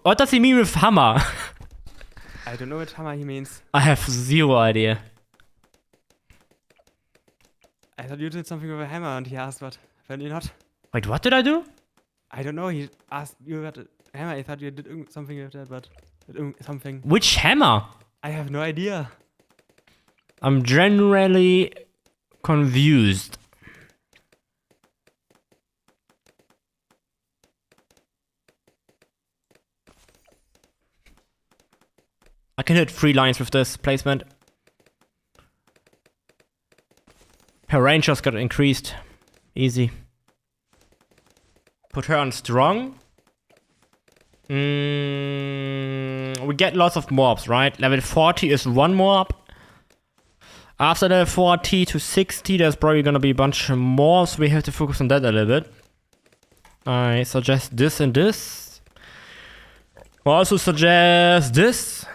What does he mean with hammer? I don't know what hammer he means. I have zero idea. I thought you did something with a hammer and he asked, but apparently not. Wait, what did I do? I don't know. He asked you about the hammer. I thought you did something with that, but something. Which hammer? I have no idea. I'm generally confused. I can hit 3 lines with this placement. Her range just got increased. Easy. Put her on strong. We get lots of mobs, right? Level 40 is 1 mob. After the 40 to 60, there's probably gonna be a bunch more, so we have to focus on that a little bit. I suggest this and this. I also suggest this.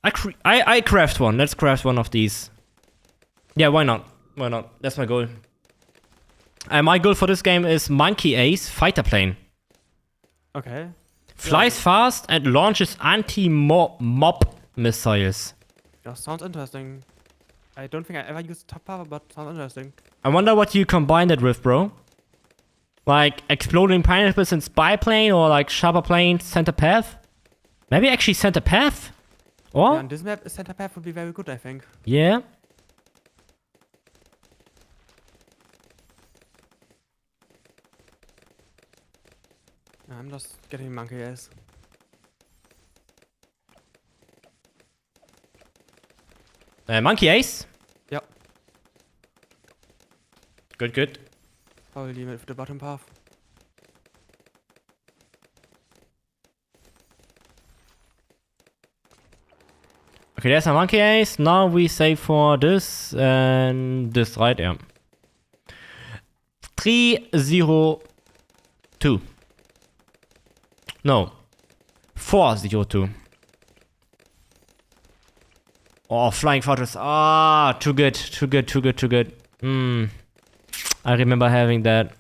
I craft one. Let's craft one of these. Yeah, why not? Why not? That's my goal. My goal for this game is Monkey Ace Fighter Plane. Okay. Flies fast and launches anti-mob missiles. Yeah, sounds interesting. I don't think I ever used top power, but sounds interesting. I wonder what you combine that with, bro. Like exploding pineapples and spy plane, or like sharper plane, center path? Maybe actually center path? Or? Yeah, on this map, center path would be very good, I think. Yeah. I'm just getting monkey ass. Monkey Ace? Yep. Good, good. Probably with the bottom path. Okay, there's a Monkey Ace. Now we save for this and this, right? Yeah. 302. No. 402. Oh, Flying Fortress. Ah, too good. Too good, too good, too good. I remember having that.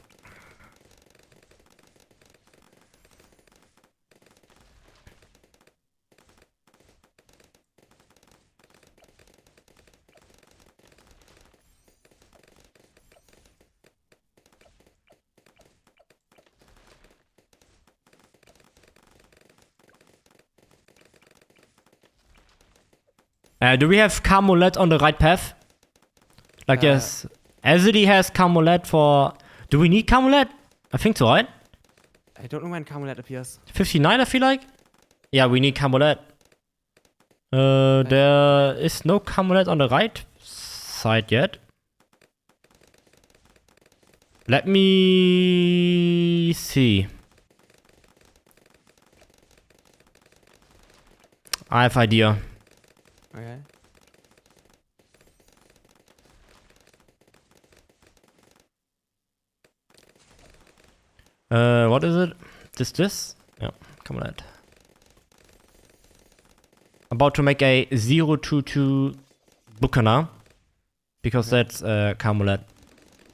Do we have Camulet on the right path? Like, yes. Azity has Camulet for... Do we need Camulet? I think so, right? I don't know when Camulet appears. 59, I feel like? Yeah, we need Camulet. There is no Camulet on the right side yet. Let me see. I have idea. Okay. What is it? This? Yeah, Camulet. About to make a 022 Buchanan. Because that's Camulet.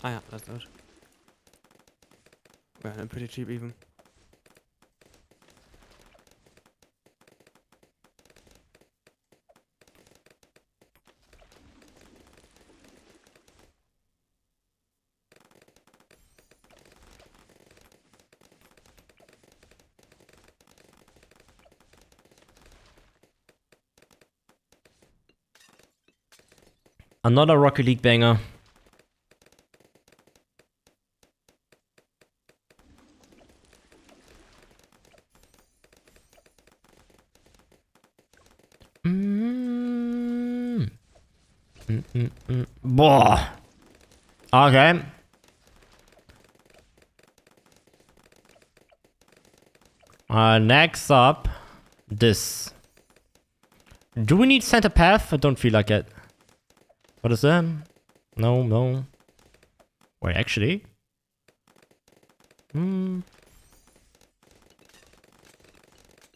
Ah yeah, that's good. Well, and pretty cheap even. Another Rocket League banger. Boah. Okay. Next up, this. Do we need center path? I don't feel like it. What is that? No. Wait, actually? I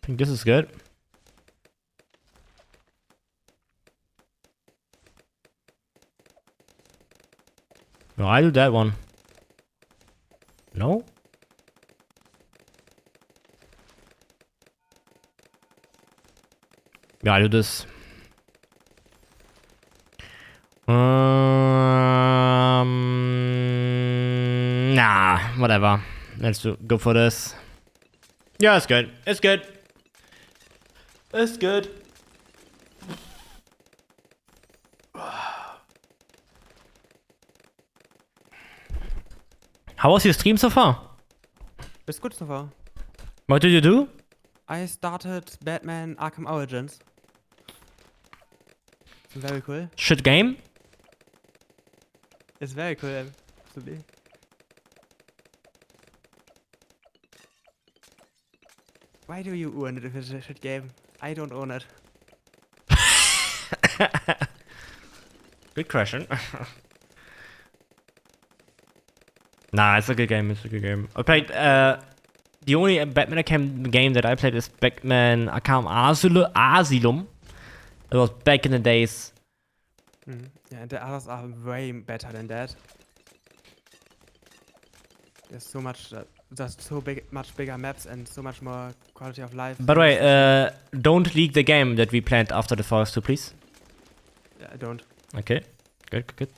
think this is good. No, I do that one. No? Yeah, I do this. Nah, whatever. Let's go for this. Yeah, it's good. It's good. It's good. How was your stream so far? It's good so far. What did you do? I started Batman Arkham Origins. It's very cool. Shit game? It's very cool, absolutely. Why do you own it if it's a shit game? I don't own it. Good question. Nah, it's a good game. It's a good game. I played the only Batman Arkham game that I played is Batman Arkham Asylum. It was back in the days. Yeah, and the others are way better than that. There's so much, just so much bigger maps and so much more quality of life. By the way, don't leak the game that we planned after the Forest 2, please. Yeah, I don't. Okay. Good, good, good.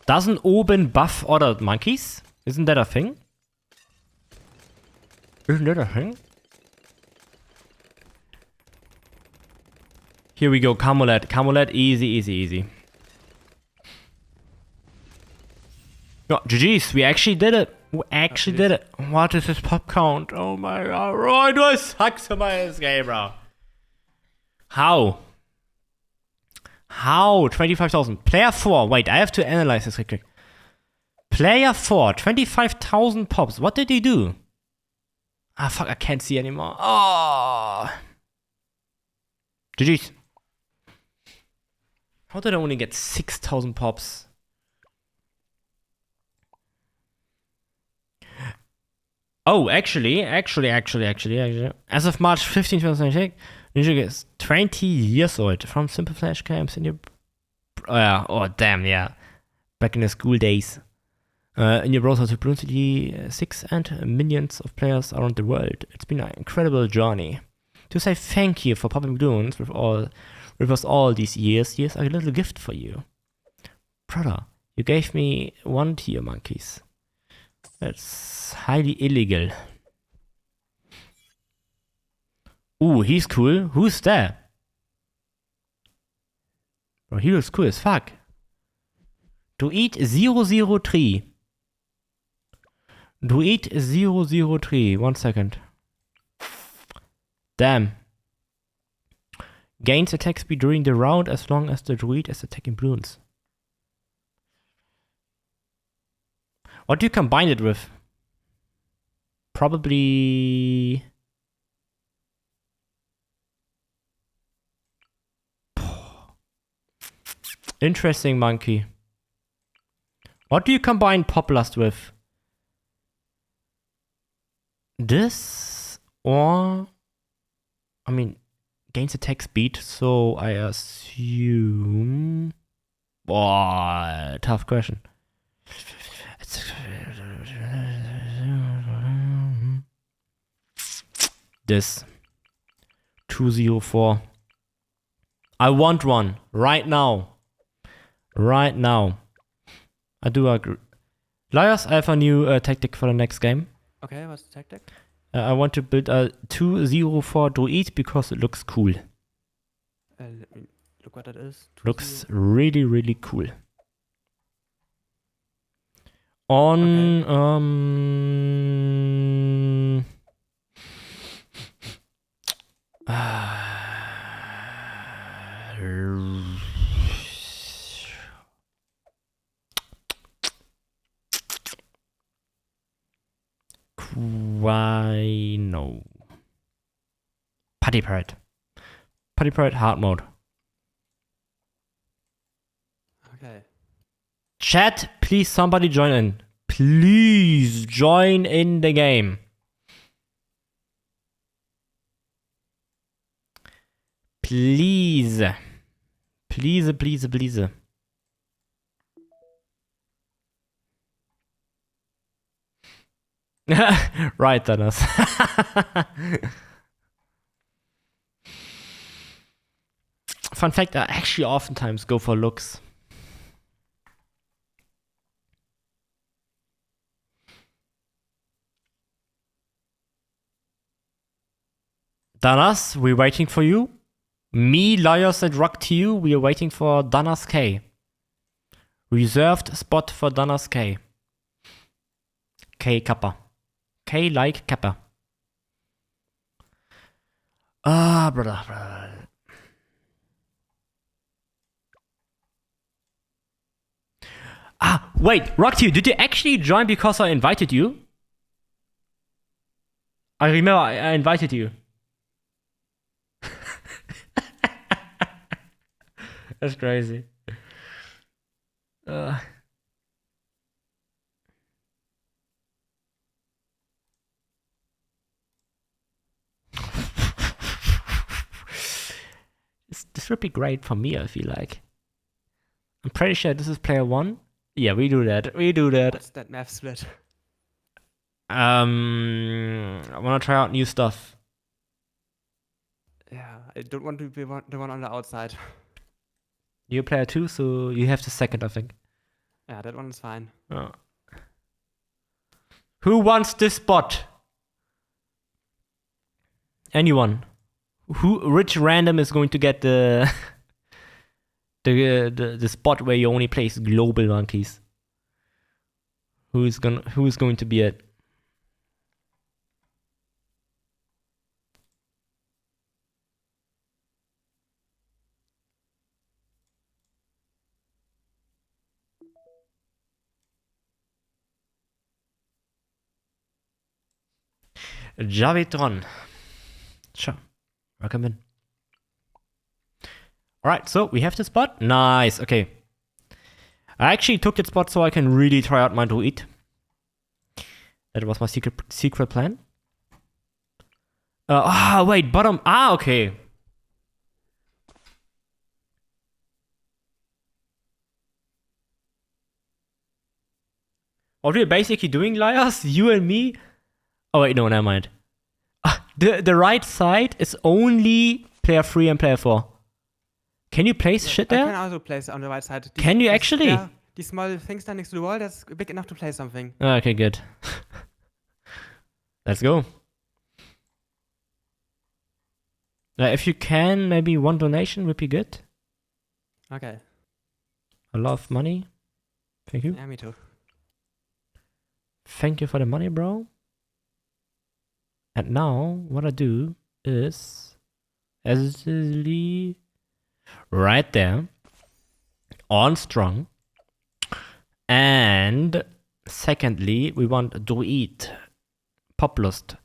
Doesn't oben buff other monkeys? Isn't that a thing? Isn't that a thing? Here we go, Camulet. Camulet, easy, easy, easy. Oh, GG's, we actually did it. We actually did it. What is this pop count? Oh my god. Oh, du sucks so my this game, bro. How? How? 25,000. Player 4. Wait, I have to analyze this real quick. Player 4. 25,000 pops. What did he do? Ah, fuck. I can't see anymore. Oh. GG's. How did I only get 6,000 pops? Oh, actually. As of March 15, 2026, Ninja is 20 years old from Simple Flash Games in your... Oh, yeah. Oh, damn, yeah. Back in the school days. In your browser to Bloons TD 6 and millions of players around the world. It's been an incredible journey. To say thank you for popping balloons with us all these years, here's a little gift for you. Brother, you gave me one tier monkeys. That's highly illegal. Ooh, he's cool. Who's that? Bro, he looks cool as fuck. Druid003. Druid003. 1 second. Damn. Gains attack speed during the round as long as the druid is attacking balloons. What do you combine it with? Probably... Interesting monkey. What do you combine Poplust with? This? Or... I mean, gains attack speed, so I assume... Boah, tough question. This 204. I want one right now. Right now. I do agree. Liars, I have a new tactic for the next game. Okay, what's the tactic? I want to build a 204 druid because it looks cool. Let me look what that is. Looks really, really cool. On why no? Putty Parrot. Putty Parrot hard mode. Okay. Chat, please somebody join in. Please join in the game. Please. Please, please, please. Right, Dennis. Fun fact, I actually oftentimes go for looks. Danas, we're waiting for you. Me, Liars and Rock to you, we are waiting for Danas K. Reserved spot for Danas K. K Kappa. K like Kappa. Ah, brother. Ah, wait, Rock to you, did you actually join because I invited you? I remember I invited you. That's crazy. This would be great for me, I feel like. I'm pretty sure this is player 1. Yeah, we do that. We do that. What's that map split? I wanna try out new stuff. Yeah, I don't want to be the one on the outside. You're player 2, so you have the second, I think. Yeah, that one is fine. Oh. Who wants this spot? Anyone? Which random is going to get the the spot where you only place global monkeys? Who is going to be it? Javitron. Sure. Recommend. Alright, so we have the spot. Nice. Okay. I actually took that spot so I can really try out my druid. That was my secret plan. Wait, bottom. Ah, okay. What we're basically doing, Liars, you and me. Oh wait, no, never mind. The right side is only player 3 and player 4. Can you place shit I there? can also place on the right side. Can you actually? Yeah, these small things there next to the wall, that's big enough to place something. Okay, good. Let's go. If you can, maybe one donation would be good. Okay. A lot of money. Thank you. Yeah, me too. Thank you for the money, bro. And now, what I do is easily right there on strong. And secondly, we want druid poplust.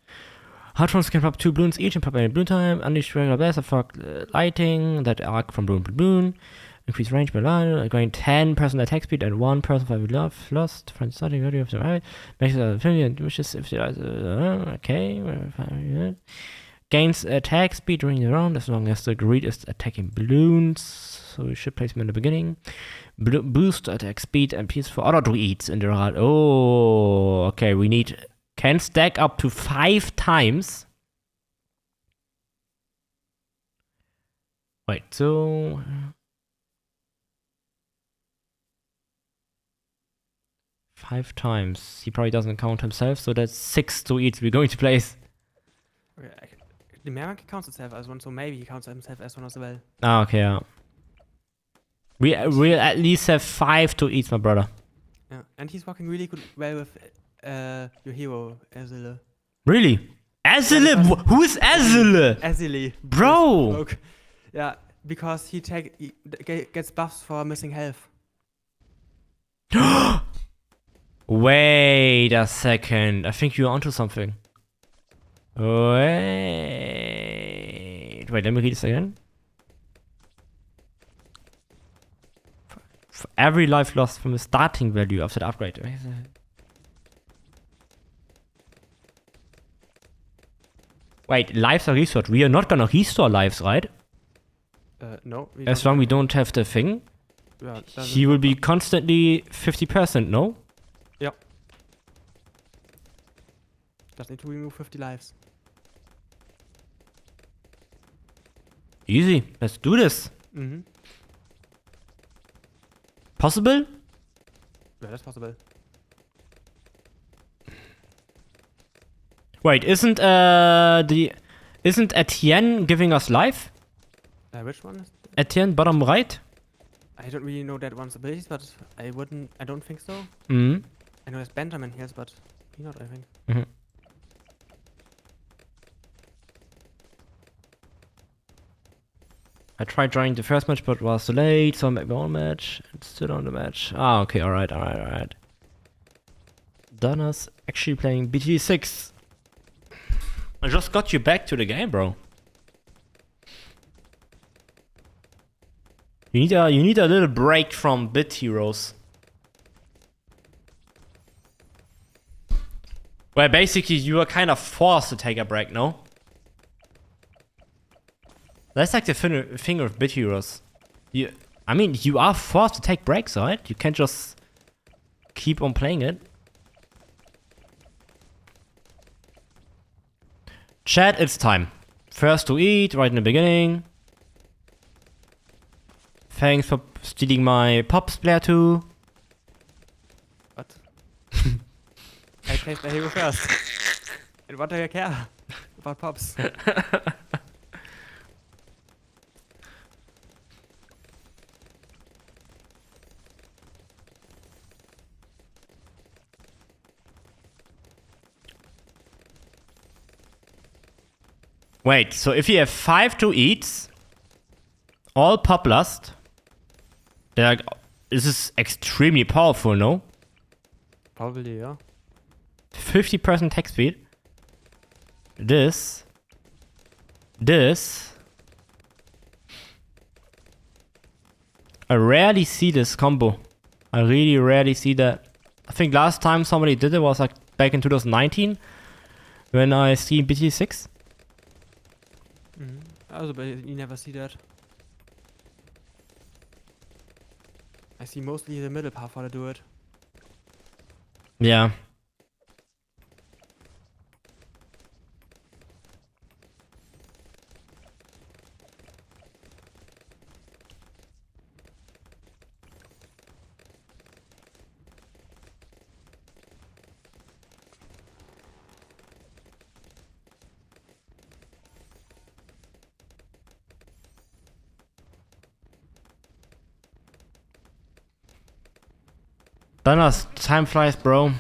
Hardtrons can pop 2 balloons each and pop any balloon time. Unleash regular blast of fog lighting that arc from balloon to balloon. Increase range by line. Going 10% attack speed and 1% for love lost. Friend starting value of the right. Makes it and wishes if okay. Gains attack speed during the round as long as the greed is attacking balloons. So we should place them in the beginning. Boost attack speed and peace for other druids in the round. Oh, okay. We need. Can stack up to 5 times. Wait, so. Five times. He probably doesn't count himself, so that's 6 druids we're going to place. Okay, the Merman counts itself as one, so maybe he counts himself as one as well. Ah, okay, yeah. We'll at least have 5 druids, my brother. Yeah, and he's working really well with your hero, Azile. Really? Azile? because- Who is Azile? Azile. Bro! Yeah, because he gets buffs for missing health. Wait a second. I think you're onto something. Wait, let me read this again. For every life lost from the starting value of that upgrade. Wait, lives are restored. We are not gonna restore lives, right? No. As long as we don't have the thing. Yeah, He will be constantly 50%, no? just need to remove 50 lives. Easy. Let's do this. Mm-hmm. Possible? Yeah, that's possible. Wait, isn't Etienne giving us life? Which one? Etienne, bottom right? I don't really know that one's abilities, but I don't think so. Mm. I know there's Benjamin here, but he not, I think. Mhm. I tried joining the first match, but was too late, so I made my own match. And still on the match. Ah, okay, alright. Donna's actually playing BT6. I just got you back to the game, bro. You need a little break from Bit Heroes. Where basically you are kind of forced to take a break, no? That's like the thing with Bit Heroes. You are forced to take breaks, right? You can't just keep on playing it. Chat, it's time. First to eat, right in the beginning. Thanks for stealing my Pops player too. What? I placed my hero first. And what do I care about Pops? Wait, so if you have 5 to eat, all Pop Lust, this is extremely powerful, no? Probably, yeah. 50% attack speed. This. I rarely see this combo. I really rarely see that. I think last time somebody did it was like back in 2019 when I streamed BT6. Mm-hmm. Also, but you never see that. I see mostly the middle path how to do it. Yeah. Donner's time flies, bro.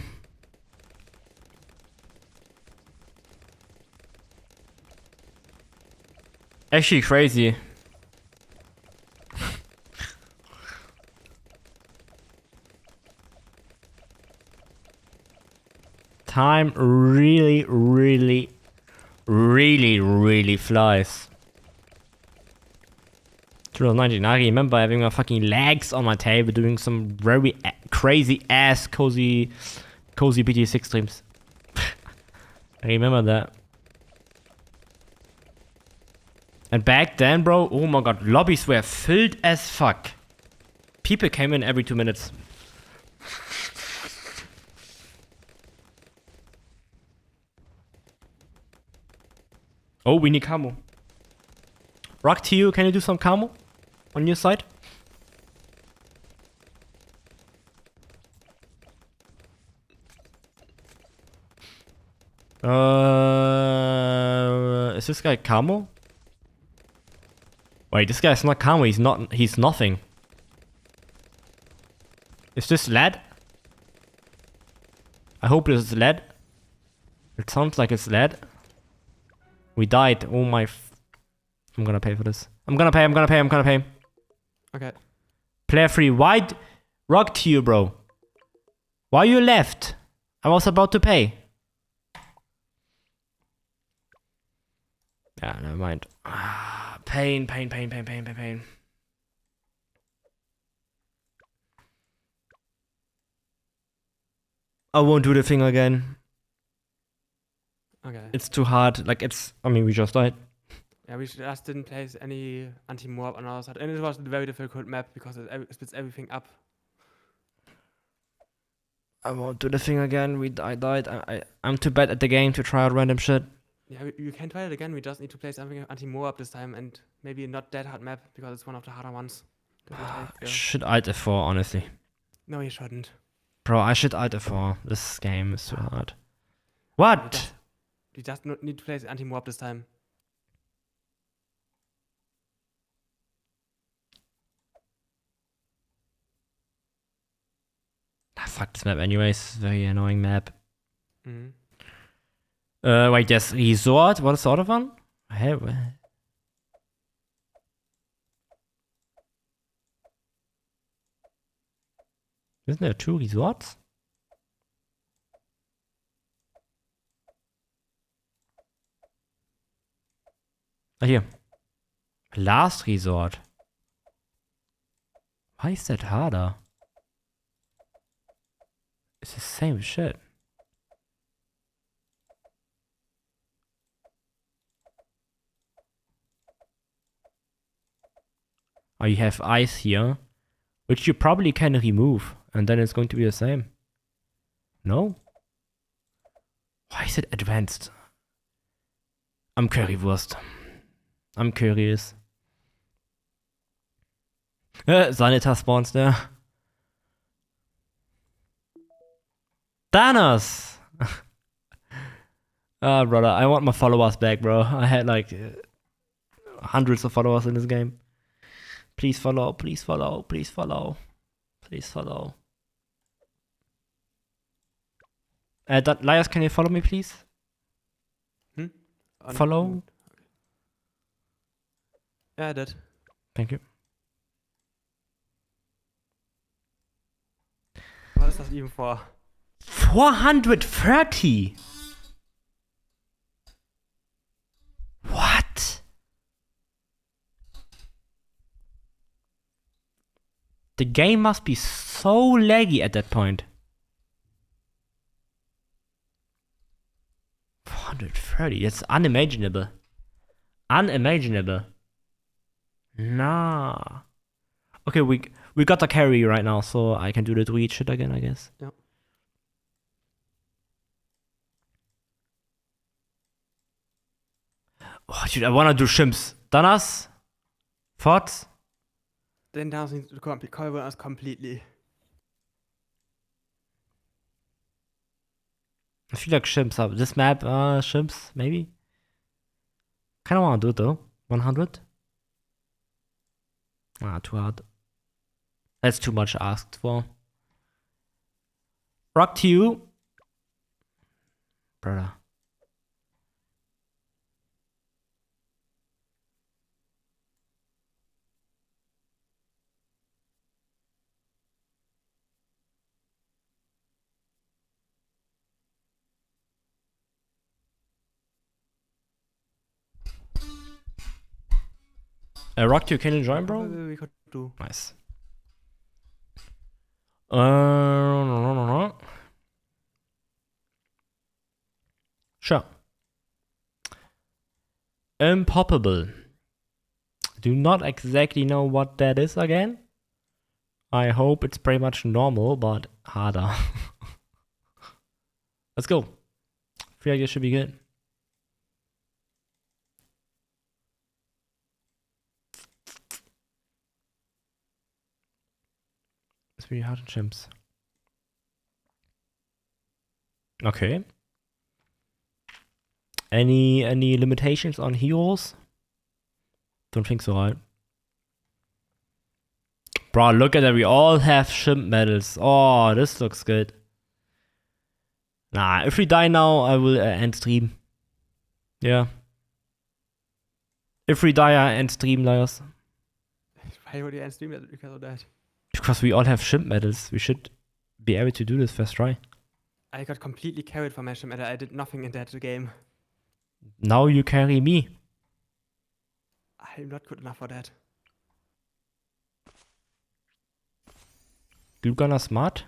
Actually crazy. Time really flies. 2019, I remember having my fucking legs on my table doing some very crazy ass cozy BT6 streams. I remember that. And back then, bro, oh my god, lobbies were filled as fuck. People came in every 2 minutes. Oh, we need camo. Rock to you, can you do some camo on your side? Is this guy camo? Wait, this guy's not camo, he's nothing. Is this lad? I hope this is lead. It sounds like it's lead. We died. Oh my... I'm gonna pay for this. I'm gonna pay. Okay. Player 3. Why... Rock to you, bro. Why you left? I was about to pay. Yeah, never mind. Pain. I won't do the thing again. Okay. It's too hard. Like, it's... I mean, we just died. Yeah, we just didn't place any anti-morph on our side. And it was a very difficult map because it splits everything up. I won't do the thing again. I died. I'm too bad at the game to try out random shit. Yeah, you can try it again. We just need to play something anti-morph this time and maybe not that hard map because it's one of the harder ones. that we take, yeah. Should Alt F4, honestly. No, you shouldn't. Bro, I should Alt F4. This game is too hard. What? You just need to play anti-morph this time. Fuck this map anyways. Very annoying map. Mhm. Wait, yes, Resort. What is the other one? Hey, isn't there 2 resorts? Ah, here. Last Resort. Why is that harder? It's the same shit. Oh, you have ice here, which you probably can remove, and then it's going to be the same. No? Why is it advanced? I'm currywurst. I'm curious. Sanitas spawns there. Thanos! Ah, brother, I want my followers back, bro. I had like hundreds of followers in this game. Please follow, please follow, please follow. Please follow. Liars, can you follow me, please? Follow? Yeah, I did. Thank you. What is that even for? 430! What? The game must be so laggy at that point. 430, that's unimaginable. Unimaginable. Nah. Okay, we got a carry right now, so I can do the druid shit again, I guess. Yep. Oh, dude, I wanna do shimps. Danas? Thoughts? Then down needs to cover us completely. I feel like shimps up. This map, shimps, maybe? Kinda wanna do it though. 100? Ah, too hard. That's too much asked for. Rock to you. Brother. Rock to you, can you join, bro? We could do. Nice. No. Sure. Impoppable. Do not exactly know what that is again. I hope it's pretty much normal, but harder. Let's go. Feel like it should be good. It's really hard on chimps. Okay. Any limitations on heroes? Don't think so, right? Bro, look at that. We all have shimp medals. Oh, this looks good. Nah, if we die now, I will end stream. Yeah. If we die, I end stream, Liars. Why would you end stream because of that? Because we all have shimp medals. We should be able to do this first try. I got completely carried for my shim medal. I did nothing in that game. Now you carry me. I'm not good enough for that. Glue gunner smart?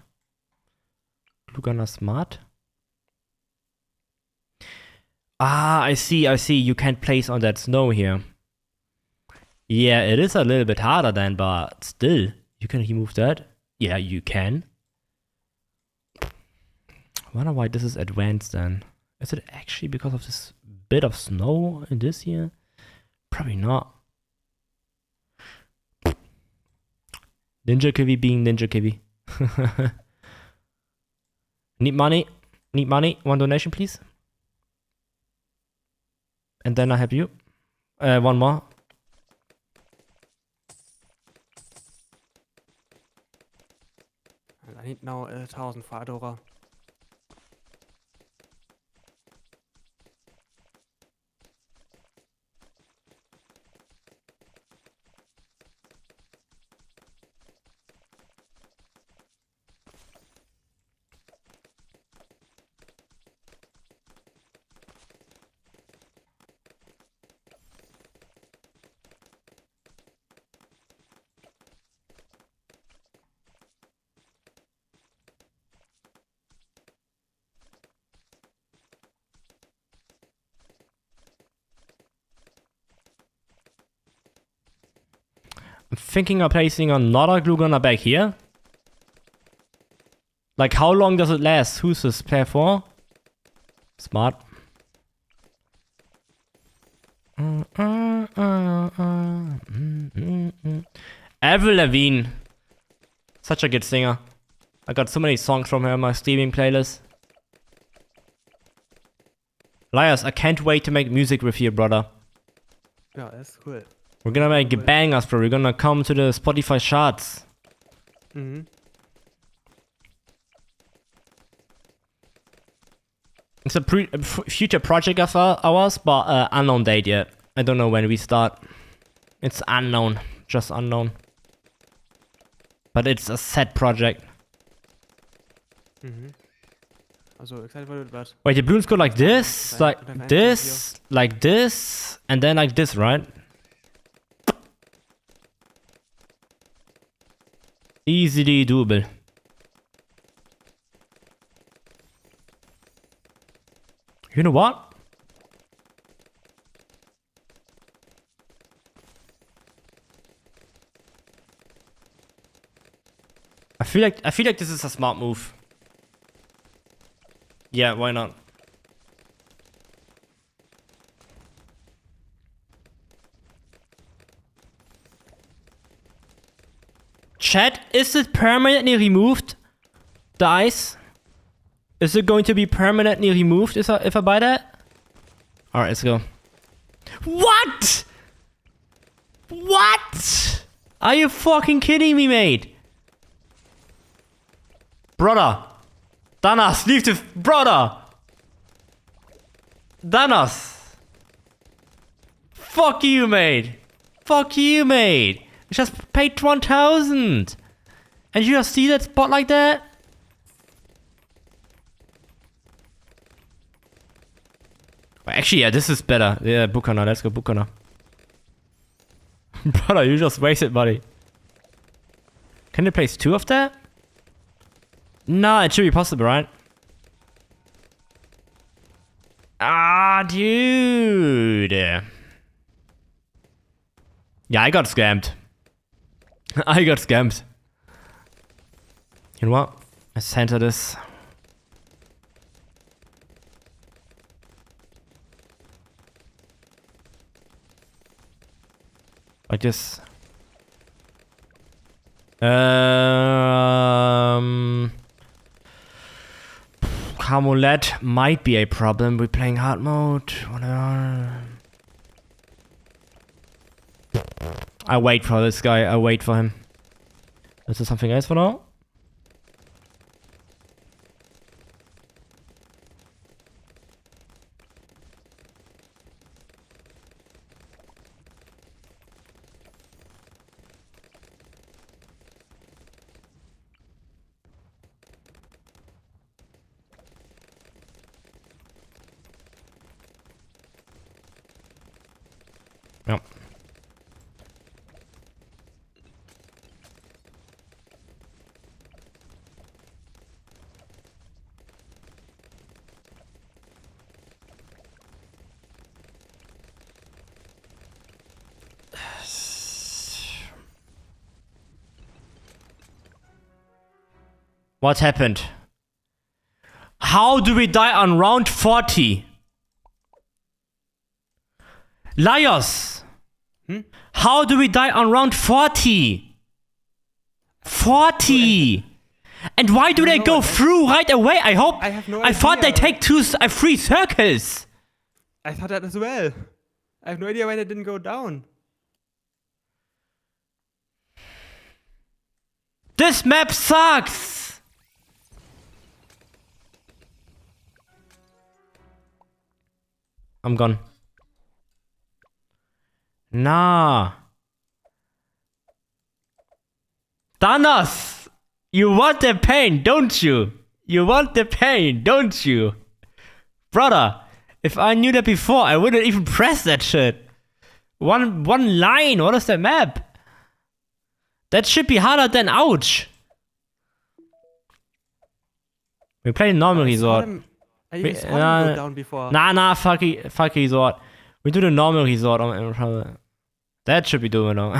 Glue gunner smart? Ah, I see. You can't place on that snow here. Yeah, it is a little bit harder then, but still. You can remove that. Yeah, you can. I wonder why this is advanced then. Is it actually because of this bit of snow in this here? Probably not. Ninja Kiwi being Ninja Kiwi. Need money. Need money. One donation, please. And then I help you. One more. I need now 1,000 for Adora. I'm thinking of placing another glue gunner back here. Like, how long does it last? Who's this player for? Smart. Avril Lavigne. Such a good singer. I got so many songs from her in my streaming playlist. Liars, I can't wait to make music with you, brother. Yeah, that's cool. We're gonna make bangers, bro. We're gonna come to the Spotify charts. Mm-hmm. It's a future project of ours, but unknown date yet. I don't know when we start. It's unknown. Just unknown. But it's a set project. Mm-hmm. Also excited for it, but... Wait, the balloons go like this, like this, and then like this, right? Easily doable. You know what? I feel like this is a smart move. Yeah, why not? Chat, is it permanently removed? The ice? Is it going to be permanently removed if I buy that? Alright, let's go. What? What? Are you fucking kidding me, mate? Brother. Danas, leave the... Brother. Danas. Fuck you, mate. Fuck you, mate. I just paid 1,000. And you just see that spot like that? Actually, yeah, this is better. Yeah, Bukana. Let's go Bukana. Brother, you just wasted money. Can you place 2 of that? No, it should be possible, right? Ah, dude. Yeah, I got scammed. I got scammed. You know what? Let's center this. Like this. Camolet might be a problem. We're playing hard mode. Whatever. I wait for this guy. I wait for him. Is there something else for now? Yep. What happened? How do we die on round 40? Liars! How do we die on round 40? 40! And why do they go through right away? I hope. I have no I thought they idea. take 3 circles. I thought that as well. I have no idea why they didn't go down. This map sucks! I'm gone. Nah. Thanos! You want the pain, don't you? You want the pain, don't you? Brother, if I knew that before, I wouldn't even press that shit. One line, what is that map? That should be harder than ouch. We play normal resort. I even saw them go down before. Nah, fuck resort. We do the normal resort. That should be doing now.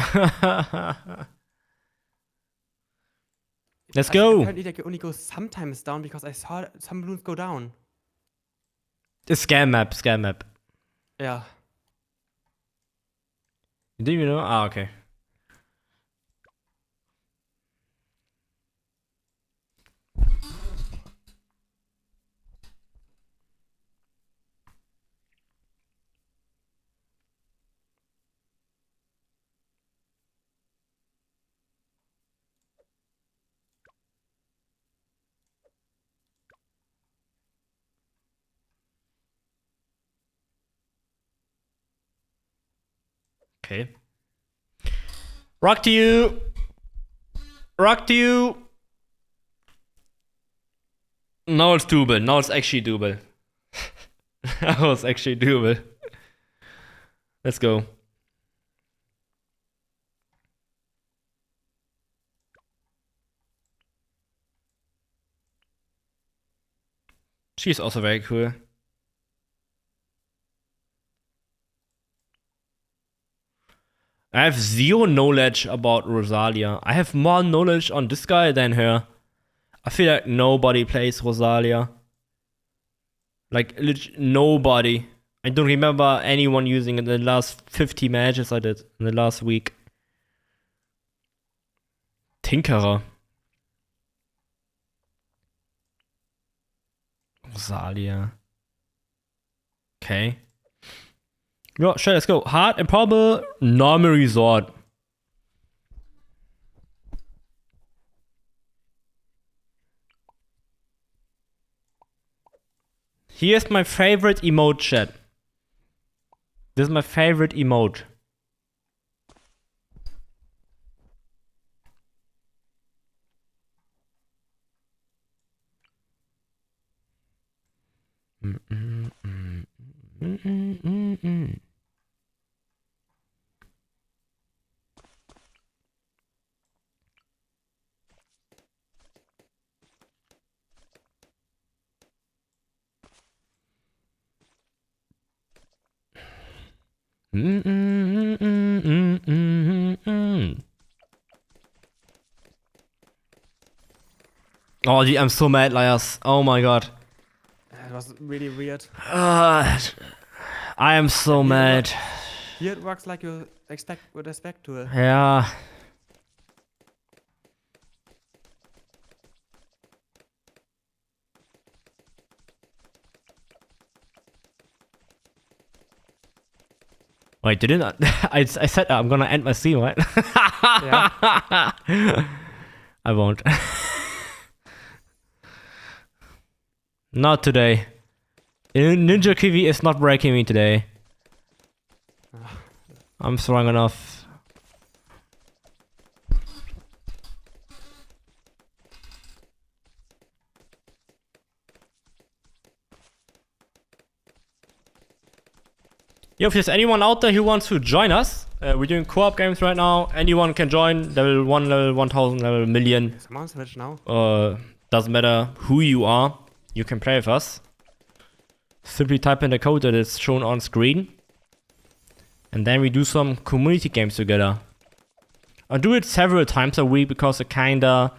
Let's go. Apparently they can only go sometimes down because I saw some balloons go down. The scam map. Yeah. You didn't even know? Ah, okay. Okay. Rock to you. Now it's doable. Now it's actually doable. Now it's actually doable. Let's go. She's also very cool. I have zero knowledge about Rosalia. I have more knowledge on this guy than her. I feel like nobody plays Rosalia. Like, nobody. I don't remember anyone using it in the last 50 matches I did in the last week. Tinkerer. Rosalia. Okay. Ja, sure, let's go. Hard and probable, normal resort. Here's my favorite emote, chat. This is my favorite emote. Oh, I'm so mad, Liars. Oh my god. It was really weird. I am so mad. Here it works like you would expect to it. Yeah. Wait, didn't I said I'm gonna end my stream, right? Yeah. I won't. Not today. Ninja Kiwi is not breaking me today. I'm strong enough. If there's anyone out there who wants to join us, we're doing co-op games right now. Anyone can join. Level 1, level 1000, level million. Someone switch now. Doesn't matter who you are, you can play with us. Simply type in the code that is shown on screen. And then we do some community games together. I do it several times a week because it kinda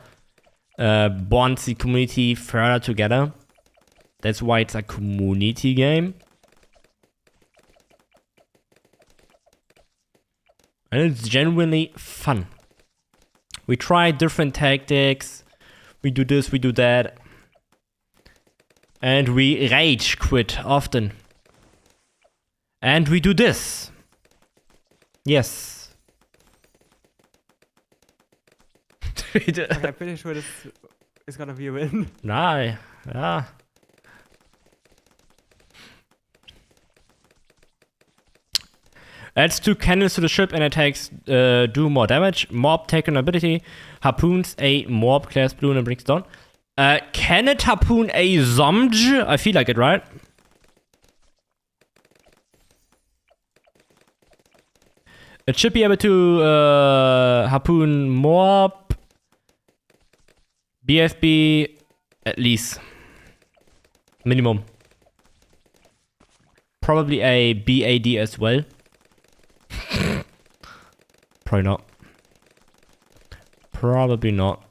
bonds the community further together. That's why it's a community game. And it's genuinely fun. We try different tactics. We do this, we do that. And we rage quit often. And we do this. Yes. Okay, I'm pretty sure this is gonna be a win. Nah, yeah. Adds 2 cannons to the ship and attacks do more damage. Mob taken ability. Harpoons a mob class balloon and brings down. Can it harpoon a zombie? I feel like it, right? It should be able to harpoon mob, BFB, at least. Minimum. Probably a BAD as well. Probably not. Probably not.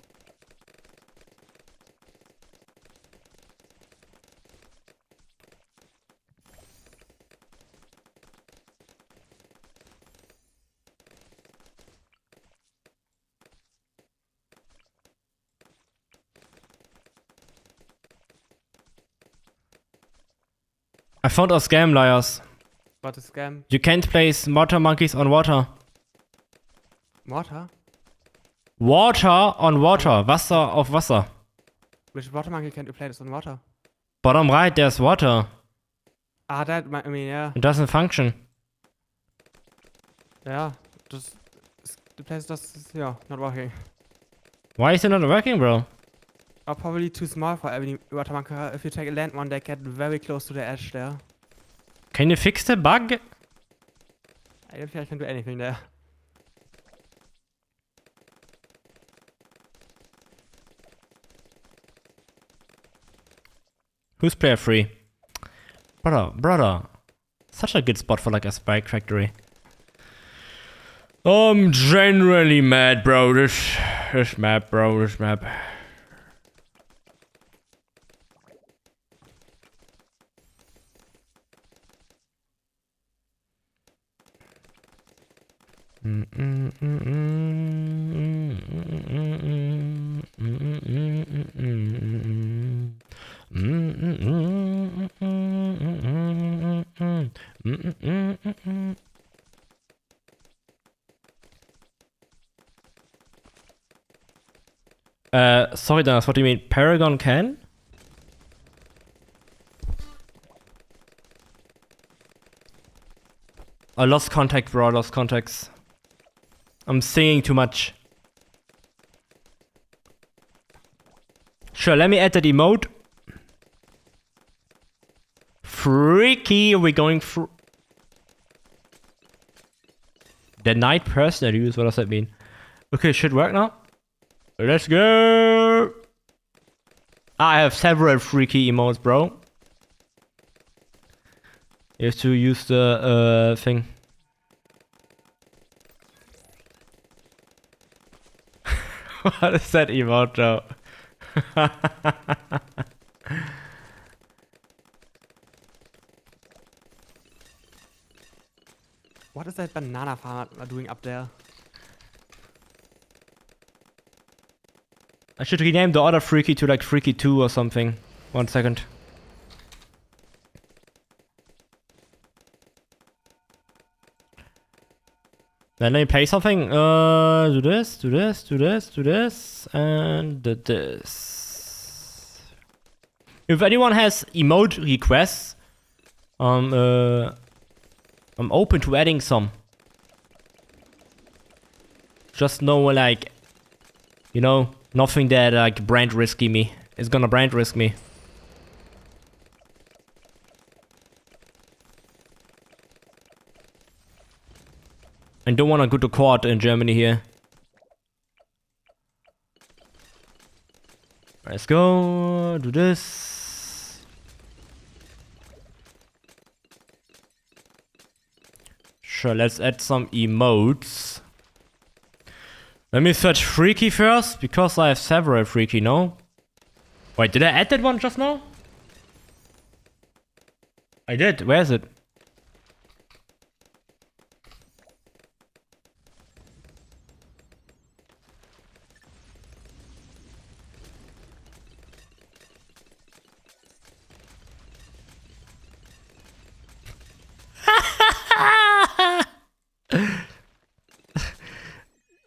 I found a scam, liars. What a scam. You can't place water monkeys on water. Water? Water on water. Wasser auf Wasser. Which water monkey can't you play this on water? Bottom right, there's water. Ah, that, I mean, yeah. It doesn't function. Yeah. Just, the place just, yeah, not working. Why is it not working, bro? Or probably too small for every water monkey. If you take a land one, they get very close to the edge there. Can you fix the bug? I don't think I can do anything there. Who's player free? Brother. Such a good spot for like a spike factory. I'm generally mad, bro. This map, bro. This map. Sorry, Dennis, what do you mean? Paragon can? I lost contact, bro. I lost contacts. I'm singing too much. Sure, let me add that emote. Freaky, we're going through. The night personal use, what does that mean? Okay, should work now. Let's go. I have several freaky emotes, bro. You have to use the thing. What is that emote, though? What is that banana farmer doing up there? I should rename the other Freaky to like Freaky 2 or something. 1 second. Then let me play something. Do this, do this, do this, do this, and do this. If anyone has emote requests, I'm open to adding some. Just know, like, you know, nothing that like brand risky me. It's gonna brand risk me. I don't want to go to court in Germany here. Let's go. Do this. Sure, let's add some emotes. Let me search freaky first, because I have several freaky, no? Wait, did I add that one just now? I did. Where is it?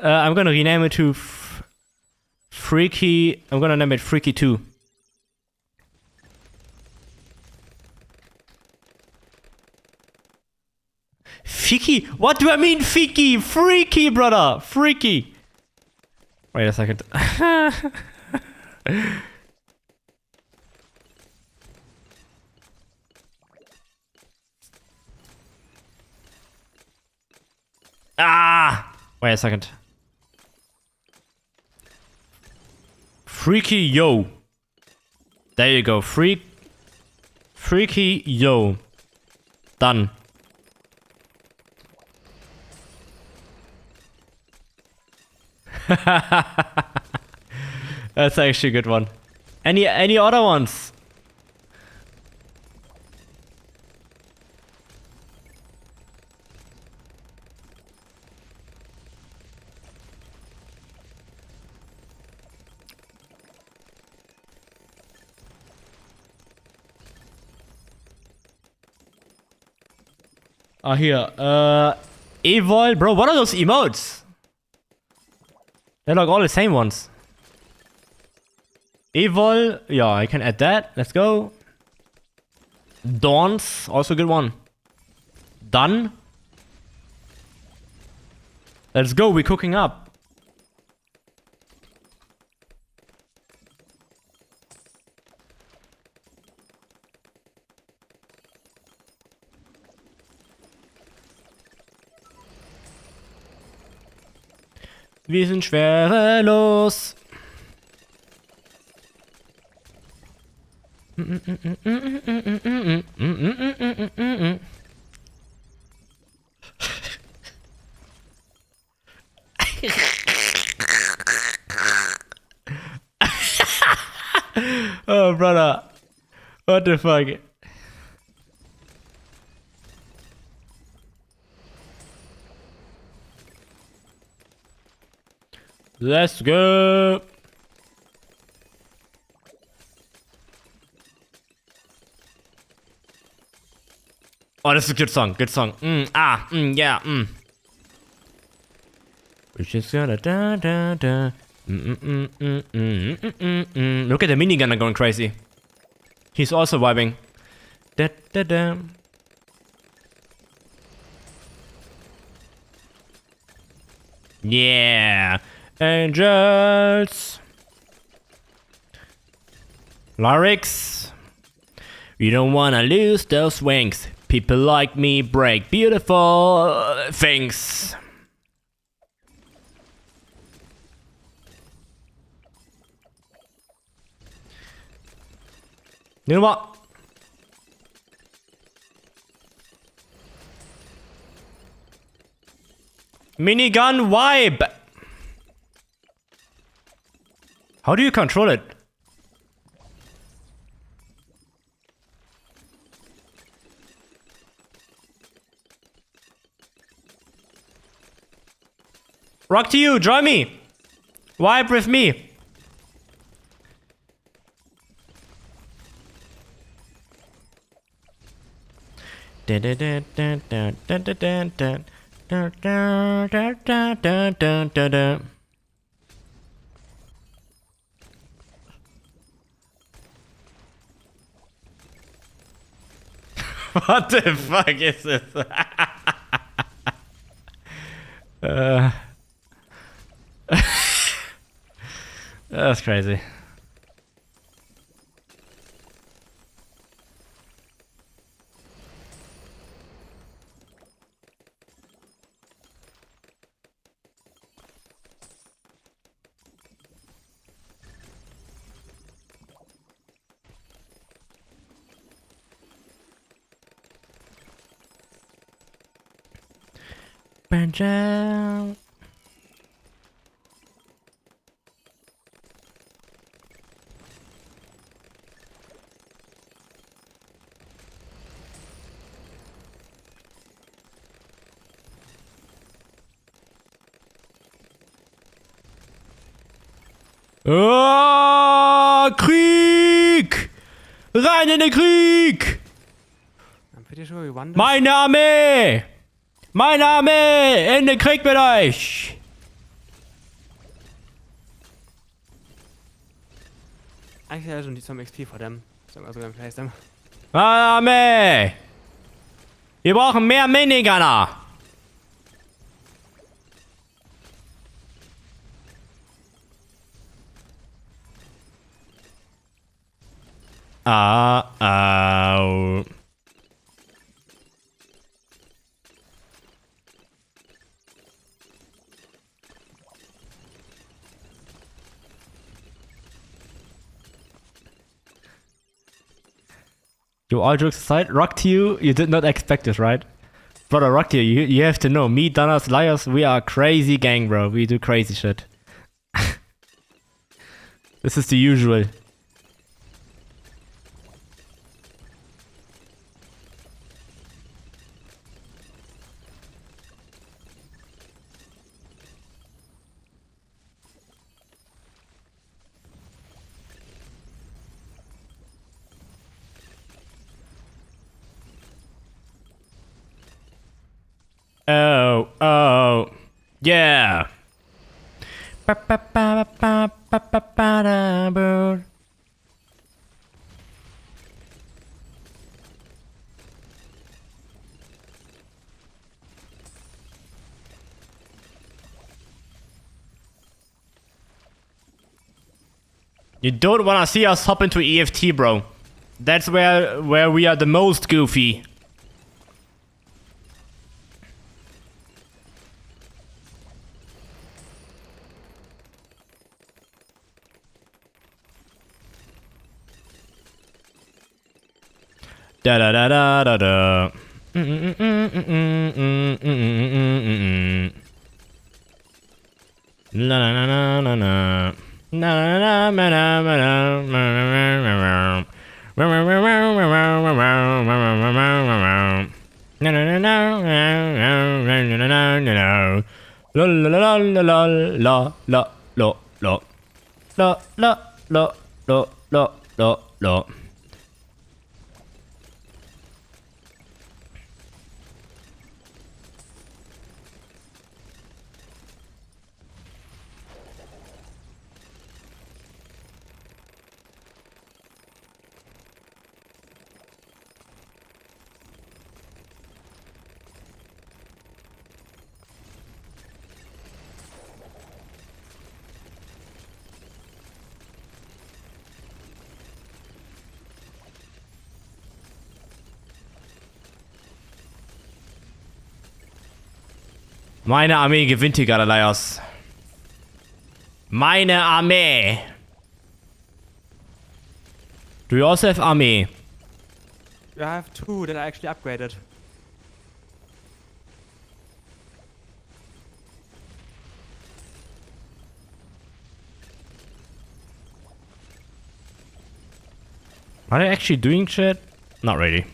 I'm gonna rename it to Freaky. I'm gonna name it Freaky 2. Freaky? What do I mean freaky? Freaky, brother! Freaky! Wait a second. Ah! Wait a second. Freaky yo. There you go. Freaky yo. Done. That's actually a good one. Any other ones? Here. Evol, bro, what are those emotes? They're like all the same ones. Evol, yeah, I can add that. Let's go. Dawns, also a good one. Done. Let's go, we're cooking up. Wir sind schwerelos. Oh, brother. What the fuck? Let's go. Oh, this is a good song. Good song. Yeah. We're just gonna da da da. Look at the minigunner going crazy. He's also vibing. Da da da. Yeah. Angels. Lyrics. You don't wanna lose those wings. People like me break beautiful things. You know what? Minigun vibe. How do you control it? Rock to you, join me. Vibe with me. What the fuck is this? That's crazy. Banjo. Oh, Krieg! Rein in den Krieg! I'm pretty sure we won this. Meine Armee! Meine Armee! In den Krieg mit euch! Actually, I don't need some XP for them. So I'm also gonna place them. Meine Armee! Wir brauchen mehr Minigunner! Au. Yo, all jokes aside, Rock to you did not expect this, right? Brother, Rock to you have to know, me, Donnas, Liars, we are a crazy gang, bro. We do crazy shit. This is the usual. Oh, yeah. You don't wanna see us hop into EFT, bro. That's where we are the most goofy. Da da da da da da. La la la la la la. Na na na na na na na. Meine Armee gewinnt hier gerade, Liars. Meine Armee. Do you also have army? I have 2 that I actually upgraded. Are they actually doing shit? Not really.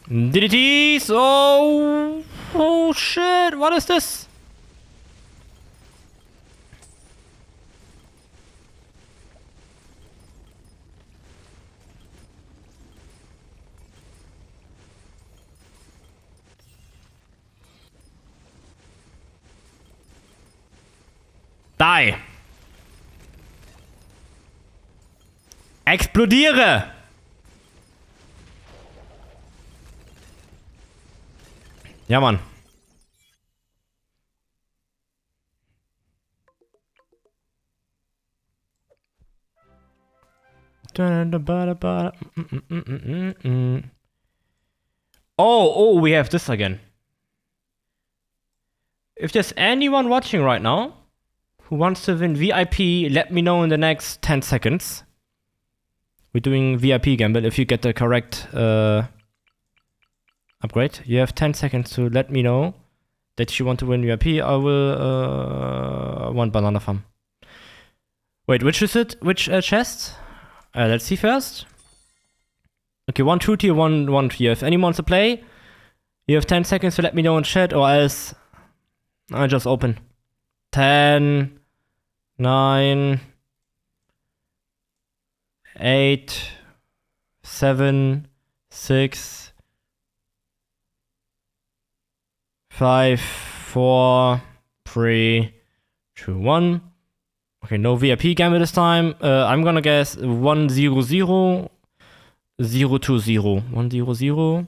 DDTs! Oh shit! What is this? Die! Explodiere! Ja, Mann. Oh, we have this again. if there's anyone watching right now who wants to win VIP, let me know in the next 10 seconds. We're doing VIP gamble. If you get the correct upgrade, you have 10 seconds to let me know that you want to win VIP. I will want banana farm. Wait, which is it? Which chest? Let's see first. Okay, 1 2 tier, 1 tier. If anyone wants to play, you have 10 seconds to let me know in chat, or else I just open. 10, 9, 8, 7, 6, 5, 4, 3, 2, 1. Okay, no VIP gamble this time. I'm gonna guess 1 0 0 0 2 0. 1 0 0.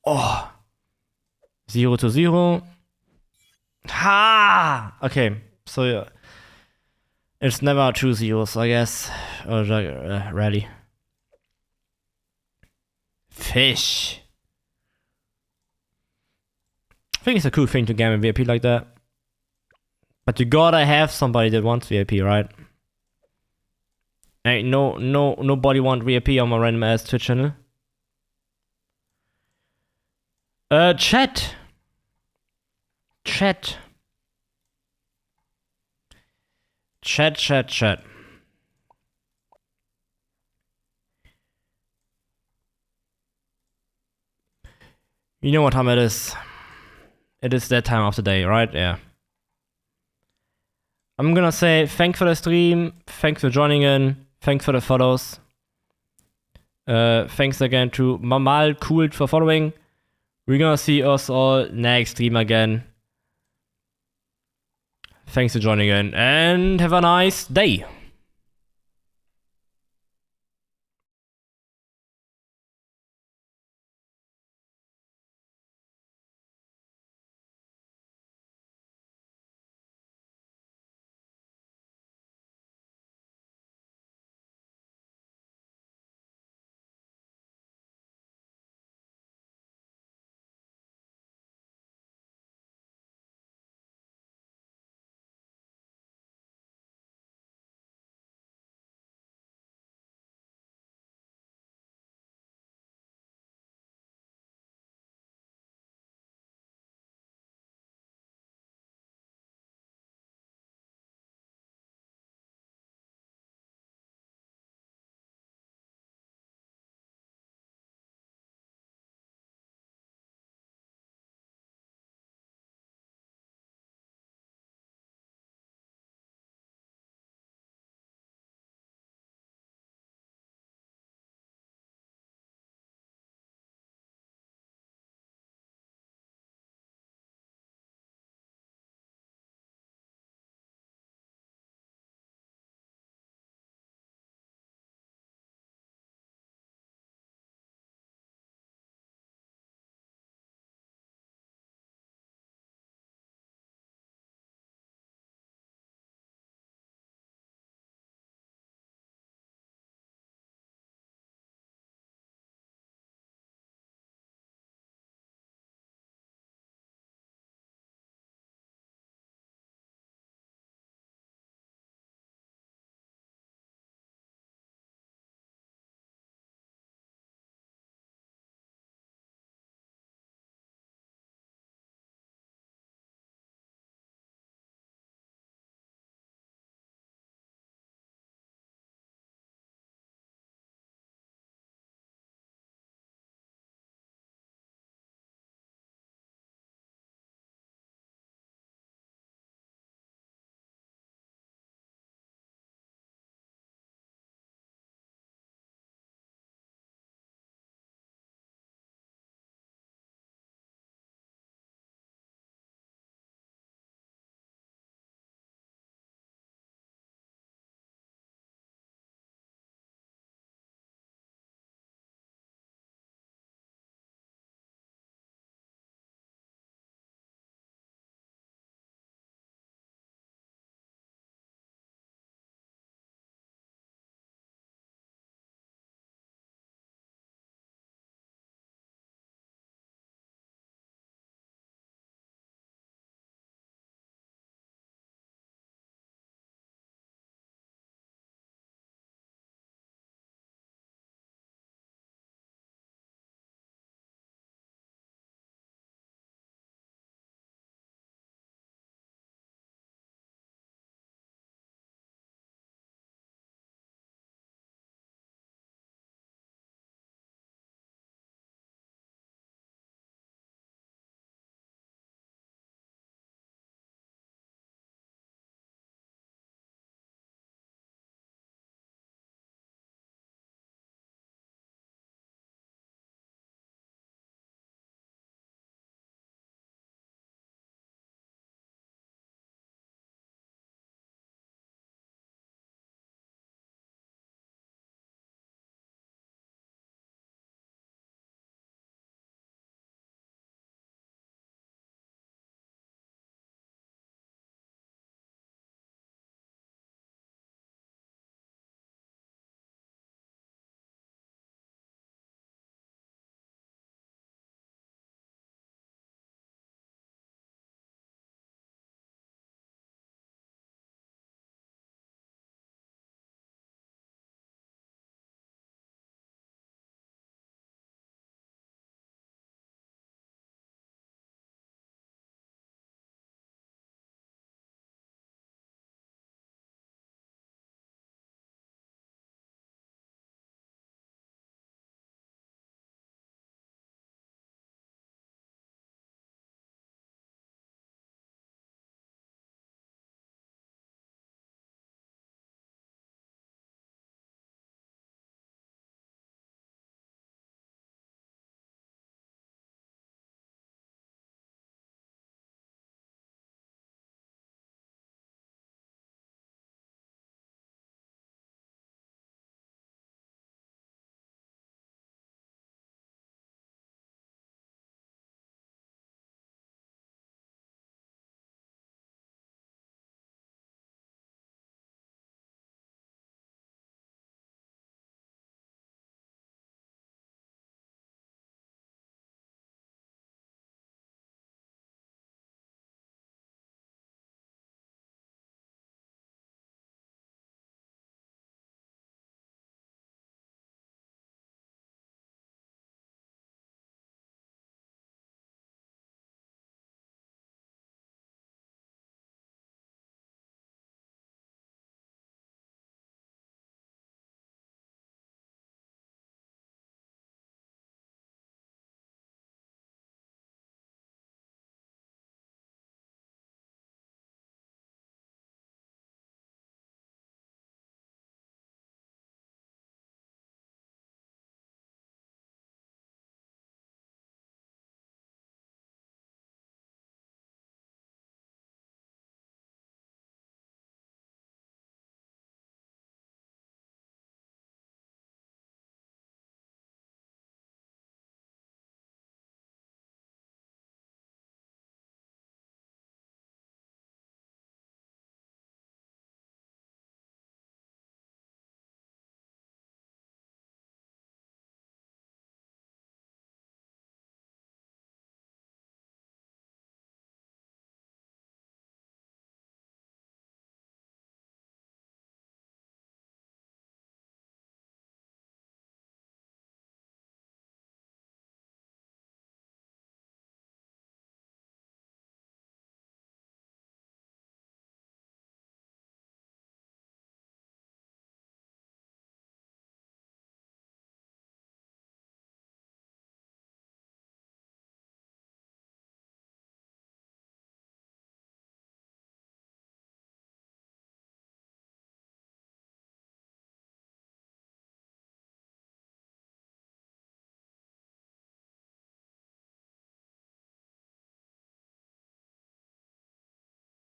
Oh. 0 2 0. Ha! Okay, so yeah. It's never 2 zeros, I guess. Or rally. Fish. I think it's a cool thing to gamble VIP like that. But you gotta have somebody that wants VIP, right? Ain't nobody want VIP on my random ass Twitch channel. Chat. You know what time it is. It is that time of the day, right? Yeah. I'm gonna say thanks for the stream, thanks for joining in, thanks for the follows. Thanks again to Mamal Cool for following. We're gonna see us all next stream again. Thanks for joining in and have a nice day.